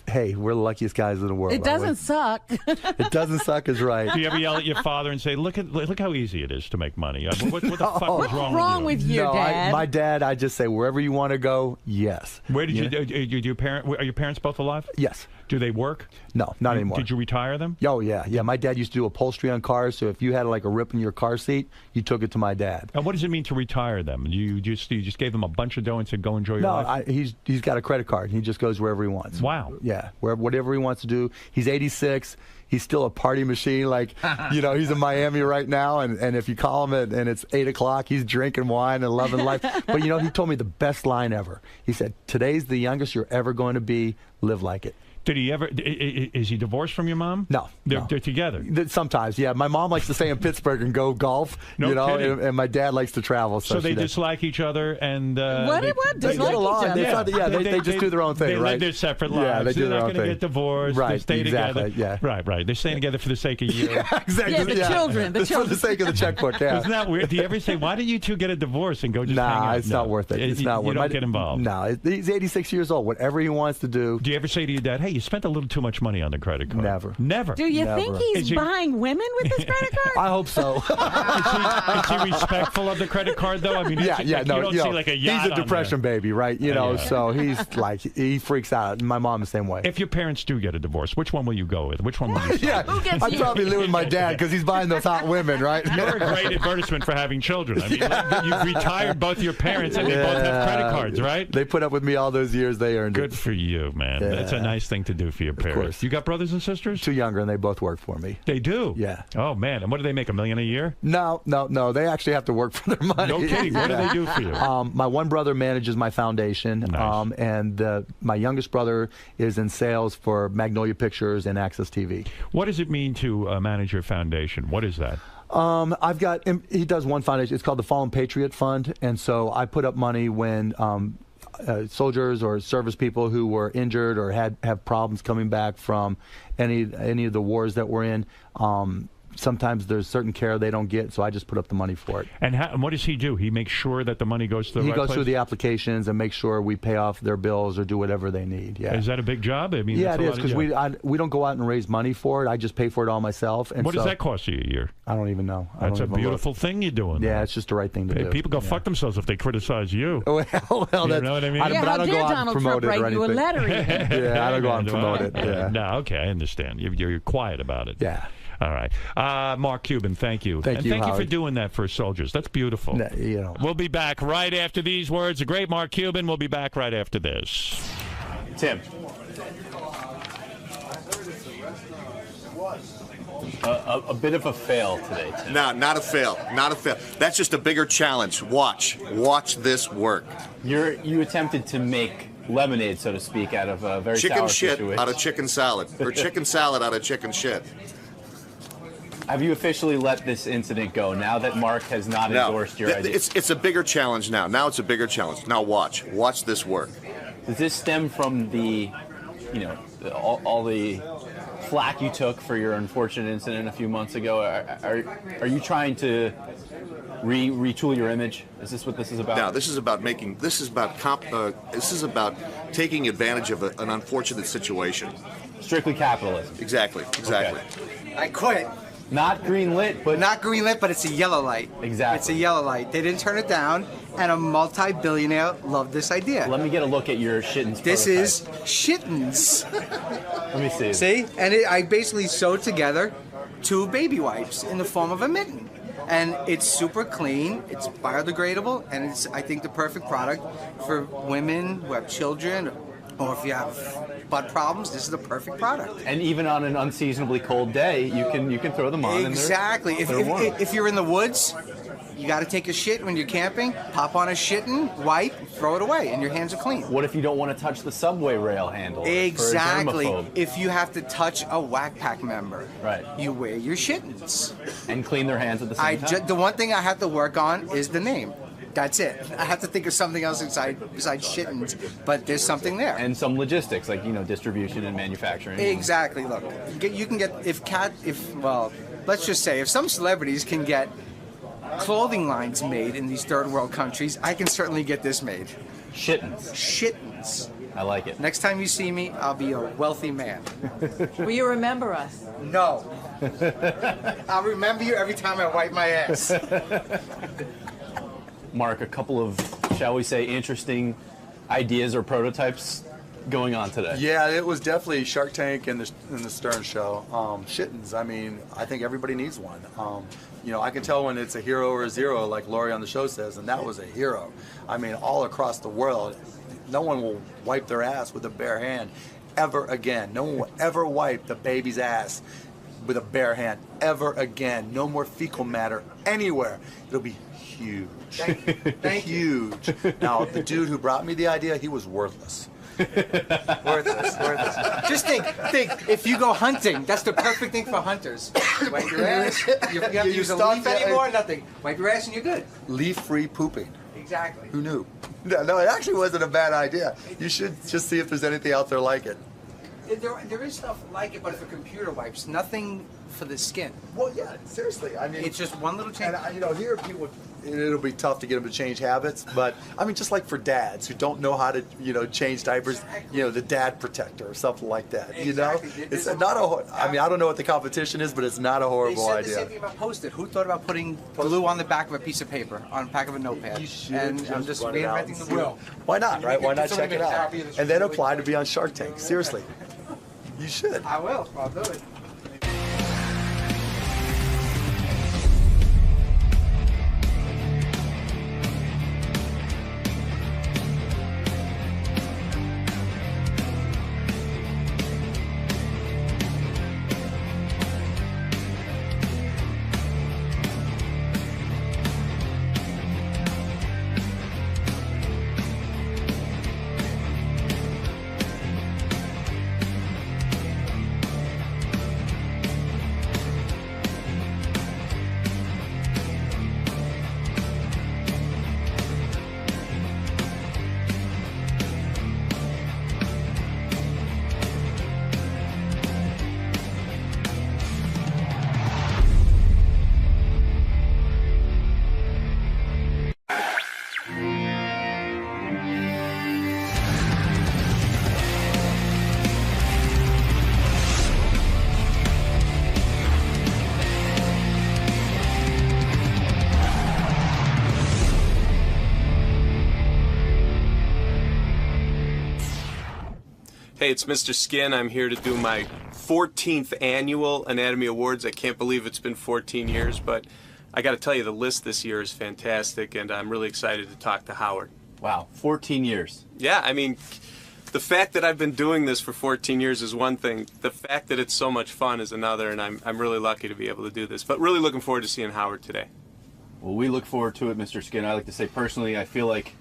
Hey, we're the luckiest guys in the world. It doesn't suck. It doesn't suck is right. Do you ever yell at your father and say, look how easy it is to make money? What the fuck is wrong with you? No, Dad? my dad, I just say, wherever you want to go, yes. Where did are your parents both alive? Yes. Do they work? No, not anymore. Did you retire them? Oh, yeah. Yeah, my dad used to do upholstery on cars, so if you had like a rip in your car seat, you took it to my dad. And what does it mean to retire them? You just gave them a bunch of dough and said, go enjoy your life? No, he's got a credit card. He just goes wherever he wants. Wow. Yeah, whatever he wants to do. He's 86. He's still a party machine. Like, he's in Miami right now, and if you call him and it's 8 o'clock, he's drinking wine and loving life. But, he told me the best line ever. He said, today's the youngest you're ever going to be. Live like it. Did he ever? Is he divorced from your mom? No, they're together. Sometimes, yeah. My mom likes to stay in Pittsburgh and go golf. Kidding. And my dad likes to travel. So they dislike each other and what they get along. They just do their own thing. They right? live their separate lives. Yeah, they do They're their not own going to thing. get divorced. Right, They stay exactly, together. yeah. Right. They're staying together for the sake of you. Exactly. Yeah, the children. Just for the sake of the checkbook. Yeah. Isn't that weird? Do you ever say, why don't you two get a divorce and go just hang out? Nah, it's not worth it. It's not worth it. You don't get involved. No, he's 86 years old. Whatever he wants to do. Do you ever say to your dad, hey, you spent a little too much money on the credit card. Never. Do you think he's Is he- buying women with this credit card? I hope so. Is he respectful of the credit card, though? I mean, yeah, you don't see like a yacht he's a on depression baby, right? You know, so he's like, he freaks out. And my mom the same way. If your parents do get a divorce, which one will you go with? Which one will you Yeah, I'd probably live with my dad because he's buying those hot women, right? You're a great advertisement for having children. I mean, you've retired both your parents and they both have credit cards, right? They put up with me all those years. They earned Good it. for you, man. Yeah. That's a nice thing to do for your parents. course. You got brothers and sisters? 2 younger, and they both work for me. They do? Yeah. Oh, man. And what do they make, $1 million a year? No. They actually have to work for their money. No kidding. What do they do for you? My one brother manages my foundation, Nice. and my youngest brother is in sales for Magnolia Pictures and Access TV. What does it mean to manage your foundation? What is that? He does one foundation. It's called the Fallen Patriot Fund, and so I put up money when soldiers or service people who were injured or have problems coming back from any of the wars that we're in. Sometimes there's certain care they don't get, so I just put up the money for it. And what does he do? He makes sure that the money goes to the He right goes place? through the applications and makes sure we pay off their bills or do whatever they need. Yeah. Is that a big job? I mean, Yeah, that's it a is, lot of because job. we don't go out and raise money for it. I just pay for it all myself. And What does so- that cost you a year? I don't even know. I That's don't a even look. beautiful thing you're doing. Yeah, man. it's just the right thing to Hey, do. people go Yeah. fuck themselves if they criticize you. Well, You that's, know what I mean? but I don't go out and promote it or anything. Yeah, I don't go out and promote it. Yeah. No, okay, I understand. You're quiet about it. Yeah. All right. Mark Cuban, thank you. Thank and you, thank you for Howard. doing that for soldiers. That's beautiful. We'll be back right after these words. The great Mark Cuban. We'll be back right after this. Tim. A bit of a fail today, Tim. No, not a fail. Not a fail. That's just a bigger challenge. Watch this work. You attempted to make lemonade, so to speak, out of a very Chicken sour shit situation. out of chicken salad, or chicken salad out of chicken shit. Have you officially let this incident go now that Mark has not endorsed your idea? It's a bigger challenge now. Now it's a bigger challenge. Now watch this work. Does this stem from all the flack you took for your unfortunate incident a few months ago? Are you trying to retool your image? Is this what this is about? No, this is about taking advantage of an unfortunate situation. Strictly capitalism. Exactly. Okay. I quit. Not green lit, but not green lit, but it's a yellow light. Exactly. It's a yellow light. They didn't turn it down, and a multi-billionaire loved this idea. Let me get a look at your shittens. This prototype. is shittens. Let me see. See, and I basically sewed together 2 baby wipes in the form of a mitten. And it's super clean, it's biodegradable, and it's, I think, the perfect product for women who have children, or if you have butt problems, this is the perfect product. And even on an unseasonably cold day, you can throw them on. Exactly. And they're warm. If you're in the woods, you got to take a shit when you're camping, pop on a shitten, wipe, throw it away, and your hands are clean. What if you don't want to touch the subway rail handle? Exactly. For a germaphobe? If you have to touch a whack pack member, Right. you wear your shittens. And clean their hands at the same time? The one thing I have to work on is the name. That's it. I have to think of something else besides shittens, but there's something there. And some logistics, like distribution and manufacturing. Exactly. Look, you can get let's just say if some celebrities can get clothing lines made in these third world countries, I can certainly get this made. Shittens. Shittens. I like it. Next time you see me, I'll be a wealthy man. Will you remember us? No. I'll remember you every time I wipe my ass. Mark, a couple of, shall we say, interesting ideas or prototypes going on today. Yeah, it was definitely Shark Tank and the Stern Show. Shittens. I mean, I think everybody needs one. I can tell when it's a hero or a zero, like Lori on the show says, and that was a hero. I mean, all across the world, no one will wipe their ass with a bare hand ever again. No one will ever wipe the baby's ass with a bare hand ever again. No more fecal matter anywhere. It'll be huge. Thank you. Huge. Now, the dude who brought me the idea, he was worthless. Worthless. Just think, if you go hunting, that's the perfect thing for hunters. Wipe your ass. You have to use a leaf anymore, nothing. Wipe your ass and you're good. Leaf-free pooping. Exactly. Who knew? No, it actually wasn't a bad idea. You should just see if there's anything out there like it. There is stuff like it, but for computer wipes, nothing for the skin. Well, yeah, seriously. I mean, it's just one little change. And here people it'll be tough to get them to change habits. But I mean, just like for dads who don't know how to, change diapers, the dad protector or something like that. It's not I don't know what the competition is, but it's not a horrible idea. They said the same thing about Post-it. Who thought about putting glue on the back of a piece of paper, on the back of a notepad? And I'm just reinventing the wheel. Why not, right? Why not check it out? And then apply to be on Shark Tank. Seriously. You should. I will. I'll do it. Hey, it's Mr. Skin. I'm here to do my 14th annual Anatomy Awards. I can't believe it's been 14 years, but I got to tell you, the list this year is fantastic, and I'm really excited to talk to Howard. Wow, 14 years. Yeah, I mean, the fact that I've been doing this for 14 years is one thing. The fact that it's so much fun is another, and I'm really lucky to be able to do this. But really looking forward to seeing Howard today. Well, we look forward to it, Mr. Skin. I like to say personally, I feel like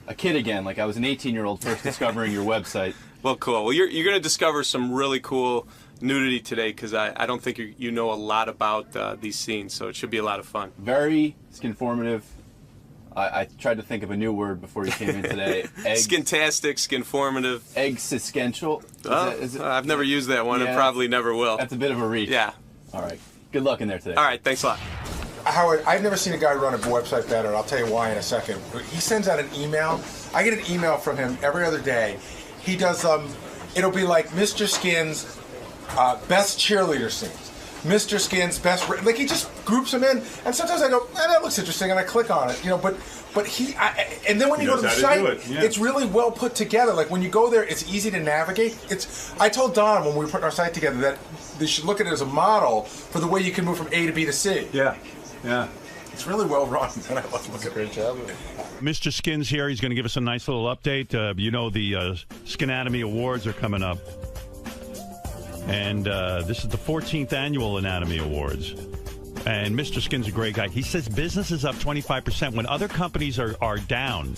a kid again, like I was an 18-year-old first discovering your website. Well, cool. Well, you're going to discover some really cool nudity today because I don't think you know a lot about these scenes, so it should be a lot of fun. Very skinformative. I tried to think of a new word before you came in today. Skintastic, skinformative. Existential. I've never used that one and probably never will. That's a bit of a reach. Yeah. All right. Good luck in there today. All right. Thanks a lot. Howard, I've never seen a guy run a website better, and I'll tell you why in a second. He sends out an email. I get an email from him every other day. He does, it'll be like Mr. Skin's best cheerleader scenes. Mr. Skin's best, like he just groups them in. And sometimes I go, that looks interesting, and I click on it, but he, and then when you go to the site, it's really well put together. Like when you go there, it's easy to navigate. I told Don when we were putting our site together that they should look at it as a model for the way you can move from A to B to C. Yeah. Yeah. It's really well run, and I love it. Great job. Mr. Skin's here. He's going to give us a nice little update. The Skinatomy Awards are coming up. And this is the 14th annual Anatomy Awards. And Mr. Skin's a great guy. He says business is up 25% when other companies are down.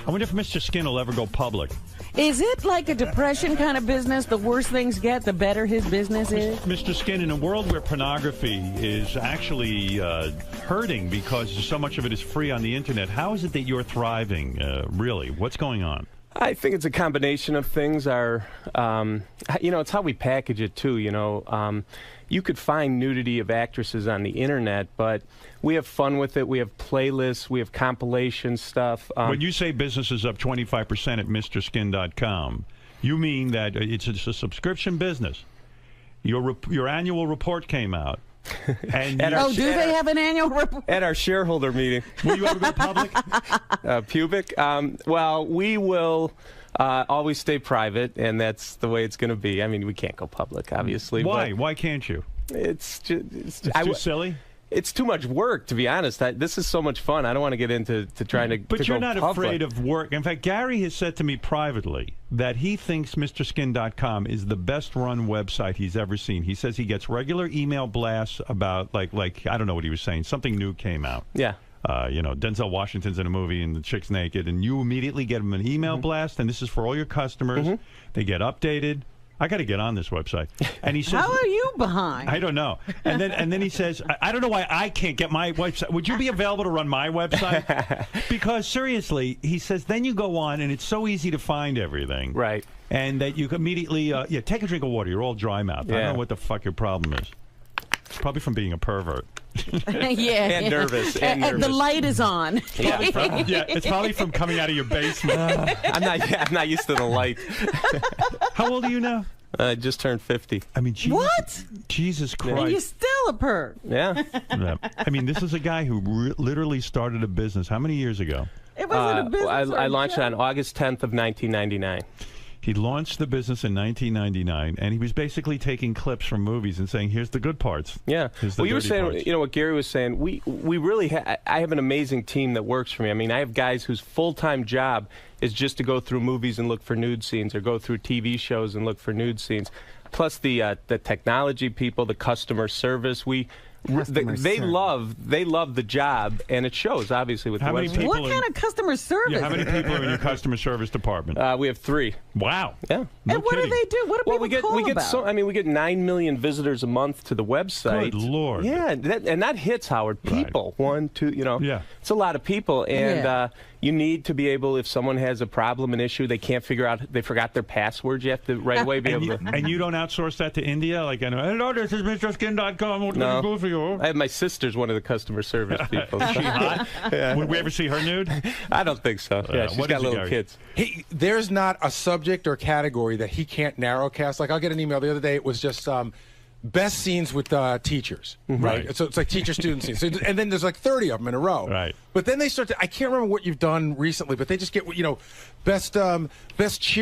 I wonder if Mr. Skin will ever go public. Is it like a depression kind of business? The worse things get, the better his business is? Mr. Skin, in a world where pornography is actually hurting because so much of it is free on the internet, how is it that you're thriving, really? What's going on? I think it's a combination of things. It's how we package it, too, You could find nudity of actresses on the internet, but we have fun with it. We have playlists. We have compilation stuff. When you say business is up 25% at MrSkin.com, you mean that it's a subscription business. Your annual report came out. And do they have an annual report? At our shareholder meeting. Will you ever go public? Pubic? Well, we will always stay private, and that's the way it's going to be. I mean, we can't go public, obviously. Why? Why can't you? It's too silly? It's too much work, to be honest. This is so much fun. I don't want to get into trying to But you're not public. afraid of work. In fact, Gary has said to me privately that he thinks MrSkin.com is the best-run website he's ever seen. He says he gets regular email blasts about, like I don't know what he was saying. Something new came out. Yeah. Denzel Washington's in a movie and the chick's naked, and you immediately get him an email blast, and this is for all your customers. They get updated. I got to get on this website. And he says, how are you behind? I don't know. And then he says, I don't know why I can't get my website. Would you be available to run my website? Because seriously, he says, then you go on and it's so easy to find everything. Right. And that you immediately, take a drink of water. You're all dry mouth. I don't know what the fuck your problem is. Probably from being a pervert. Yeah. And nervous. And The nervous. light is on. Yeah, it's probably from coming out of your basement. I'm not used to the light. How old are you now? I just turned 50. I mean, What? Jesus And you're Christ. still a perv. Yeah. Yeah. I mean, this is a guy who literally started a business. How many years ago? It wasn't a business. I launched it on August 10th of 1999. He launched the business in 1999, and he was basically taking clips from movies and saying, "Here's the good parts." Yeah. Here's the Well, you were dirty saying, parts. you know, what Gary was saying. We really I have an amazing team that works for me. I mean, I have guys whose full-time job is just to go through movies and look for nude scenes, or go through TV shows and look for nude scenes. Plus the technology people, the customer service. They love the job, and it shows obviously with How the many website. people What kind of customer service? Yeah, how many people are in your customer service department? We have 3. Wow. Yeah. No And what do kidding. they do? What do people we call get about? so. I mean, we get 9 million visitors a month to the website. Good Lord. Yeah, and that hits, Howard. People, 1, 2. You know. Yeah. It's a lot of people, and Yeah. you need to be able. If someone has a problem, an issue, they can't figure out. They forgot their password. You have to right away be And able you, to. and you don't outsource that to India? Like, hello, this is MrSkin.com. What can I do for you? I have my sister's one of the customer service people. Is she hot? Yeah. Would we ever see her nude? I don't think so. Yeah, she's what got is it, little Gary? kids. There's not a subject or category that he can't narrowcast. Like, I'll get an email the other day. It was just best scenes with teachers, right? Right. So it's like teacher-student scenes. So, and then there's like 30 of them in a row. Right. But then they start to, I can't remember what you've done recently, but they just get, best cheer